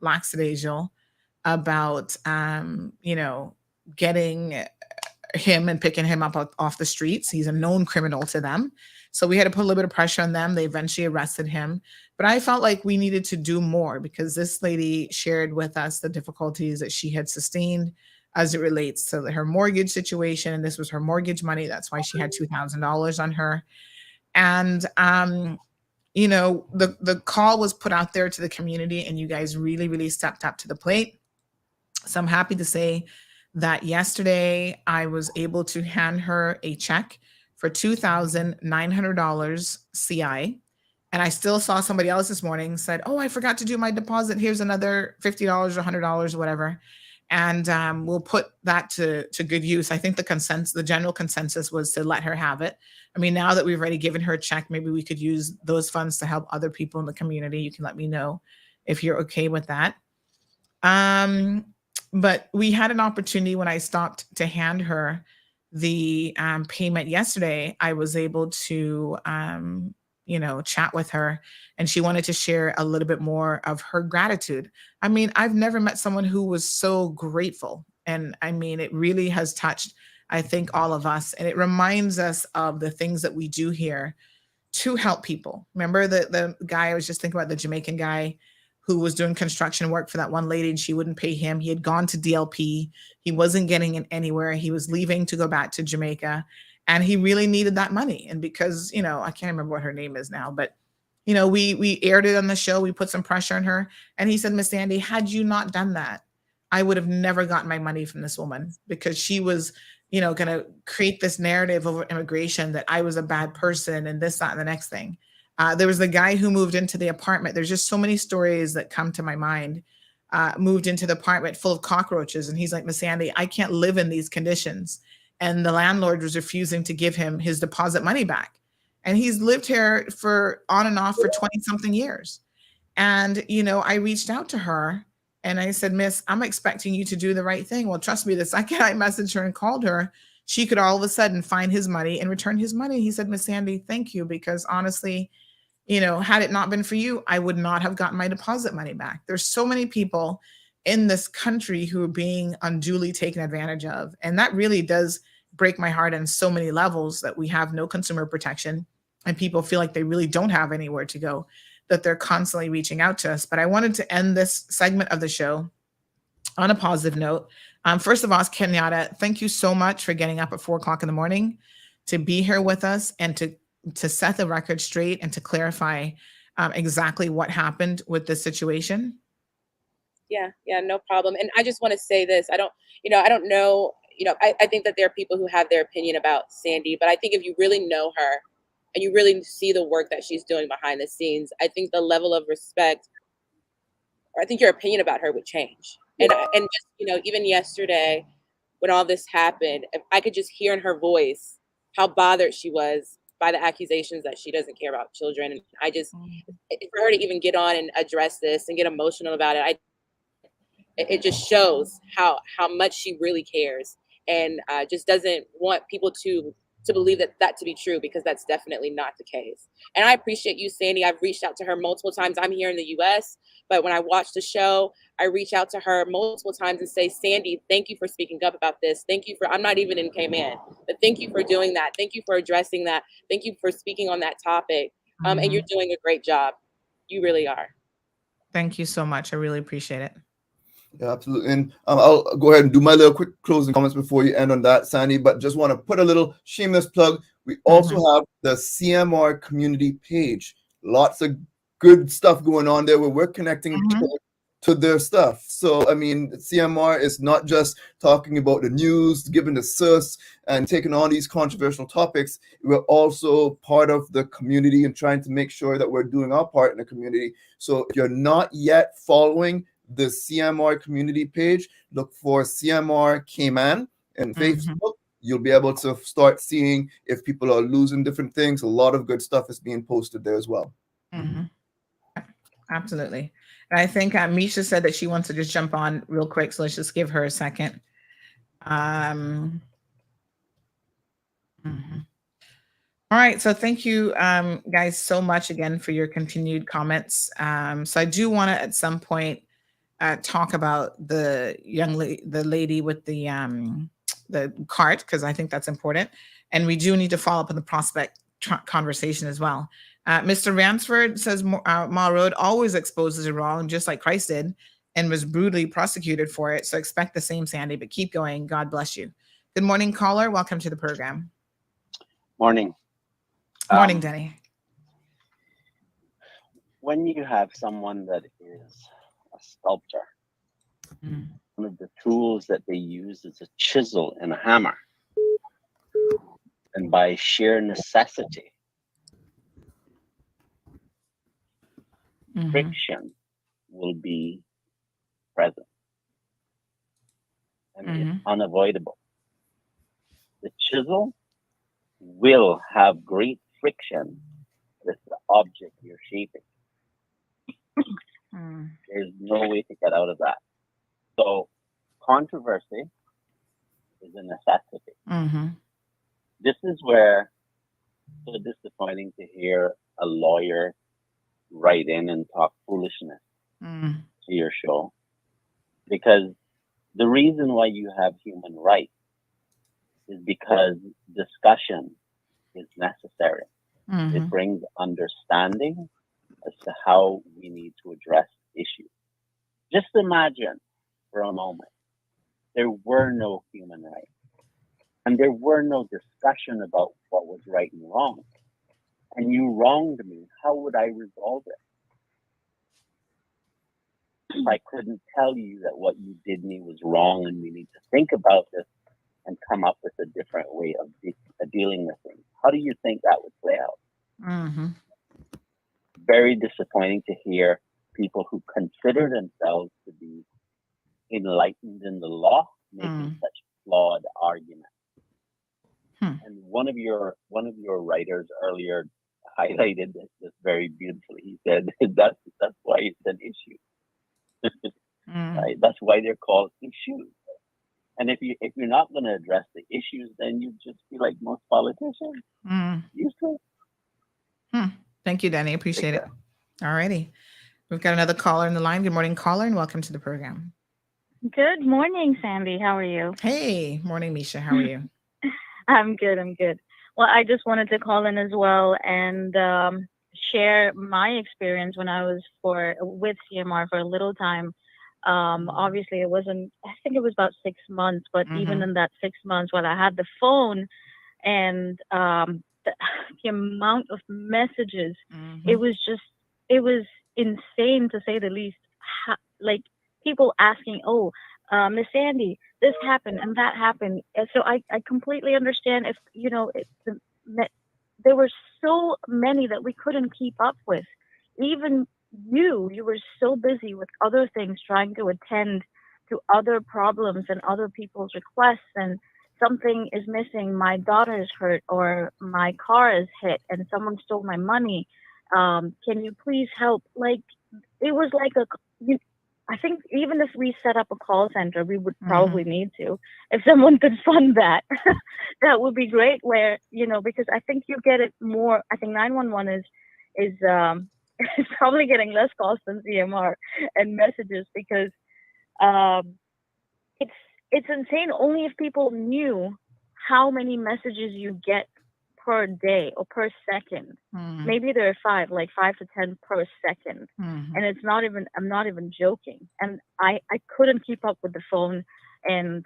lackadaisical about, getting him and picking him up off the streets. He's a known criminal to them. So we had to put a little bit of pressure on them. They eventually arrested him. But I felt like we needed to do more because this lady shared with us the difficulties that she had sustained as it relates to her mortgage situation. And this was her mortgage money. That's why she had $2,000 on her. And, the call was put out there to the community and you guys really, really stepped up to the plate. So I'm happy to say that yesterday I was able to hand her a check for $2,900 CI. And I still saw somebody else this morning said, oh, I forgot to do my deposit. Here's another $50 or $100 or whatever. And we'll put that to good use. I think the general consensus was to let her have it. I mean, now that we've already given her a check, maybe we could use those funds to help other people in the community. You can let me know if you're okay with that. But we had an opportunity when I stopped to hand her the payment yesterday. I was able to, chat with her and she wanted to share a little bit more of her gratitude. I mean, I've never met someone who was so grateful. And I mean, it really has touched, I think, all of us. And it reminds us of the things that we do here to help people. Remember the guy, I was just thinking about the Jamaican guy who was doing construction work for that one lady and she wouldn't pay him. He had gone to DLP. He wasn't getting it anywhere. He was leaving to go back to Jamaica and he really needed that money. And because, I can't remember what her name is now, but, we aired it on the show. We put some pressure on her and he said, Miss Sandy, had you not done that, I would have never gotten my money from this woman because she was, going to create this narrative over immigration that I was a bad person and this, that, and the next thing. There was the guy who moved into the apartment. There's just so many stories that come to my mind. Moved into the apartment full of cockroaches. And he's like, Miss Sandy, I can't live in these conditions. And the landlord was refusing to give him his deposit money back. And he's lived here for on and off for 20 something years. And, you know, I reached out to her and I said, Miss, I'm expecting you to do the right thing. Well, trust me, the second I messaged her and called her, she could all of a sudden find his money and return his money. He said, Miss Sandy, thank you. Because honestly, you know, had it not been for you, I would not have gotten my deposit money back. There's so many people in this country who are being unduly taken advantage of. And that really does break my heart on so many levels, that we have no consumer protection and people feel like they really don't have anywhere to go, that they're constantly reaching out to us. But I wanted to end this segment of the show on a positive note. First of all, Kenyatta, thank you so much for getting up at 4 o'clock in the morning to be here with us and to set the record straight and to clarify exactly what happened with this situation. Yeah, no problem. And I just want to say this. I don't know, I think that there are people who have their opinion about Sandy, but I think if you really know her and you really see the work that she's doing behind the scenes, I think the level of respect, or I think your opinion about her would change. And just, even yesterday when all this happened, if I could just hear in her voice how bothered she was by the accusations that she doesn't care about children. And I just, for her to even get on and address this and get emotional about it, it just shows how much she really cares, and just doesn't want people to believe that to be true, because that's definitely not the case. And I appreciate you, Sandy. I've reached out to her multiple times. I'm here in the US, but when I watch the show, I reach out to her multiple times and say, Sandy, thank you for speaking up about this. Thank you for, I'm not even in Cayman, but thank you for doing that. Thank you for addressing that. Thank you for speaking on that topic. And you're doing a great job. You really are. Thank you so much. I really appreciate it. Yeah, absolutely. And I'll go ahead and do my little quick closing comments before you end on that, Sandy, but just want to put a little shameless plug. We also have the CMR community page. Lots of good stuff going on there where we're connecting to their stuff. So, I mean, CMR is not just talking about the news, giving the source and taking on these controversial topics. We're also part of the community and trying to make sure that we're doing our part in the community. So if you're not yet following the CMR community page, look for CMR Cayman and Facebook. You'll be able to start seeing if people are losing different things. A lot of good stuff is being posted there as well. Absolutely. And I think Misha said that she wants to just jump on real quick. So let's just give her a second. All right. So thank you guys so much again for your continued comments. So I do want to at some point talk about the the lady with the cart, because I think that's important. And we do need to follow up on the prospect conversation as well. Mr. Ransford says Ma Road always exposes a wrong, just like Christ did, and was brutally prosecuted for it. So expect the same, Sandy, but keep going. God bless you. Good morning, caller. Welcome to the program. Morning. Morning, Denny. When you have someone that is a sculptor, one of the tools that they use is a chisel and a hammer. And by sheer necessity, friction will be present. And it's unavoidable. The chisel will have great friction with the object you're shaping. There's no way to get out of that. So controversy is a necessity. This is where it's so disappointing to hear a lawyer write in and talk foolishness to your show, because the reason why you have human rights is because discussion is necessary. It brings understanding as to how we need to address issues. Just imagine for a moment, there were no human rights and there were no discussion about what was right and wrong, and you wronged me. How would I resolve it? If I couldn't tell you that what you did me was wrong and we need to think about this and come up with a different way of dealing with things, how do you think that would play out? very disappointing to hear people who consider themselves to be enlightened in the law making such flawed arguments. And one of your writers earlier highlighted this very beautifully. He said that's why it's an issue. Right? That's why they're called issues. And if you're not going to address the issues, then you just be like most politicians. Useless. Thank you, Danny. Appreciate it. All righty. We've got another caller in the line. Good morning, caller, and welcome to the program. Good morning, Sandy. How are you? Hey, morning, Misha. How are you? I'm good. Well, I just wanted to call in as well and share my experience when I was with CMR for a little time. Obviously, I think it was about 6 months, but even in that 6 months while I had the phone and the amount of messages, it was insane to say the least. Like people asking, Miss Sandy, this happened and that happened. And so I completely understand if, there were so many that we couldn't keep up with. Even you were so busy with other things, trying to attend to other problems and other people's requests, and something is missing, my daughter is hurt, or my car is hit and someone stole my money. Can you please help? Like, it was like I think even if we set up a call center, we would probably need to. If someone could fund that, that would be great. Where, because I think you get it more. I think 911 is probably getting less calls than CMR and messages, because it's insane. Only if people knew how many messages you get per day or per second. Maybe there are 5 to 10 per second. And I'm not even joking. And I couldn't keep up with the phone, and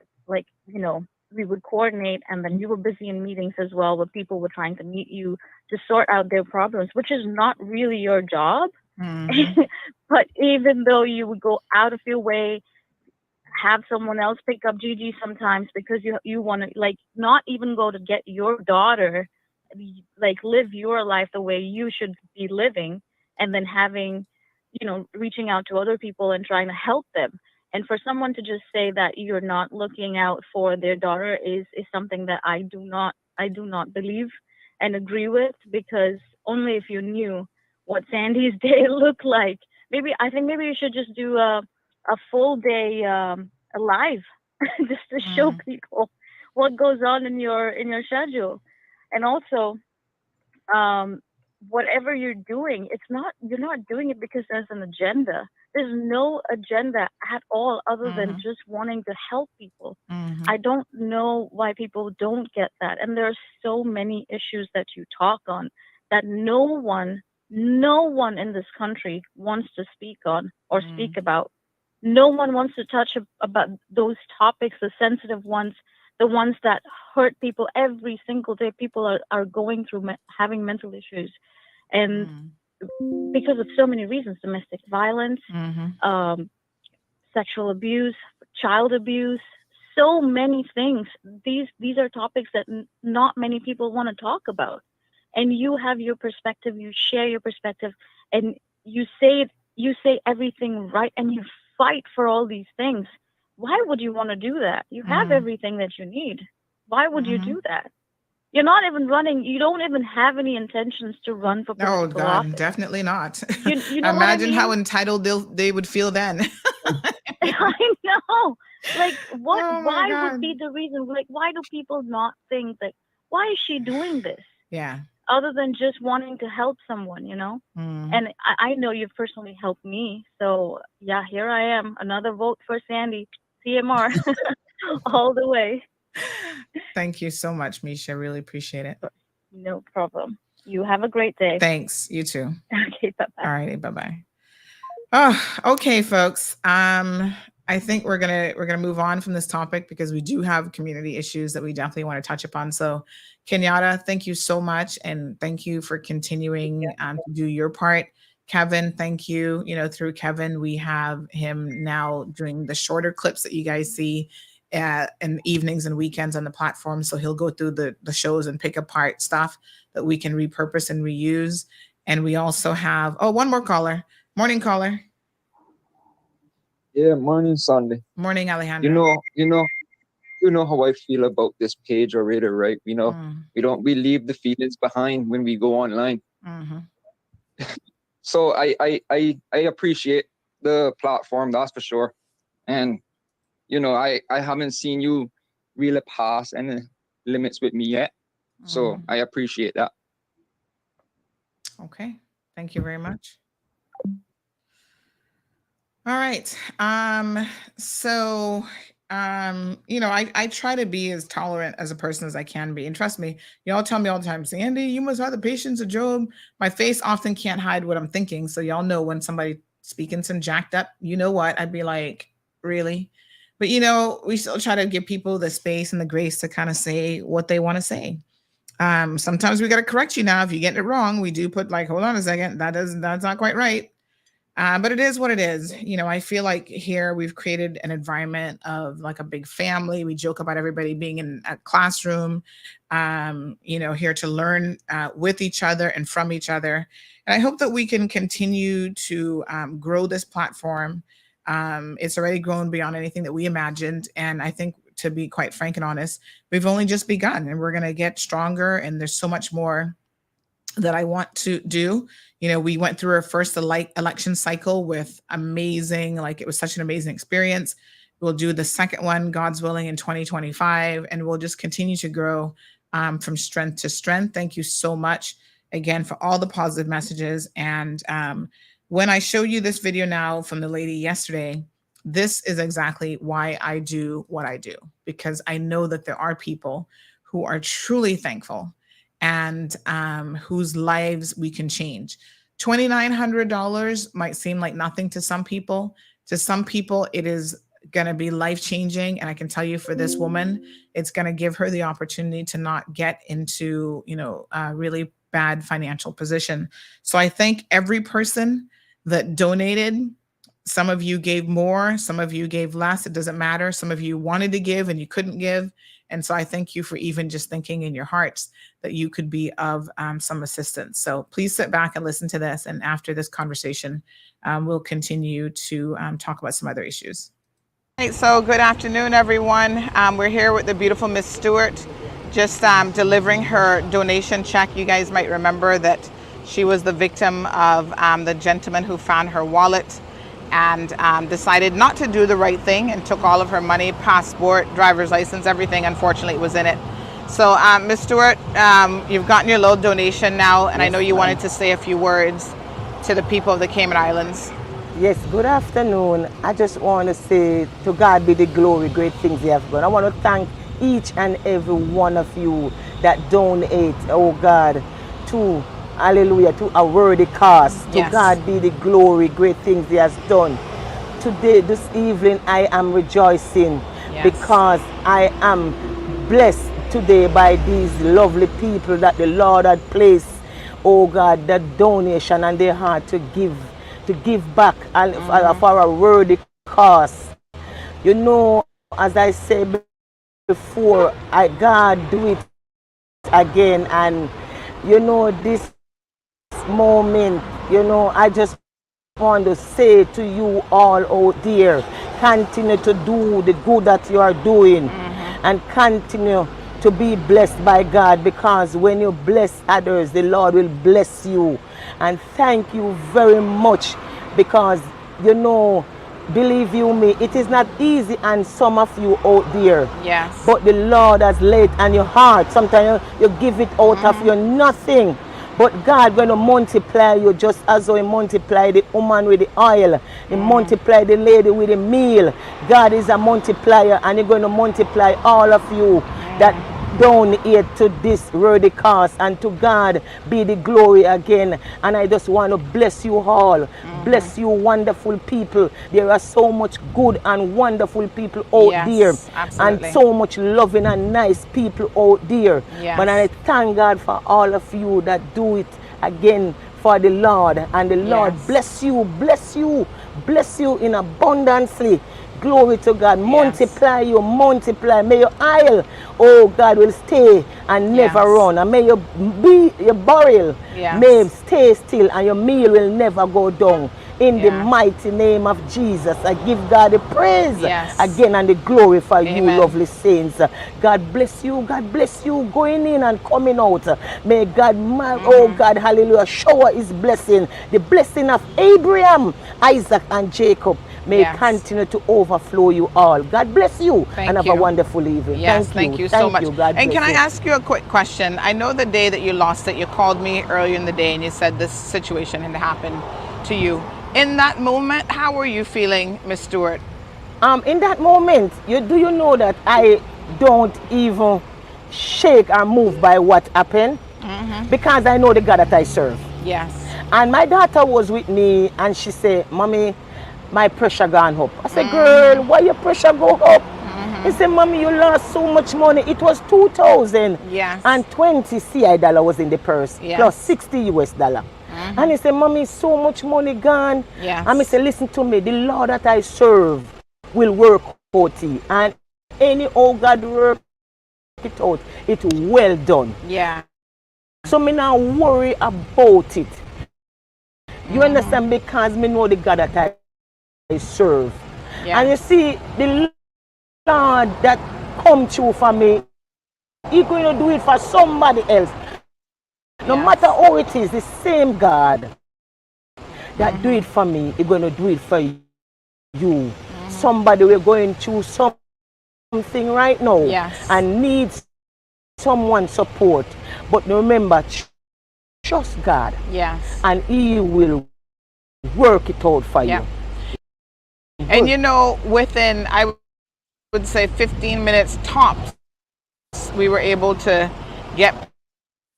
we would coordinate, and then you were busy in meetings as well, where people were trying to meet you to sort out their problems, which is not really your job. But even though you would go out of your way, have someone else pick up Gigi sometimes because you want to, not even go to get your daughter, live your life the way you should be living, and then having, reaching out to other people and trying to help them. And for someone to just say that you're not looking out for their daughter is something that I do not believe and agree with, because only if you knew what Sandy's day looked like. I think maybe you should just do a full day live just to show people what goes on in your schedule. And also, whatever you're doing, you're not doing it because there's an agenda. There's no agenda at all other than just wanting to help people. I don't know why people don't get that. And there are so many issues that you talk on that no one in this country wants to speak on or speak about. No one wants to touch about those topics, the sensitive ones, the ones that hurt people every single day. People are going through having mental issues, and because of so many reasons: domestic violence, sexual abuse, child abuse, so many things. These are topics that not many people want to talk about. And you have your perspective, you share your perspective, and you say everything right, and you fight for all these things. Why would you want to do that? You have everything that you need. Why would you do that? You're not even running. You don't even have any intentions to run for political Oh God, office. definitely not. You know Imagine what I how mean? entitled they would feel then. I know. What? Oh my why God. would be the reason? Why do people not think that? Why is she doing this? Yeah. Other than just wanting to help someone, And I know you've personally helped me. So, yeah, here I am. Another vote for Sandy, CMR, all the way. Thank you so much, Misha. Really appreciate it. No problem. You have a great day. Thanks. You too. Okay, bye-bye. All righty, bye-bye. Oh, okay, folks. I think we're gonna move on from this topic because we do have community issues that we definitely want to touch upon. So, Kenyatta, thank you so much, and thank you for continuing to do your part. Kevin, thank you. Through Kevin, we have him now doing the shorter clips that you guys see in evenings and weekends on the platform. So he'll go through the shows and pick apart stuff that we can repurpose and reuse. And we also have, one more caller. Morning, caller. Yeah, morning, Sunday. Morning, Alejandro. You know how I feel about this page already, right? We leave the feelings behind when we go online. So I appreciate the platform, that's for sure. And I haven't seen you really pass any limits with me yet. So I appreciate that. Okay. Thank you very much. All right. I try to be as tolerant as a person as I can be. And trust me, y'all tell me all the time, Sandy, you must have the patience of Job. My face often can't hide what I'm thinking. So y'all know when somebody speaking some jacked up, you know what? I'd be like, really? But we still try to give people the space and the grace to kind of say what they want to say. Sometimes we got to correct you now. If you get it wrong, we do put hold on a second. That's not quite right. But it is what it is. I feel like here we've created an environment of like a big family. We joke about everybody being in a classroom, here to learn with each other and from each other. And I hope that we can continue to grow this platform. It's already grown beyond anything that we imagined. And I think, to be quite frank and honest, we've only just begun, and we're going to get stronger. And there's so much more that I want to do. We went through our first election cycle with amazing, it was such an amazing experience. We'll do the second one, God's willing, in 2025, and we'll just continue to grow from strength to strength. Thank you so much again for all the positive messages. And when I show you this video now from the lady yesterday, this is exactly why I do what I do, because I know that there are people who are truly thankful and whose lives we can change. $2,900 might seem like nothing to some people. To some people, it is going to be life-changing. And I can tell you, for this woman, it's going to give her the opportunity to not get into, a really bad financial position. So I thank every person that donated. Some of you gave more, some of you gave less. It doesn't matter. Some of you wanted to give and you couldn't give. And so I thank you for even just thinking in your hearts that you could be of some assistance. So please sit back and listen to this. And after this conversation, we'll continue to talk about some other issues. All right, so good afternoon, everyone. We're here with the beautiful Miss Stewart, just delivering her donation check. You guys might remember that she was the victim of the gentleman who found her wallet and decided not to do the right thing and took all of her money, passport, driver's license, everything, unfortunately, was in it. So, Ms. Stewart, you've gotten your little donation now, and I know you wanted to say a few words to the people of the Cayman Islands. Yes, good afternoon. I just want to say, to God be the glory, great things He has done. I want to thank each and every one of you that donate, oh God, to hallelujah, to a worthy cause. Yes. To God be the glory, great things He has done. Today, this evening, I am rejoicing because I am blessed today by these lovely people that the Lord had placed, oh God, that donation and their heart to give back and for a worthy cause. As I said before, God do it again, and this moment, I just want to say to you all out there, continue to do the good that you are doing and continue to be blessed by God, because when you bless others, the Lord will bless you. And thank you very much, because believe you me, it is not easy, and some of you out there, yes, but the Lord has laid on your heart. Sometimes you give it out of your nothing, but God going to multiply you, just as He multiplied the woman with the oil. He multiplied the lady with the meal. God is a multiplier, and He's going to multiply all of you that donate to this worthy cause. And to God be the glory again. And I just want to bless you all. Bless you, wonderful people. There are so much good and wonderful people out there. Absolutely. And so much loving and nice people out there. Yes. But I thank God for all of you that do it again for the Lord. And the Lord bless you, bless you, bless you in abundantly. Glory to God. Multiply you, multiply. May your oil, oh God, will stay Yes. and never run. And may your burial Yes. may stay still, and your meal will never go down. In the Yeah. mighty name of Jesus, I give God the praise Yes. again and the glory for you, Amen. lovely saints. God bless you. God bless you going in and coming out. May God, oh God, hallelujah, shower his blessing. The blessing of Abraham, Isaac, and Jacob may Yes. continue to overflow you all. God bless you Thank and have you. a wonderful evening. Yes, thank you so Thank much. you. God And bless can I you. ask you a quick question? I know the day that you lost it, you called me earlier in the day and you said this situation had happened to you. In that moment, how were you feeling, Miss Stewart? In that moment, do you know that I don't even shake or move by what happened? Because I know the God that I serve. Yes. And my daughter was with me and she said, Mommy, my pressure gone up. I said, girl, why your pressure go up? He said, Mommy, you lost so much money. It was 2020 CI dollar was in the purse, plus 60 US dollar. And he said, Mommy, so much money gone. Yes. And he said, listen to me, the Lord that I serve will work out it. And any old God work it out, it well done. Yeah. So me not worry about it. You understand? Because me know the God that I serve. Yeah. And you see, the Lord that come true for me, He going to do it for somebody else. No matter how it is, the same God that do it for me, He going to do it for you. Somebody we're going through something right now and needs someone support. But remember, trust God. Yes. And He will work it out for you. And you know, within, I would say 15 minutes tops, we were able to get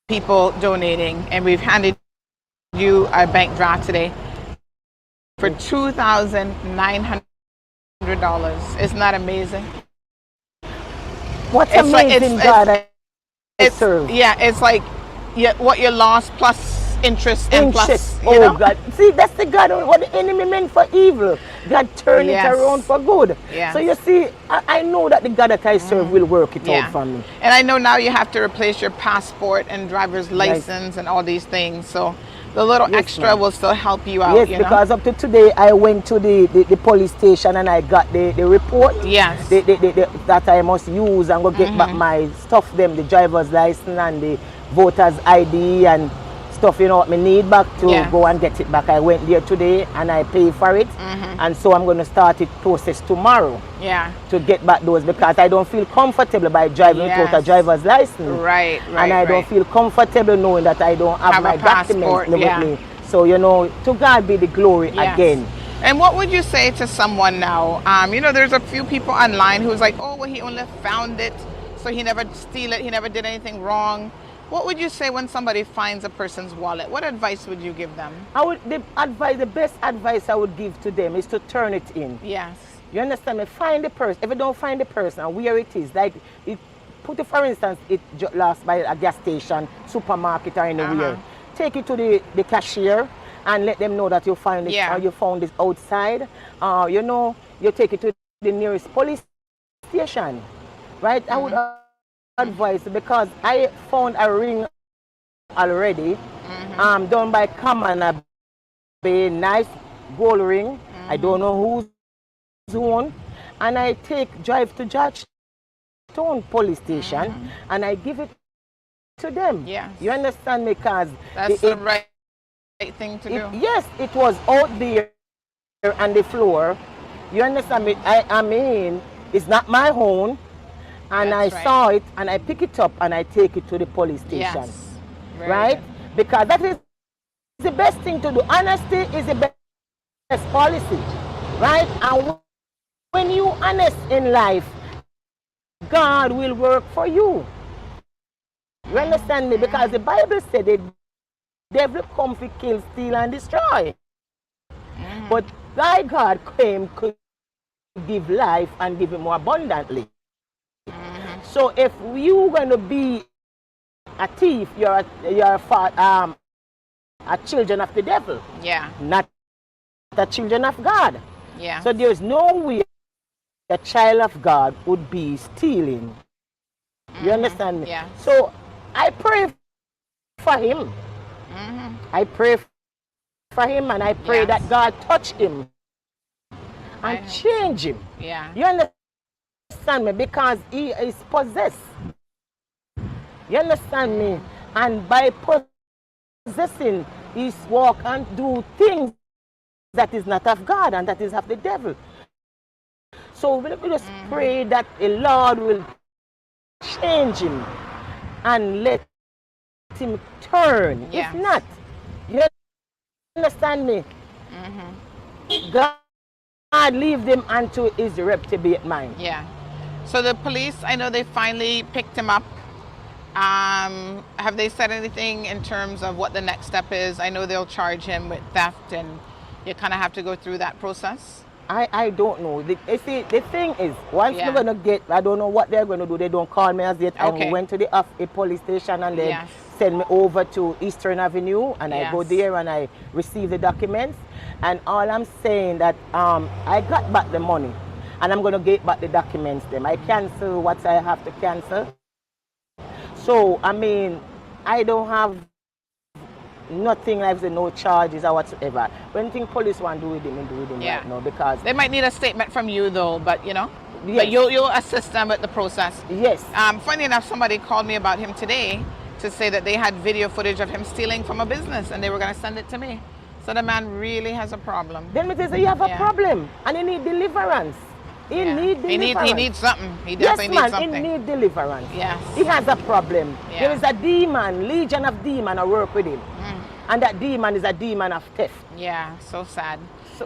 people donating, and we've handed you a bank draft today for $2,900. Isn't that amazing? What amazing God I serve. Yeah, it's like what you lost plus interest and plus, you oh know? God. See, that's the God, what the enemy meant for evil, God turned it around for good. Yes. So you see, I know that the God that I serve will work it out for me. And I know now you have to replace your passport and driver's license and all these things, so the little extra will still help you out. Yes, you know? because up to today I went to the police station and I got the report. Yes. That I must use and go get back my stuff, them, the driver's license and the voter's ID and stuff, you know, what me need back to go and get it back. I went there today and I pay for it, and so I'm going to start it process tomorrow. Yeah. To get back those, because I don't feel comfortable by driving without a driver's license. Right. And I don't feel comfortable knowing that I don't have my documents with me. So, you know, to God be the glory again. And what would you say to someone now? You know, there's a few people online who's like, oh, well, he only found it, so he never steal it, he never did anything wrong. What would you say when somebody finds a person's wallet? What advice would you give them? The best advice I would give to them is to turn it in. Yes. You understand me? Find the person. If you don't find the person and where it is, like put it, for instance, it lost by a gas station, supermarket, or anywhere. Take it to the cashier and let them know that you find it or you found it outside. You know, you take it to the nearest police station, right? I would advise, because I found a ring already, done by Common, a nice gold ring. I don't know who's own, and I drive to Georgetown police station and I give it to them. Yes. You understand me? Because that's the right thing to do. Yes, it was out there on the floor. You understand me? I mean, it's not my own. And I saw it and I pick it up and I take it to the police station. Yes. Right? Because that is the best thing to do. Honesty is the best policy. Right? And when you honest in life, God will work for you. You understand me? Because the Bible said the devil come to kill, steal, and destroy. But thy God came to give life and give it more abundantly. So if you're going to be a thief, you're a children of the devil. Yeah. Not the children of God. Yeah. So there's no way a child of God would be stealing. You understand me? Yeah. So I pray for him. I pray for him, and I pray that God touch him and change him. Yeah. You understand me? Because he is possessed. You understand me? And by possessing, he walk and do things that is not of God and that is of the devil. So we just pray that the Lord will change him and let him turn. Yes. If not, you understand me? God leave them unto his reprobate mind. Yeah. So the police, I know they finally picked him up. Have they said anything in terms of what the next step is? I know they'll charge him with theft, and you kind of have to go through that process. I don't know. The thing is, once we're going to get, I don't know what they're going to do. They don't call me as yet. I went to the police station, and they send me over to Eastern Avenue, and I go there and I receive the documents. And all I'm saying that I got back the money, and I'm going to get back the documents them. I cancel what I have to cancel. So, I mean, I don't have nothing like no charges or whatsoever. When you think police want to do with him, right now, because they might need a statement from you though, but you know, but you'll assist them with the process. Yes. Funny enough, somebody called me about him today to say that they had video footage of him stealing from a business and they were going to send it to me. So the man really has a problem. Then it is you have a problem and he need deliverance. He need deliverance. He needs something. He definitely needs something. He need deliverance. Yes. He has a problem. Yeah. There is a demon, legion of demon that work with him. And that demon is a demon of theft. Yeah, so sad.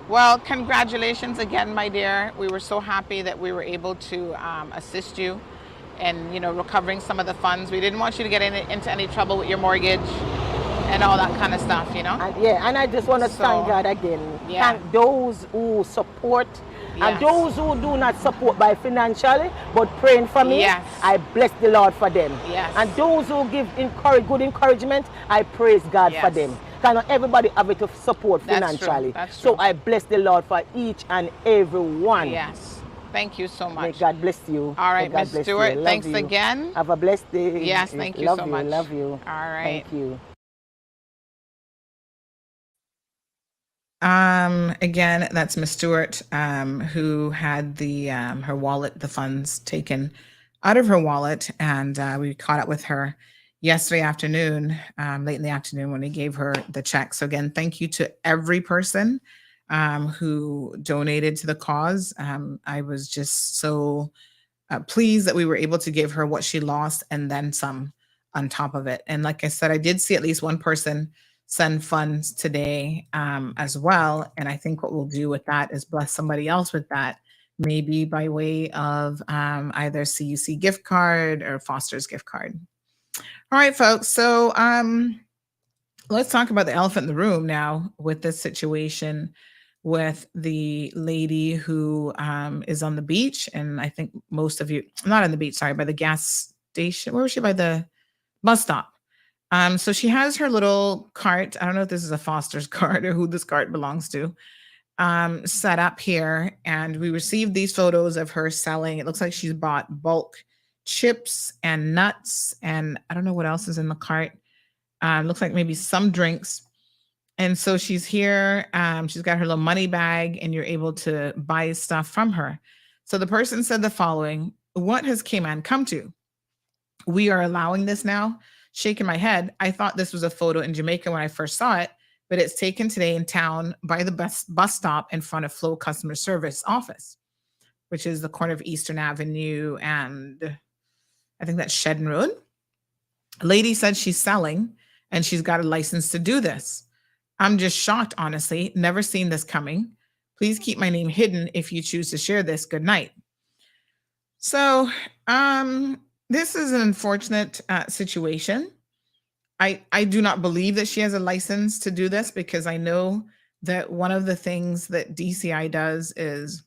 Well, congratulations again, my dear. We were so happy that we were able to assist you in, you know, recovering some of the funds. We didn't want you to get into any trouble with your mortgage and all that kind of stuff, you know? And I just want to thank God again. Thank those who support and those who do not support by financially, but praying for me. I bless the Lord for them. And those who give good encouragement, I praise God for them. Because not everybody have it to support financially. That's true. So I bless the Lord for each and every one. Yes. Thank you so much. May God bless you. All right, Ms. Stewart, thanks again. Have a blessed day. Yes, thank you so much. Love you. All right. Thank you. Again, that's Miss Stewart, who had the her wallet, the funds taken out of her wallet, and we caught up with her yesterday afternoon, late in the afternoon, when we gave her the check. So again, thank you to every person who donated to the cause. I was just so pleased that we were able to give her what she lost and then some on top of it. And like I said, I did see at least one person send funds today as well. And I think what we'll do with that is bless somebody else with that, maybe by way of either CUC gift card or Foster's gift card. All right, folks. So let's talk about the elephant in the room now with this situation with the lady who is on the beach. And I think most of you, not on the beach, sorry, by the gas station. Where was she? By the bus stop. So she has her little cart. I don't know if this is a Foster's cart or who this cart belongs to, set up here. And we received these photos of her selling. It looks like she's bought bulk chips and nuts. And I don't know what else is in the cart. Looks like maybe some drinks. And so she's here. She's got her little money bag and you're able to buy stuff from her. So the person said the following: "What has Cayman come to? We are allowing this now." Shaking my head, I thought this was a photo in Jamaica when I first saw it, but it's taken today in town by the bus stop in front of Flow Customer Service office, which is the corner of Eastern Avenue and I think that's Shedden Road. A lady said she's selling and she's got a license to do this. I'm just shocked, honestly. Never seen this coming. Please keep my name hidden if you choose to share this. Good night. So, this is an unfortunate situation. I do not believe that she has a license to do this because I know that one of the things that DCI does is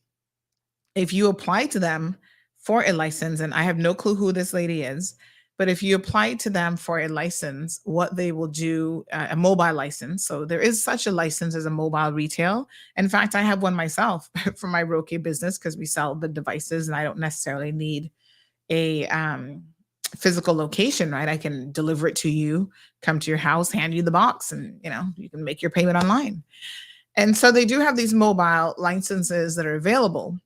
if you apply to them for a license, and I have no clue who this lady is, but if you apply to them for a license, what they will do, a mobile license. So there is such a license as a mobile retail. In fact, I have one myself for my Roque business because we sell the devices and I don't necessarily need a physical location, right? I can deliver it to you, come to your house, hand you the box, and you can make your payment online. And so they do have these mobile licenses that are available,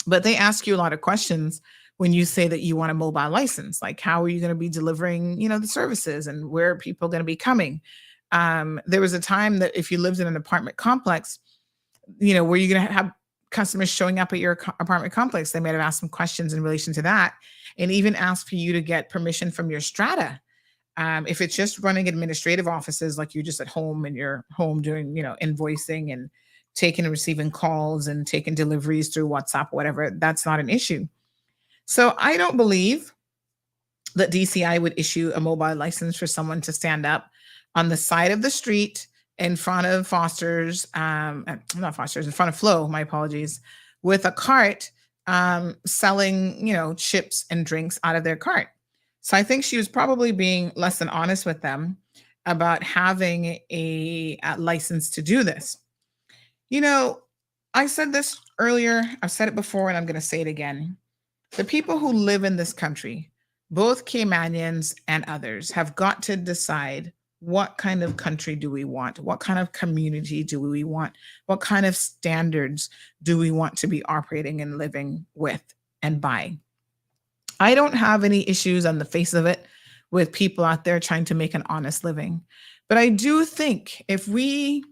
but they ask you a lot of questions when you say that you want a mobile license. Like, how are you going to be delivering, the services, and where are people going to be coming? There was a time that if you lived in an apartment complex, were you going to have customers showing up at your apartment complex? They might have asked some questions in relation to that, and even asked for you to get permission from your strata. If it's just running administrative offices, like you're just at home in your home doing, invoicing and taking and receiving calls and taking deliveries through WhatsApp, whatever, that's not an issue. So I don't believe that DCI would issue a mobile license for someone to stand up on the side of the street in front of Foster's, not Foster's, in front of Flo, my apologies, with a cart selling, chips and drinks out of their cart. So I think she was probably being less than honest with them about having a license to do this. I said this earlier, I've said it before, and I'm going to say it again. The people who live in this country, both Caymanians and others, have got to decide, what kind of country do we want? What kind of community do we want? What kind of standards do we want to be operating and living with and by? I don't have any issues on the face of it with people out there trying to make an honest living. But I do think if we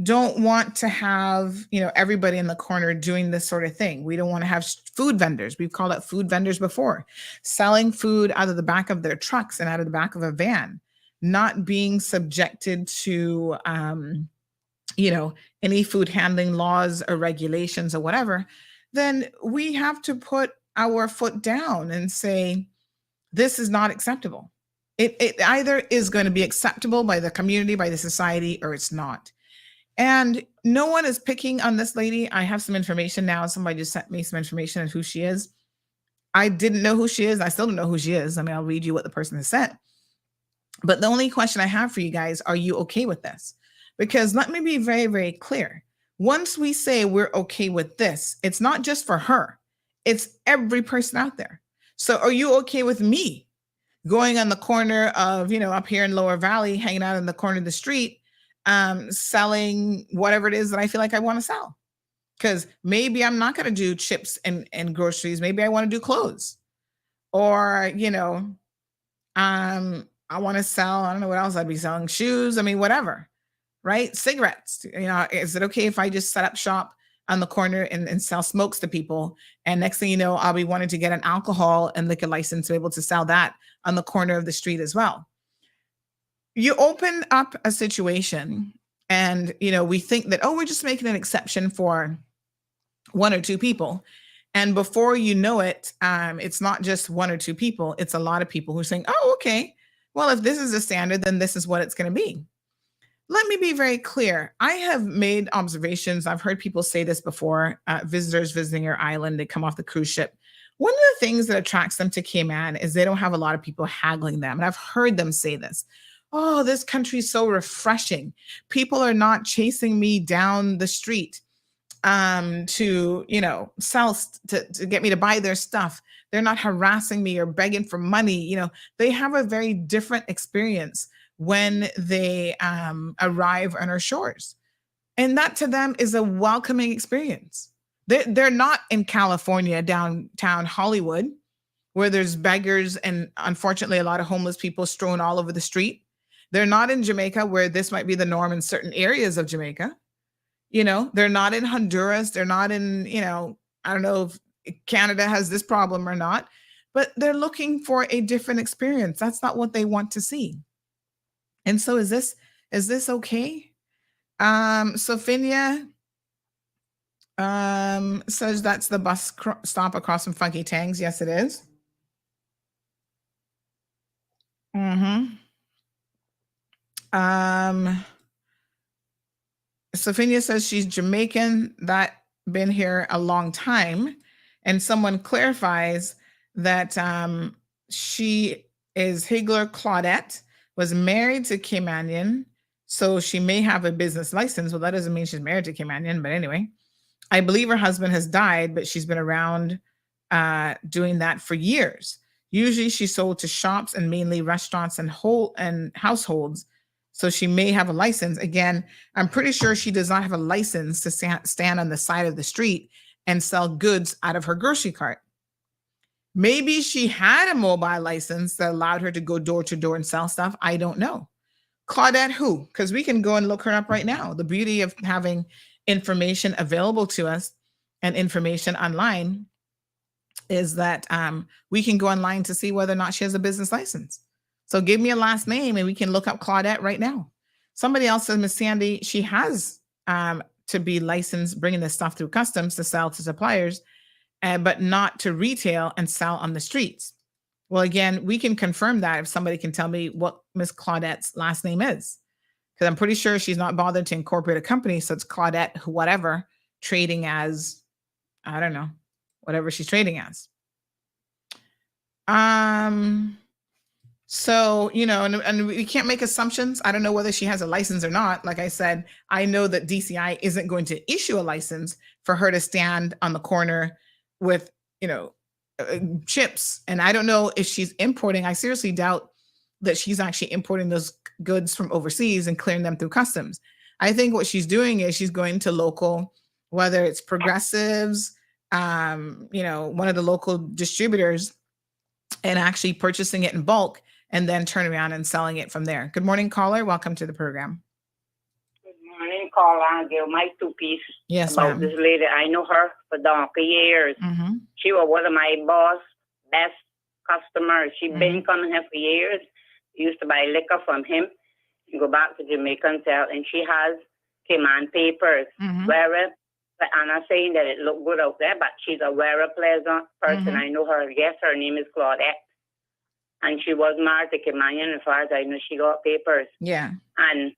don't want to have, everybody in the corner doing this sort of thing, we don't want to have food vendors. We've called it food vendors before, selling food out of the back of their trucks and out of the back of a van, not being subjected to, any food handling laws or regulations or whatever. Then we have to put our foot down and say, this is not acceptable. It either is going to be acceptable by the community, by the society, or it's not. And no one is picking on this lady. I have some information now. Somebody just sent me some information on who she is. I didn't know who she is. I still don't know who she is. I mean, I'll read you what the person has sent. But the only question I have for you guys, are you okay with this? Because let me be very, very clear. Once we say we're okay with this, it's not just for her. It's every person out there. So are you okay with me going on the corner of, up here in Lower Valley, hanging out in the corner of the street, selling whatever it is that I feel like I want to sell? Because maybe I'm not going to do chips and groceries. Maybe I want to do clothes. Or, I want to sell, I don't know what else I'd be selling, shoes, whatever, right? Cigarettes. Is it okay if I just set up shop on the corner and sell smokes to people? And next thing you know, I'll be wanting to get an alcohol and liquor license to be able to sell that on the corner of the street as well. You open up a situation and, we think that, we're just making an exception for one or two people. And before you know it, it's not just one or two people. It's a lot of people who are saying, oh, okay, well, if this is a standard, then this is what it's going to be. Let me be very clear. I have made observations. I've heard people say this before, visitors visiting your island, they come off the cruise ship. One of the things that attracts them to Cayman is they don't have a lot of people haggling them. And I've heard them say this. Oh, this country is so refreshing. People are not chasing me down the street to sell, to get me to buy their stuff. They're not harassing me or begging for money. They have a very different experience when they arrive on our shores. And that to them is a welcoming experience. They're not in California, downtown Hollywood, where there's beggars and unfortunately a lot of homeless people strewn all over the street. They're not in Jamaica, where this might be the norm in certain areas of Jamaica. They're not in Honduras. They're not in, I don't know if Canada has this problem or not, but they're looking for a different experience. That's not what they want to see. And so is this okay? Sophia says that's the bus stop across from Funky Tangs. Yes, it is. Sophia says she's Jamaican, that been here a long time. And someone clarifies that she is Higler Claudette, was married to Caymanian, so she may have a business license. Well, that doesn't mean she's married to Caymanian, but anyway. I believe her husband has died, but she's been around doing that for years. Usually she's sold to shops and mainly restaurants and households. So she may have a license. Again, I'm pretty sure she does not have a license to stand on the side of the street and sell goods out of her grocery cart. Maybe she had a mobile license that allowed her to go door to door and sell stuff. I don't know. Claudette who? Because we can go and look her up right now. The beauty of having information available to us and information online is that we can go online to see whether or not she has a business license. So give me a last name and we can look up Claudette right now. Somebody else says, Miss Sandy, she has to be licensed bringing this stuff through customs to sell to suppliers, but not to retail and sell on the streets. Well, again, we can confirm that if somebody can tell me what Miss Claudette's last name is, because I'm pretty sure she's not bothered to incorporate a company. So it's Claudette, whatever, trading as, I don't know, whatever she's trading as. So, you know, and we can't make assumptions. I don't know whether she has a license or not. Like I said, I know that DCI isn't going to issue a license for her to stand on the corner with, you know, chips. And I don't know if she's importing. I seriously doubt that she's actually importing those goods from overseas and clearing them through customs. I think what she's doing is she's going to local, whether it's Progressives, you know, one of the local distributors, and actually purchasing it in bulk and then turn around and selling it from there. Good morning, caller. Welcome to the program. Good morning, caller. I'll give my two pieces about this lady. I know her for donkey years. She was one of my boss, best customers. She been coming here for years. Used to buy liquor from him and go back to Jamaica and sell. And she has Cayman papers. But I'm not saying that it looked good out there, but she's a very pleasant person. I know her. Yes, her name is Claudette. And she was married to Caymanian. As far as I know, she got papers. Yeah. And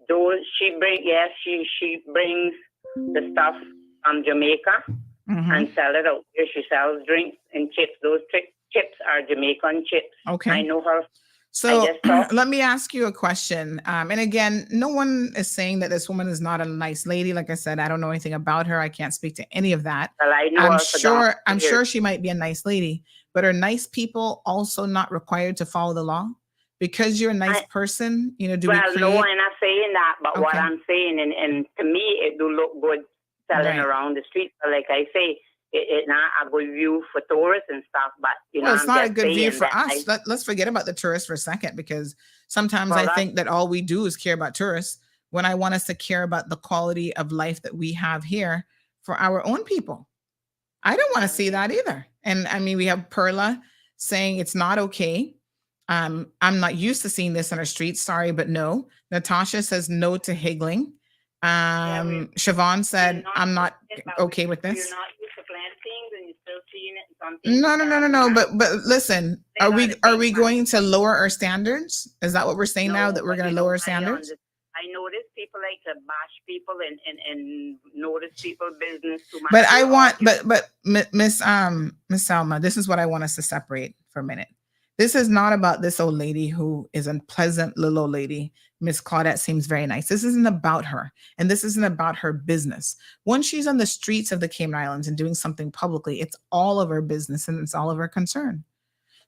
those she brings the stuff from Jamaica and sell it out here. She sells drinks and chips. Those chips are Jamaican chips. Okay. I know her. So let me ask you a question. And again, no one is saying that this woman is not a nice lady. Like I said, I don't know anything about her. I can't speak to any of that. Well, I know I'm sure she might be a nice lady, but are nice people also not required to follow the law? Because you're a nice person, you know, no, I'm not saying that, but what I'm saying, and to me, it do look good selling around the street. So like I say, it's not a good view for tourists and stuff, but you know, it's not a good view for us. Let's forget about the tourists for a second, because sometimes I think that all we do is care about tourists when I want us to care about the quality of life that we have here for our own people. I don't want to see that either. And I mean, we have Perla saying it's not okay. I'm not used to seeing this on our streets. Sorry, but no. Natasha says no to higgling. Siobhan said, I'm not okay with this. No. But listen, are we going to lower our standards? Is that what we're saying now, that we're going to lower our standards? I notice people like to bash people and notice people's business too much. But I want, but Miss Salma, this is what I want us to separate for a minute. This is not about this old lady who is a pleasant little old lady. Miss Claudette seems very nice. This isn't about her, and this isn't about her business. Once she's on the streets of the Cayman Islands and doing something publicly, it's all of her business and it's all of her concern.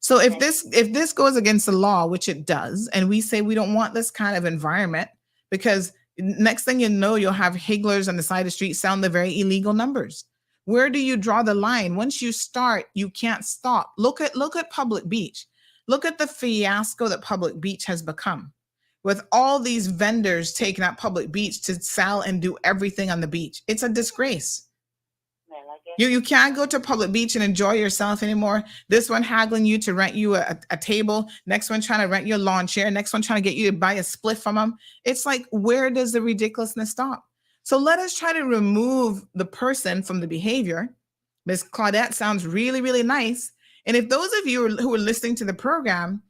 So if this goes against the law, which it does, and we say we don't want this kind of environment, because next thing you know, you'll have higglers on the side of the street selling the very illegal numbers. Where do you draw the line? Once you start, you can't stop. Look at Public Beach. Look at the fiasco that Public Beach has become, with all these vendors taking up Public Beach to sell and do everything on the beach. It's a disgrace. You can't go to Public Beach and enjoy yourself anymore. This one haggling you to rent you a table. Next one trying to rent you a lawn chair. Next one trying to get you to buy a spliff from them. It's like, where does the ridiculousness stop? So let us try to remove the person from the behavior. Miss Claudette sounds really, really nice. And if those of you who are listening to the program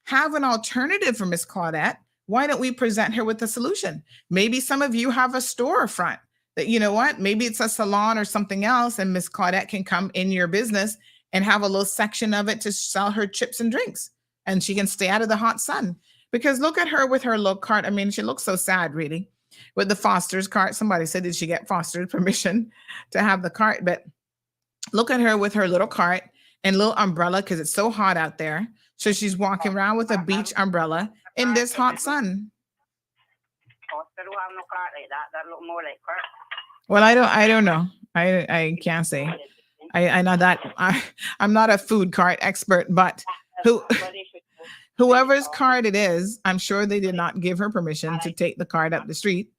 have an alternative for Miss Claudette, why don't we present her with a solution? Maybe some of you have a storefront that, you know what, maybe it's a salon or something else, and Miss Claudette can come in your business and have a little section of it to sell her chips and drinks, and she can stay out of the hot sun. Because look at her with her little cart. I mean, she looks so sad, really, with the Foster's cart. Somebody said, did she get Foster's permission to have the cart? But look at her with her little cart. and little umbrella because it's so hot out there. So she's walking around with a beach umbrella in this hot sun. Well, I don't know. I can't say. I know that I'm not a food cart expert, but whoever's cart it is, I'm sure they did not give her permission to take the cart up the street.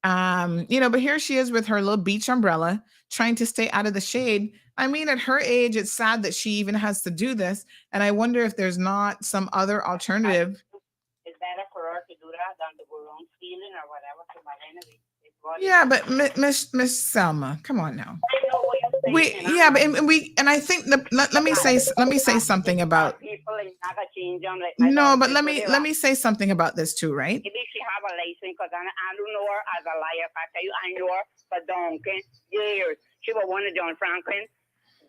But here she is with her little beach umbrella trying to stay out of the shade. I mean, at her age, it's sad that she even has to do this. And I wonder if there's not some other alternative. It's better for her to do that than to go around feeling or whatever. Yeah, but Miss Selma, come on now. I know what you're saying. And I think let me say something about. No, but let me say something about this too, right? Maybe she have a license because I don't know her as a liar. If I tell you, I know her for donkey years. She was one of John Franklin's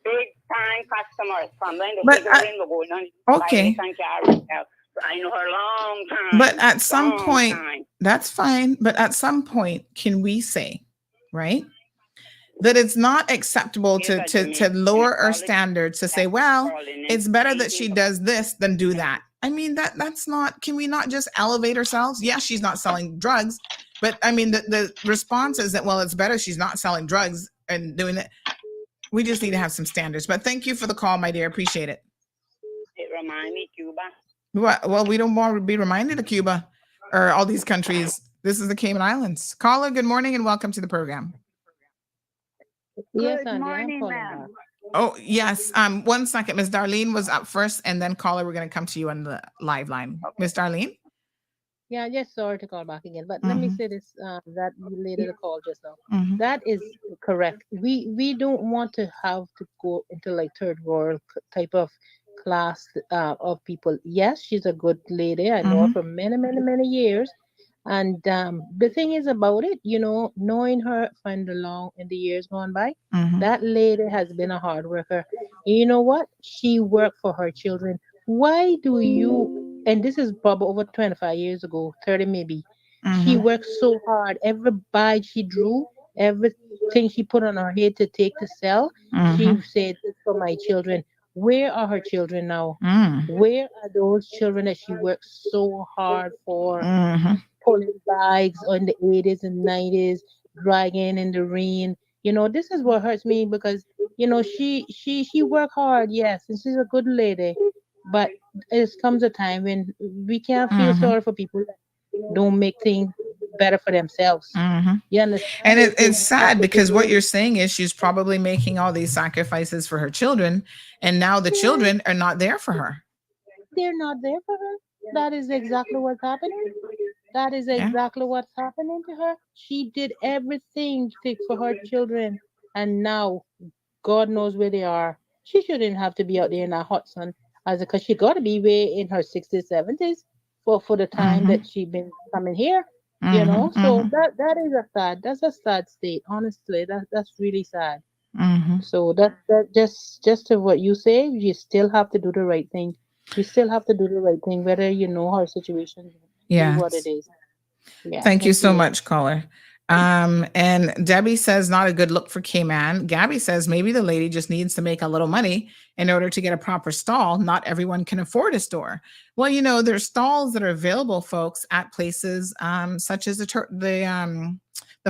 big time customers from when the cigarette were going on. Okay. I know her long time. But at some point, that's fine. But at some point, can we say, right, that it's not acceptable to lower our standards to say, well, it's better that she does this than do that. I mean, that's not, can we not just elevate ourselves? Yes, she's not selling drugs, but I mean, the response is that, well, it's better she's not selling drugs and doing it. We just need to have some standards. But thank you for the call, my dear. Appreciate it. It reminds me of Cuba. Well, we don't want to be reminded of Cuba or all these countries. This is the Cayman Islands. Caller, good morning and welcome to the program. Yes, Good morning, ma'am. Oh, yes. 1 second. Miss Darlene was up first, and then caller, we're going to come to you on the live line. Miss Darlene? Yeah, just sorry to call back again, but let me say this, that lady that called just now. That is correct. We don't want to have to go into like third world type of class of people. Yes, she's a good lady. I know her for many, many, many years. And the thing is about it, knowing her in the years gone by, that lady has been a hard worker. And you know what? She worked for her children. Why do you, and this is probably over 25 years ago, 30 maybe, she worked so hard. Every bite she drew, everything she put on her head to take to sell, she said, "It's for my children." Where are her children now? Where are those children that she worked so hard for? Pulling bags in the 80s and 90s, dragging in the rain. This is what hurts me because, she worked hard, yes, and she's a good lady. But it comes a time when we can't feel sorry for people that don't make things better for themselves. You understand? And it's sad because what you're saying is she's probably making all these sacrifices for her children, and now the children are not there for her. They're not there for her. That is exactly what's happening. That is exactly what's happening to her. She did everything for her children, and now God knows where they are. She shouldn't have to be out there in that hot sun, because she got to be way in her 60s, 70s for the time that she been coming here. So that's a sad state. Honestly, that's really sad. So that just to what you say, you still have to do the right thing. You still have to do the right thing, whether you know her situation, what it is. Yeah. Thank you so much, caller. And Debbie says not a good look for Cayman. Gabby says maybe the lady just needs to make a little money in order to get a proper stall. Not everyone can afford a store. Well, there's stalls that are available, folks, at places such as the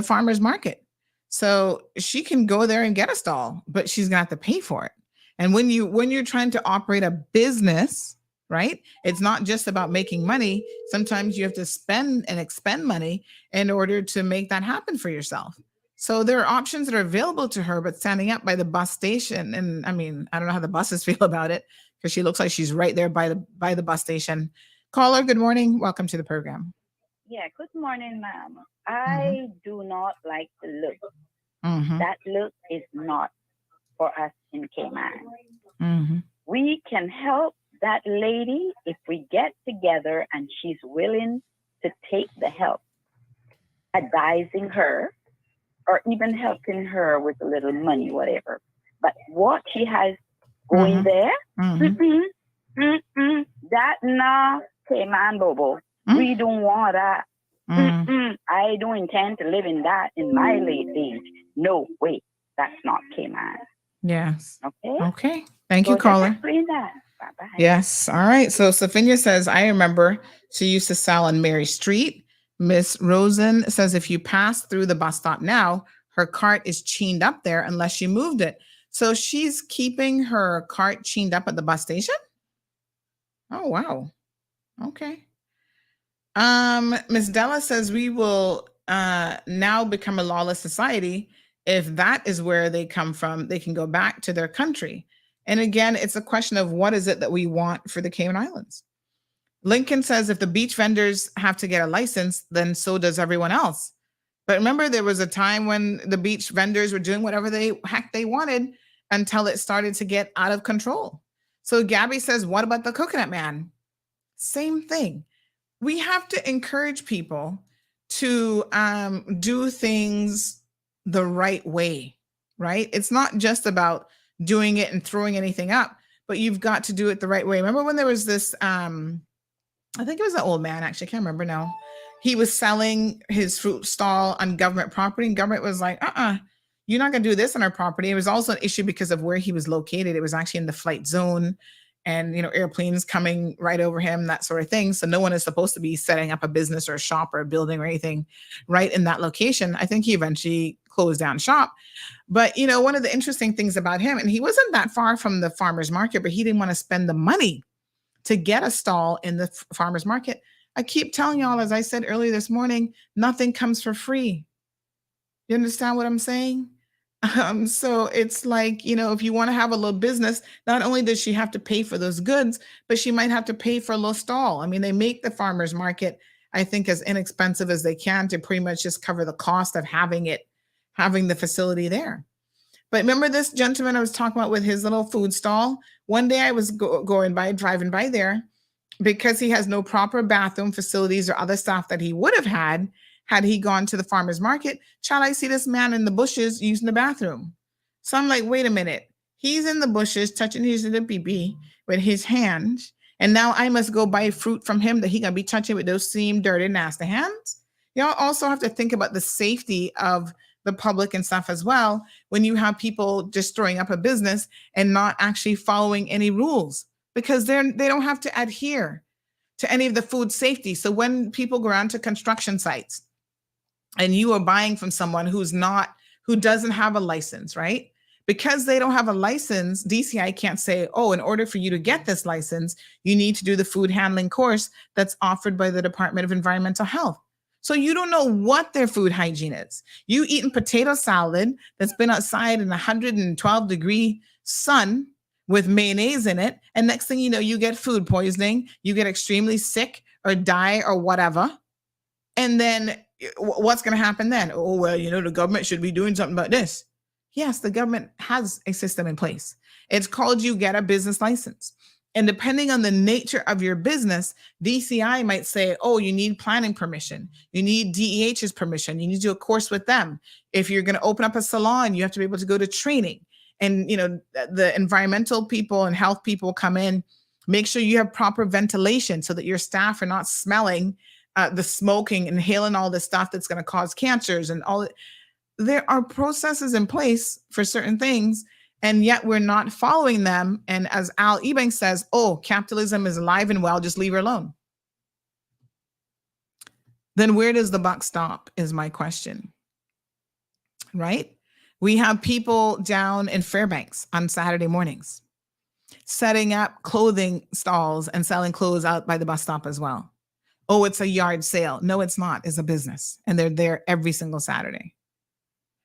farmers market. So she can go there and get a stall, but she's gonna have to pay for it. And when you're trying to operate a business, right? It's not just about making money. Sometimes you have to spend and expend money in order to make that happen for yourself. So there are options that are available to her, but standing up by the bus station, and I mean, I don't know how the buses feel about it because she looks like she's right there by the bus station. Caller, good morning. Welcome to the program. Yeah, good morning, ma'am. I do not like the look. That look is not for us in Cayman. We can help that lady if we get together and she's willing to take the help, advising her or even helping her with a little money, whatever. But what she has going there, that no, Cayman Bobo. We don't want that. I don't intend to live in that in my late age. No, wait, that's not Cayman. Yes. Okay. Thank So you, just caller. explain that. Bye-bye. Yes. All right. So Sophia says, I remember she used to sell on Mary Street. Miss Rosen says, if you pass through the bus stop now, her cart is chained up there unless she moved it. So she's keeping her cart chained up at the bus station? Oh, wow. Okay. Miss Della says we will now become a lawless society. If that is where they come from, they can go back to their country. And again, it's a question of what is it that we want for the Cayman Islands. Lincoln says if the beach vendors have to get a license, then so does everyone else. But remember, there was a time when the beach vendors were doing whatever they wanted until it started to get out of control. So Gabby says, what about the coconut man? Same thing. We have to encourage people to do things the right way, right? It's not just about doing it and throwing anything up, but you've got to do it the right way. Remember when there was this, I think it was an old man, actually, I can't remember now. He was selling his fruit stall on government property, and government was like, you're not going to do this on our property. It was also an issue because of where he was located. It was actually in the flight zone, and airplanes coming right over him, that sort of thing. So no one is supposed to be setting up a business or a shop or a building or anything right in that location. I think he eventually closed down shop. But one of the interesting things about him, and he wasn't that far from the farmer's market, but he didn't want to spend the money to get a stall in the farmer's market. I keep telling y'all, as I said earlier this morning, nothing comes for free. You understand what I'm saying? So it's like, if you want to have a little business, not only does she have to pay for those goods, but she might have to pay for a little stall. I mean, they make the farmer's market, I think, as inexpensive as they can to pretty much just cover the cost of having the facility there. But remember this gentleman I was talking about with his little food stall? One day I was driving by there, because he has no proper bathroom facilities or other stuff that he would have had he gone to the farmer's market. Child, I see this man in the bushes using the bathroom. So I'm like, wait a minute. He's in the bushes touching his little pee-pee with his hands. And now I must go buy fruit from him that he gonna be touching with those same dirty, nasty hands. Y'all also have to think about the safety of the public and stuff as well when you have people just throwing up a business and not actually following any rules, because they don't have to adhere to any of the food safety. So when people go around to construction sites and you are buying from someone who doesn't have a license, right? Because they don't have a license, DCI can't say, oh, in order for you to get this license, you need to do the food handling course that's offered by the Department of Environmental Health. So you don't know what their food hygiene is. You eating potato salad that's been outside in 112-degree sun with mayonnaise in it, and next thing you know, you get food poisoning, you get extremely sick or die or whatever. And then what's going to happen then? Oh, well, the government should be doing something about this. Yes, the government has a system in place. It's called you get a business license. And depending on the nature of your business, DCI might say, oh, you need planning permission. You need DEH's permission. You need to do a course with them. If you're going to open up a salon, you have to be able to go to training. And, the environmental people and health people come in, make sure you have proper ventilation so that your staff are not smelling the smoking, inhaling all the stuff that's going to cause cancers and all. There are processes in place for certain things, and yet we're not following them. And as Al Ebanks says, oh, capitalism is alive and well, just leave her alone. Then where does the buck stop is my question, right? We have people down in Fairbanks on Saturday mornings setting up clothing stalls and selling clothes out by the bus stop as well. Oh, it's a yard sale. No, it's not. It's a business. And they're there every single Saturday.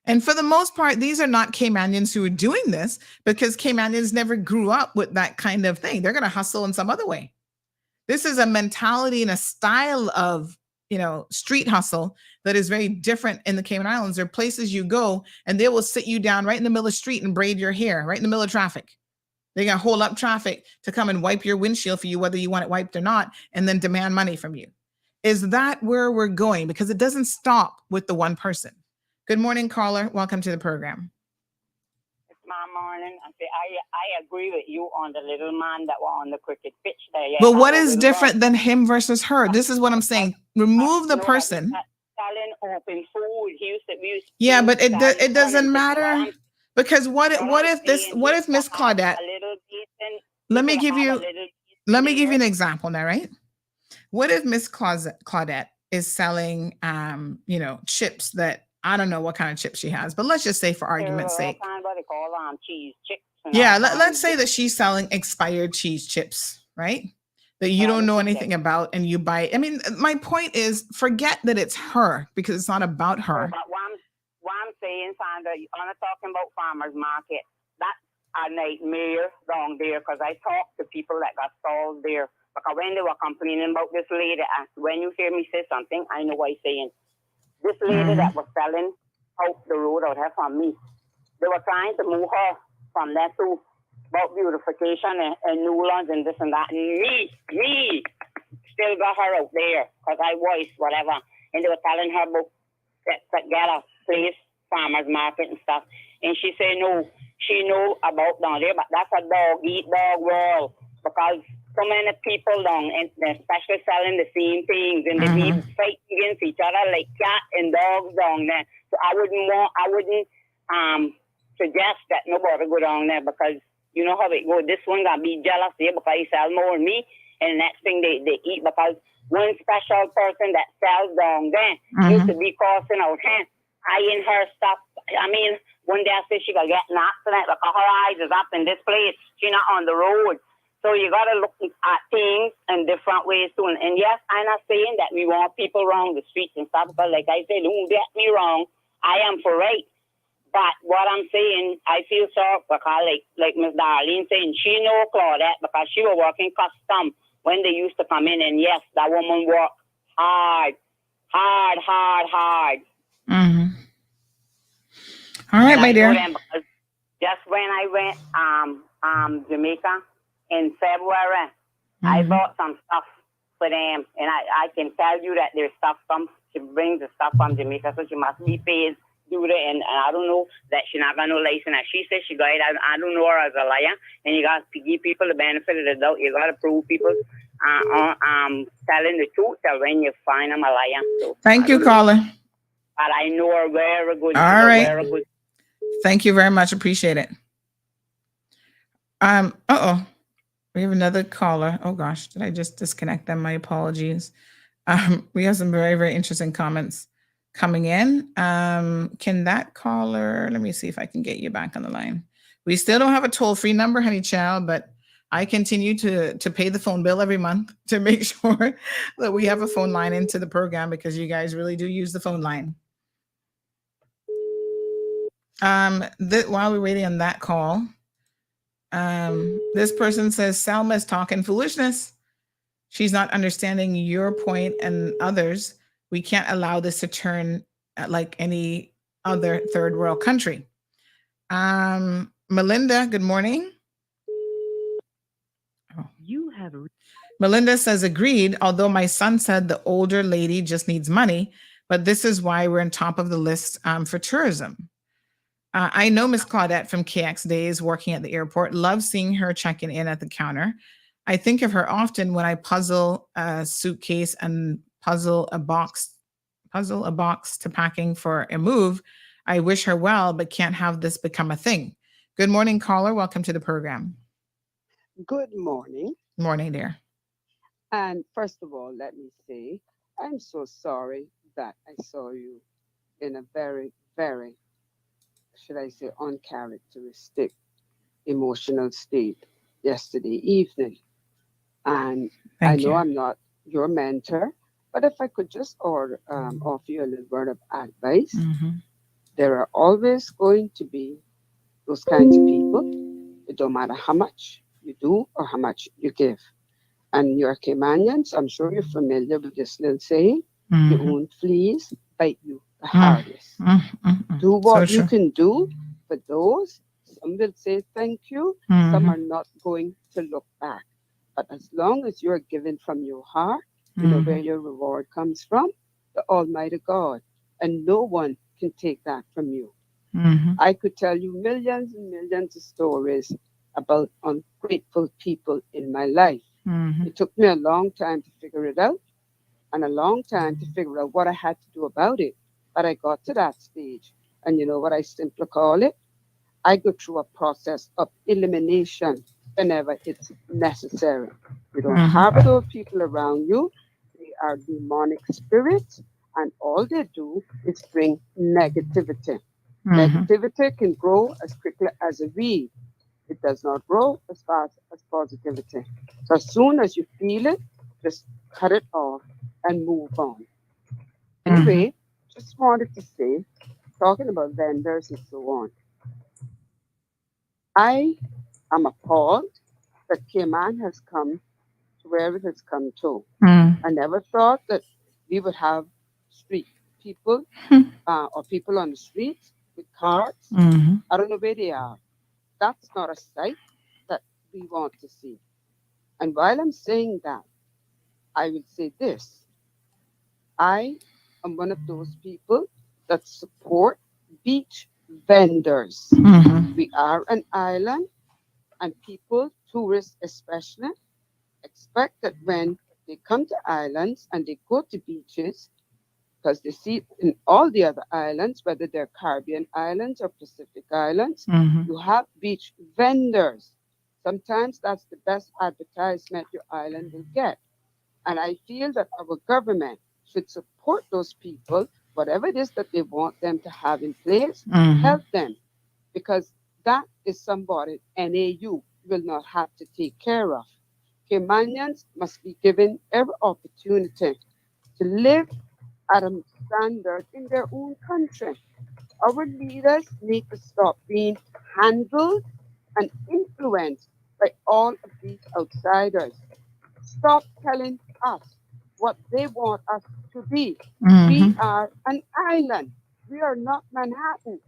And for the most part, these are not Caymanians who are doing this, because Caymanians never grew up with that kind of thing. They're going to hustle in some other way. This is a mentality and a style of, street hustle that is very different in the Cayman Islands. There are places you go and they will sit you down right in the middle of the street and braid your hair right in the middle of traffic. They're going to hold up traffic to come and wipe your windshield for you, whether you want it wiped or not, and then demand money from you. Is that where we're going? Because it doesn't stop with the one person. Good morning, caller. Welcome to the program. It's my morning. I agree with you on the little man that was on the cricket pitch there. Yeah, but what is different than him versus her? This is what I'm saying. Remove the person. Selling open food. He used to yeah, but it doesn't matter, because what if Miss Claudette? a little let me give you an example now, right? What if Miss Claudette is selling, chips that I don't know what kind of chips she has, but let's just say for argument's sake. What they call cheese chips. Yeah, let's say that she's selling expired cheese chips, right? That you don't know anything about and you buy. I mean, my point is forget that it's her because it's not about her. But what I'm saying, Sandra, I'm not talking about farmers market. That's a nightmare down there because I talked to people that got stalls there. Because when they were complaining about this lady, when you hear me say something, I know what I'm saying. This lady that was selling out the road out here from me, they were trying to move her from there to about beautification and Newlands and this and that. And me still got her out there because I voiced whatever. And they were telling her about that get a place, farmers market and stuff. And she said, no, she know about down there, but that's a dog-eat-dog world because so many people down, and especially selling the same things, and they be fighting against each other like cat and dogs down there. So I wouldn't suggest that nobody go down there because you know how it goes. This one gonna be jealous here because he sell more than me, and the next thing they eat because one special person that sells down there used to be crossing out here, eyeing her stuff. I mean, one day I said she gonna get an accident because her eyes is up in this place. She not on the road. So you got to look at things in different ways too. And yes, I'm not saying that we want people around the streets and stuff, but like I said, don't get me wrong, I am for right. But what I'm saying, I feel sorry because like Miss Darlene saying, she know Claudette because she was working custom when they used to come in. And yes, that woman worked hard. All right, my dear. Just when I went Jamaica, in February, I bought some stuff for them, and I can tell you that there's stuff she brings the stuff from Jamaica, so she must be paid do that, and I don't know that she not got no license. And she said she got it. I don't know her as a liar, and you got to give people the benefit of the doubt. You got to prove people telling the truth till when you find them a liar. So, thank you, caller. But I know her very good. All right. Very good. Thank you very much. Appreciate it. We have another caller. Oh gosh, did I just disconnect them? My apologies. We have some very, very interesting comments coming in. Can that caller, let me see if I can get you back on the line. We still don't have a toll-free number, honey child, but I continue to pay the phone bill every month to make sure that we have a phone line into the program because you guys really do use the phone line. While we're waiting on that call, this person says Salma's talking foolishness. She's not understanding your point and others. We can't allow this to turn like any other third world country. Melinda, good morning. Melinda says, agreed, although my son said the older lady just needs money, but this is why we're on top of the list for tourism. I know Miss Claudette from KX Days working at the airport. Love seeing her checking in at the counter. I think of her often when I puzzle a suitcase and puzzle a box to packing for a move. I wish her well, but can't have this become a thing. Good morning, caller. Welcome to the program. Good morning. Morning, dear. And first of all, let me say, I'm so sorry that I saw you in a very, very, should I say, uncharacteristic emotional state yesterday evening. And I know I'm not your mentor, but if I could just offer you a little word of advice, there are always going to be those kinds of people. It don't matter how much you do or how much you give. And your Caymanians, I'm sure you're familiar with this little saying, your own fleas bite you the hardest. Do what you can do for those. Some will say thank you. Some are not going to look back. But as long as you're giving from your heart, you know where your reward comes from, the Almighty God. And no one can take that from you. I could tell you millions and millions of stories about ungrateful people in my life. It took me a long time to figure it out and a long time to figure out what I had to do about it. But I got to that stage. And you know what I simply call it? I go through a process of elimination whenever it's necessary. You don't Mhm. have those people around you. They are demonic spirits, and all they do is bring negativity. Mhm. Negativity can grow as quickly as a weed. It does not grow as fast as positivity. So as soon as you feel it, just cut it off and move on. Anyway, just wanted to say, talking about vendors and so on, I am appalled that Cayman has come to where it has come to. Mm. I never thought that we would have street people or people on the streets with carts. Mhm. I don't know where they are. That's not a sight that we want to see. And while I'm saying that, I will say this. I am one of those people that support beach vendors. Mhm. We are an island, and people, tourists especially, expect that when they come to islands and they go to beaches, because they see in all the other islands, whether they're Caribbean islands or Pacific islands, Mhm. you have beach vendors. Sometimes that's the best advertisement your island will get. And I feel that our government should support those people, whatever it is that they want them to have in place, Mhm. help them, because that is somebody NAU will not have to take care of. Caymanians must be given every opportunity to live at a standard in their own country. Our leaders need to stop being handled and influenced by all of these outsiders. Stop telling us what they want us to be. We Mhm. are an island. We are not Manhattan.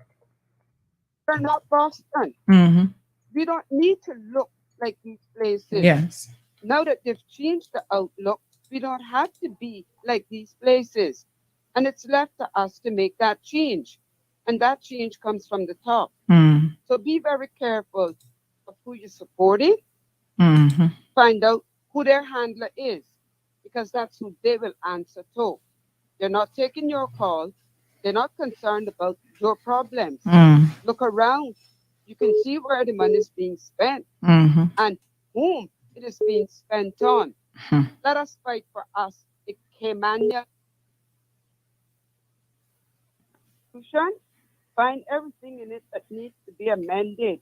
We're not Boston. Mhm. We don't need to look like these places. Yes. Now that they've changed the outlook, we don't have to be like these places. And it's left to us to make that change. And that change comes from the top. Mm. So be very careful of who you're supporting. Mhm. Find out who their handler is, because that's who they will answer to. They're not taking your call. They're not concerned about your problems. Mm. Look around. You can see where the money is being spent Mhm. and whom it is being spent on. Hmm. Let us fight for us. The Caymania Constitution, find everything in it that needs to be amended.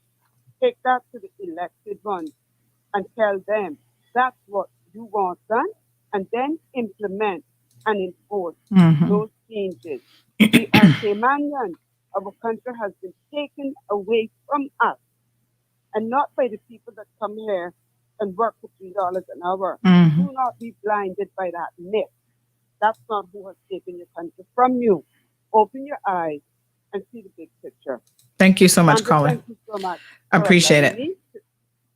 Take that to the elected ones and tell them that's what you want done, and then implement and enforce Mhm. those changes. We are Caymanians. Our country has been taken away from us, and not by the people that come here and work for $3 an hour. Mhm. Do not be blinded by that myth. That's not who has taken your country from you. Open your eyes and see the big picture. Thank you so much, Sandra, caller. thank you so much for Appreciate allowing it. me.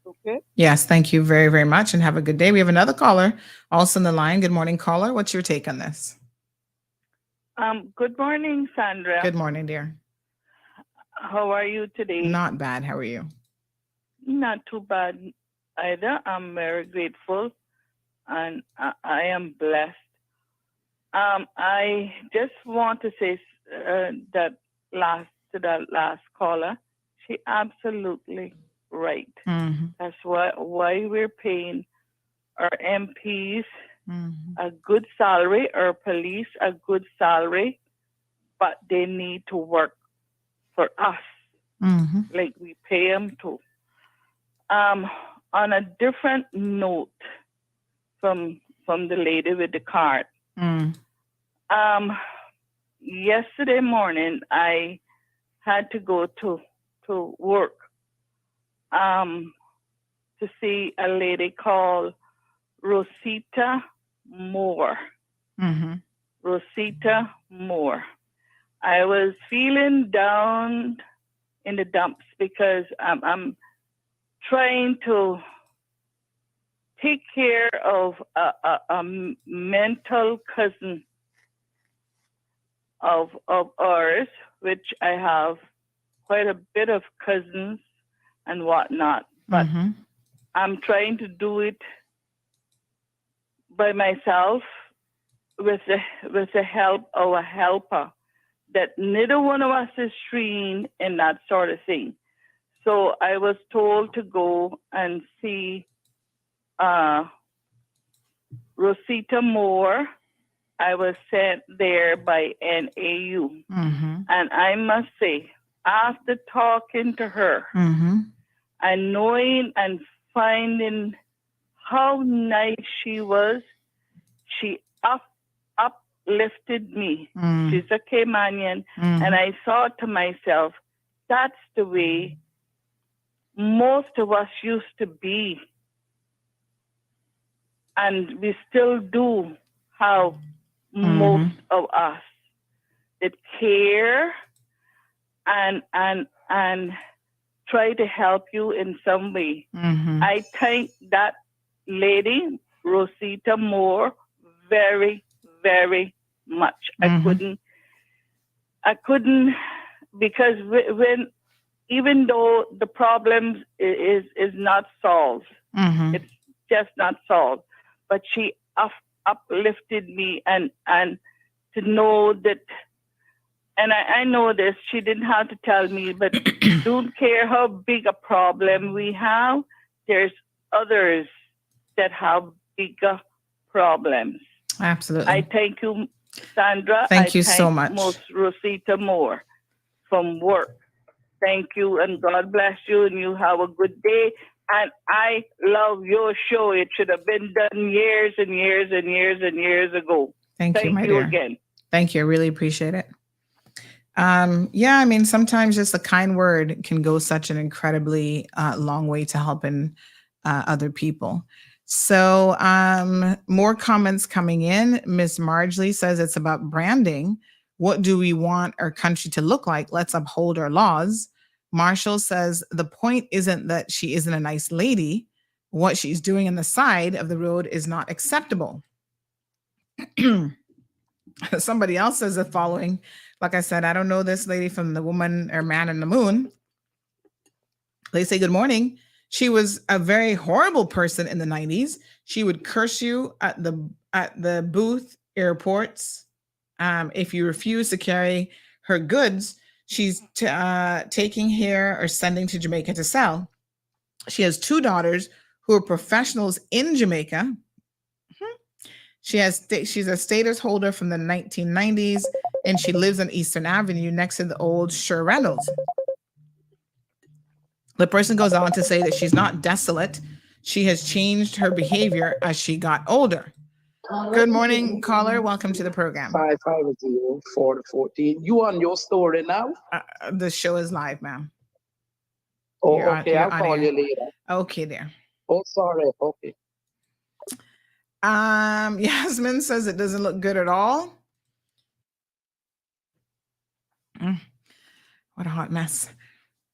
Okay. Yes, thank you very, very much, and have a good day. We have another caller also on the line. Good morning, caller. What's your take on this? Good morning, Sandra. Good morning, dear. How are you today? Not bad. How are you? Not too bad either. I'm very grateful, and I am blessed. I just want to say that last caller, she absolutely right. Mhm. That's why we're paying our MPs Mhm. a good salary, our police a good salary, but they need to work for us Mhm. like we pay them to. On a different note from the lady with the card. Mm. Yesterday morning I had to go to work to see a lady called Rosita Moore. Mhm. Rosita Moore. I was feeling down in the dumps because I'm trying to take care of a mental cousin of ours, which I have quite a bit of cousins and whatnot, but Mhm. I'm trying to do it by myself with the help of a helper that neither one of us is trained in that sort of thing. So I was told to go and see Rosita Moore. I was sent there by NAU. And I must say, after talking to her and knowing and finding how nice she was, she uplifted me. She's a Caymanian. And I thought to myself, that's the way most of us used to be. And we still do have most of us that care and try to help you in some way. I thank that lady, Rosita Moore, very, very much. I couldn't, because when, even though the problem is not solved, it's just not solved, but she uplifted me and to know that, and I know this, she didn't have to tell me, but don't care how big a problem we have, there's others that have bigger problems. Absolutely. I thank you, Sandra. Thank you so much. Most Rosita Moore from work. Thank you, and God bless you, and you have a good day. And I love your show. It should have been done years and years and years and years ago. Thank you, my dear. Again. Thank you. I really appreciate it. Yeah, I mean, sometimes just a kind word can go such an incredibly long way to helping other people. So more comments coming in. Miss Marjorie says it's about branding. What do we want our country to look like? Let's uphold our laws. Marshall says the point isn't that she isn't a nice lady. What she's doing on the side of the road is not acceptable. Somebody else says the following. Like I said, I don't know this lady from The Woman or Man in the Moon. They say, good morning. She was a very horrible person in the 90s. She would curse you at the booth airports. If you refuse to carry her goods, she's taking here or sending to Jamaica to sell. She has 2 daughters who are professionals in Jamaica. She's a status holder from the 1990s, and she lives on Eastern Avenue next to the old Sher Reynolds. The person goes on to say that she's not desolate. She has changed her behavior as she got older. Good morning, caller. Welcome to the program. 550-414. You on your story now? The show is live, ma'am. Oh, okay. I'll call you later. Okay, there. Oh, sorry. Okay. Yasmin says it doesn't look good at all. What a hot mess.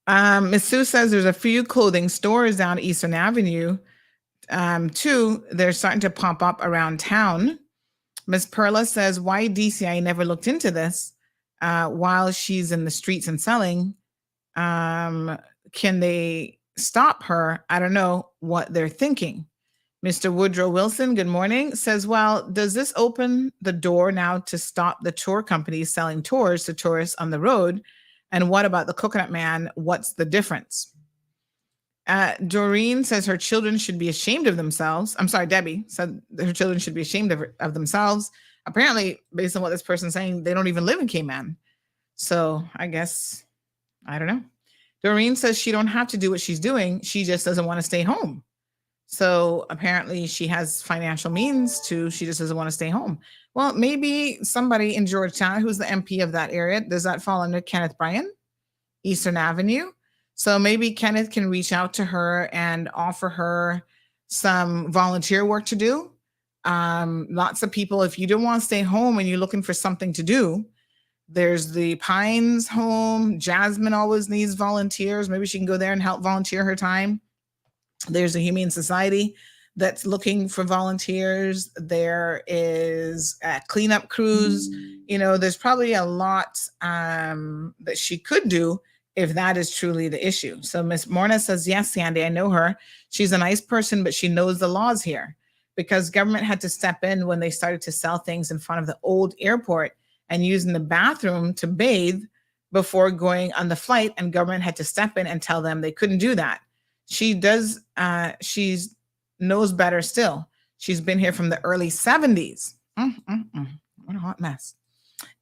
Miss Sue says there's a few clothing stores down Eastern Avenue. 2, they're starting to pop up around town. Miss Perla says, why DCI never looked into this while she's in the streets and selling? Can they stop her? I don't know what they're thinking. Mr. Woodrow Wilson, good morning, says, well, does this open the door now to stop the tour companies selling tours to tourists on the road? And what about the Coconut Man? What's the difference? Doreen says her children should be ashamed of themselves. I'm sorry, Debbie said her children should be ashamed of themselves. Apparently, based on what this person's saying, they don't even live in Cayman. So I guess, I don't know. Doreen says she don't have to do what she's doing. She just doesn't want to stay home. So apparently she has financial means to, she just doesn't want to stay home. Well, maybe somebody in Georgetown who's the MP of that area, does that fall under Kenneth Bryan, Eastern Avenue? So maybe Kenneth can reach out to her and offer her some volunteer work to do. Lots of people, if you don't want to stay home and you're looking for something to do, there's the Pines home. Jasmine always needs volunteers. Maybe she can go there and help volunteer her time. There's a Humane Society that's looking for volunteers. There is cleanup crews. You know, there's probably a lot that she could do if that is truly the issue. So Miss Morna says, yes, Sandy, I know her. She's a nice person, but she knows the laws here because government had to step in when they started to sell things in front of the old airport and using the bathroom to bathe before going on the flight, and government had to step in and tell them they couldn't do that. She knows better still. She's been here from the early 70s. What a hot mess.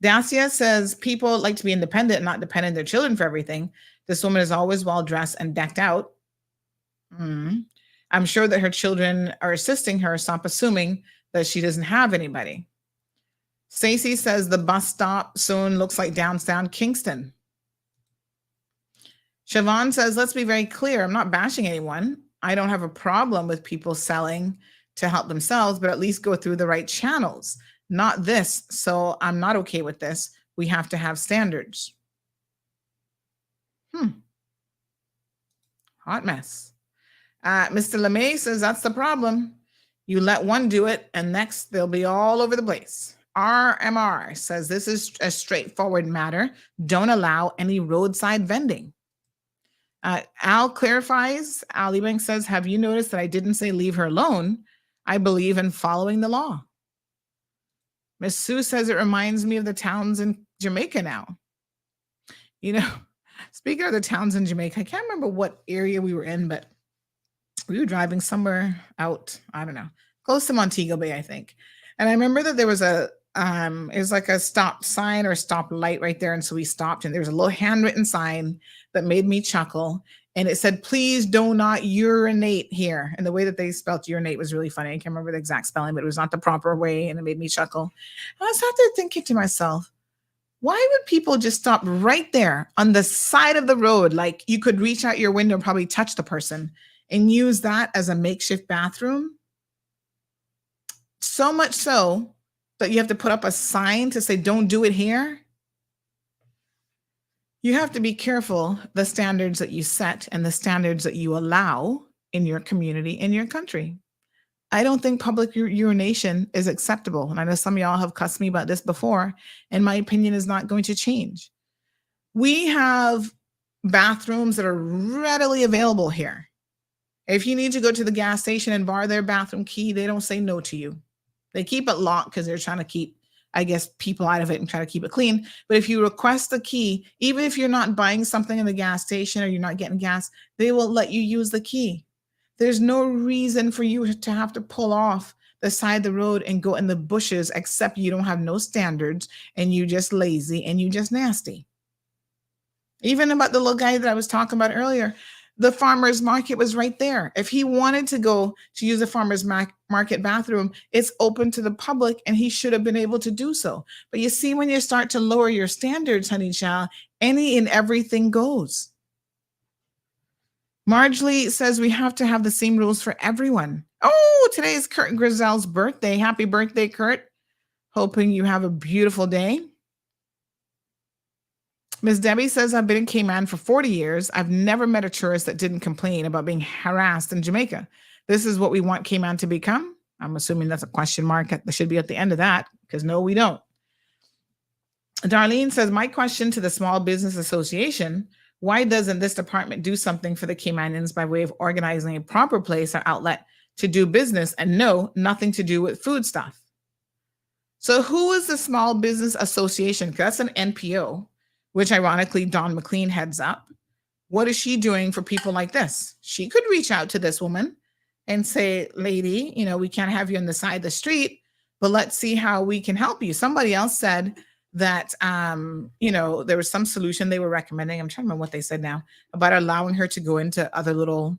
Dacia says people like to be independent, not depend on their children for everything. This woman is always well dressed and decked out. I'm sure that her children are assisting her. Stop assuming that she doesn't have anybody. Stacy says the bus stop soon looks like downtown Kingston. Siobhan says, let's be very clear. I'm not bashing anyone. I don't have a problem with people selling to help themselves, but at least go through the right channels. Not this. So I'm not okay with this. We have to have standards. Hot mess. Mr. LeMay says that's the problem. You let one do it, and next they'll be all over the place. RMR says this is a straightforward matter. Don't allow any roadside vending. Al clarifies. Al Ebanks says, have you noticed that I didn't say leave her alone? I believe in following the law. Miss Sue says it reminds me of the towns in Jamaica now. You know, speaking of the towns in Jamaica, I can't remember what area we were in, but we were driving somewhere out, I don't know, close to Montego Bay, I think. And I remember that there was it was like a stop sign or stop light right there. And so we stopped, and there was a little handwritten sign that made me chuckle. And it said, please do not urinate here. And the way that they spelled urinate was really funny. I can't remember the exact spelling, but it was not the proper way. And it made me chuckle. And I was out there thinking to myself, why would people just stop right there on the side of the road? Like you could reach out your window and probably touch the person and use that as a makeshift bathroom. So much so that you have to put up a sign to say, don't do it here. You have to be careful the standards that you set and the standards that you allow in your community, in your country. I don't think public urination is acceptable. And I know some of y'all have cussed me about this before, and my opinion is not going to change. We have bathrooms that are readily available here. If you need to go to the gas station and borrow their bathroom key, they don't say no to you. They keep it locked because they're trying to keep, I guess, people out of it and try to keep it clean. But if you request the key, even if you're not buying something in the gas station or you're not getting gas, they will let you use the key. There's no reason for you to have to pull off the side of the road and go in the bushes, except you don't have no standards and you just lazy and you just nasty. Even about the little guy that I was talking about earlier, the farmer's market was right there. If he wanted to go to use a farmer's market bathroom, it's open to the public and he should have been able to do so. But you see, when you start to lower your standards, honey child, any and everything goes. Marjorie says we have to have the same rules for everyone. Oh, today is Kurt Grizel's birthday. Happy birthday, Kurt. Hoping you have a beautiful day. Ms. Debbie says, I've been in Cayman for 40 years. I've never met a tourist that didn't complain about being harassed in Jamaica. This is what we want Cayman to become. I'm assuming that's a question mark. That should be at the end of that, because no, we don't. Darlene says, my question to the Small Business Association, why doesn't this department do something for the Caymanians by way of organizing a proper place or outlet to do business, and no, nothing to do with food stuff? So who is the Small Business Association? That's an NPO, which ironically Dawn McLean heads up. What is she doing for people like this? She could reach out to this woman and say, lady, we can't have you on the side of the street, but let's see how we can help you. Somebody else said that, there was some solution they were recommending. I'm trying to remember what they said now about allowing her to go into other little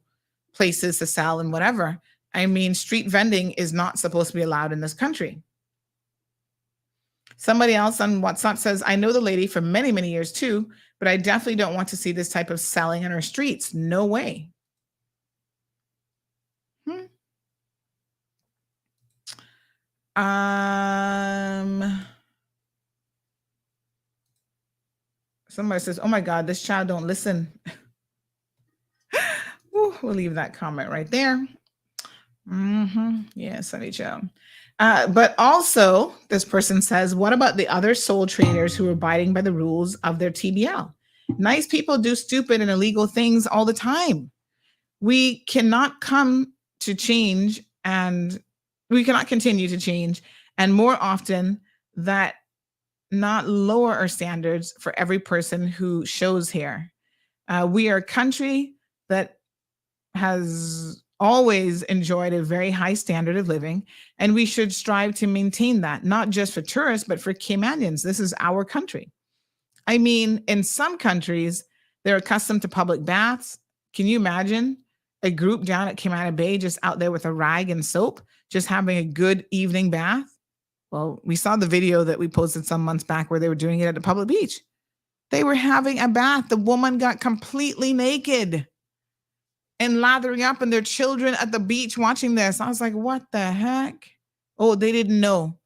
places to sell and whatever. I mean, street vending is not supposed to be allowed in this country. Somebody else on WhatsApp says, I know the lady for many, many years too, but I definitely don't want to see this type of selling on our streets. No way. Somebody says, oh my God, this child don't listen. Ooh, we'll leave that comment right there. Yeah, Sunny child. But also, this person says, what about the other sole traders who are abiding by the rules of their TBL? Nice people do stupid and illegal things all the time. We cannot come to change, and we cannot continue to change. And more often, that not lower our standards for every person who shows here. We are a country that has always enjoyed a very high standard of living, and we should strive to maintain that, not just for tourists, but for Caymanians. This is our country. I mean, in some countries, they're accustomed to public baths. Can you imagine a group down at Cayman Bay just out there with a rag and soap, just having a good evening bath? Well, we saw the video that we posted some months back where they were doing it at a public beach. They were having a bath. The woman got completely naked and lathering up, and their children at the beach watching this. I was like, what the heck? Oh, they didn't know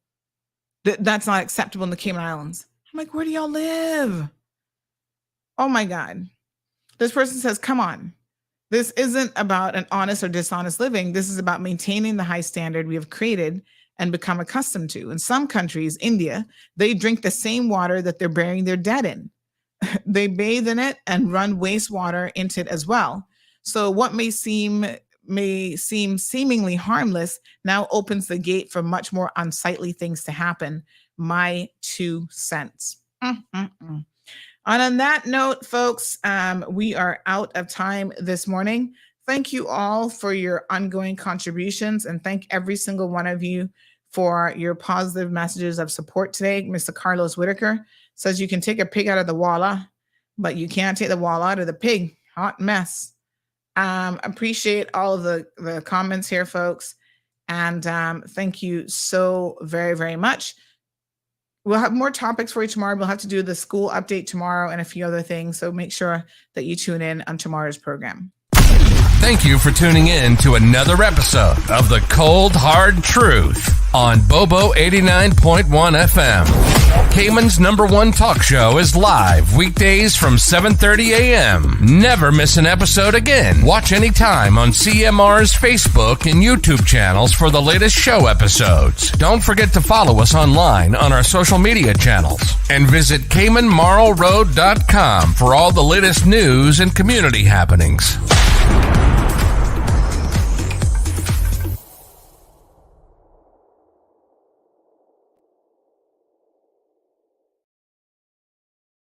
that that's not acceptable in the Cayman Islands. I'm like, where do y'all live? Oh my God. This person says, come on. This isn't about an honest or dishonest living. This is about maintaining the high standard we have created and become accustomed to. In some countries, India, they drink the same water that they're burying their dead in. They bathe in it and run wastewater into it as well. So what may seem seemingly harmless now opens the gate for much more unsightly things to happen. My 2 cents. And on that note, folks, we are out of time this morning. Thank you all for your ongoing contributions, and thank every single one of you for your positive messages of support today. Mr. Carlos Whitaker says you can take a pig out of the wallah, but you can't take the wallah out of the pig. Hot mess. Appreciate all of the comments here, folks. And thank you so very, very much. We'll have more topics for you tomorrow. We'll have to do the school update tomorrow and a few other things. So make sure that you tune in on tomorrow's program. Thank you for tuning in to another episode of The Cold Hard Truth on Bobo 89.1 FM. Cayman's #1 talk show is live weekdays from 7:30 a.m. Never miss an episode again. Watch anytime on CMR's Facebook and YouTube channels for the latest show episodes. Don't forget to follow us online on our social media channels. And visit CaymanMarlRoad.com for all the latest news and community happenings.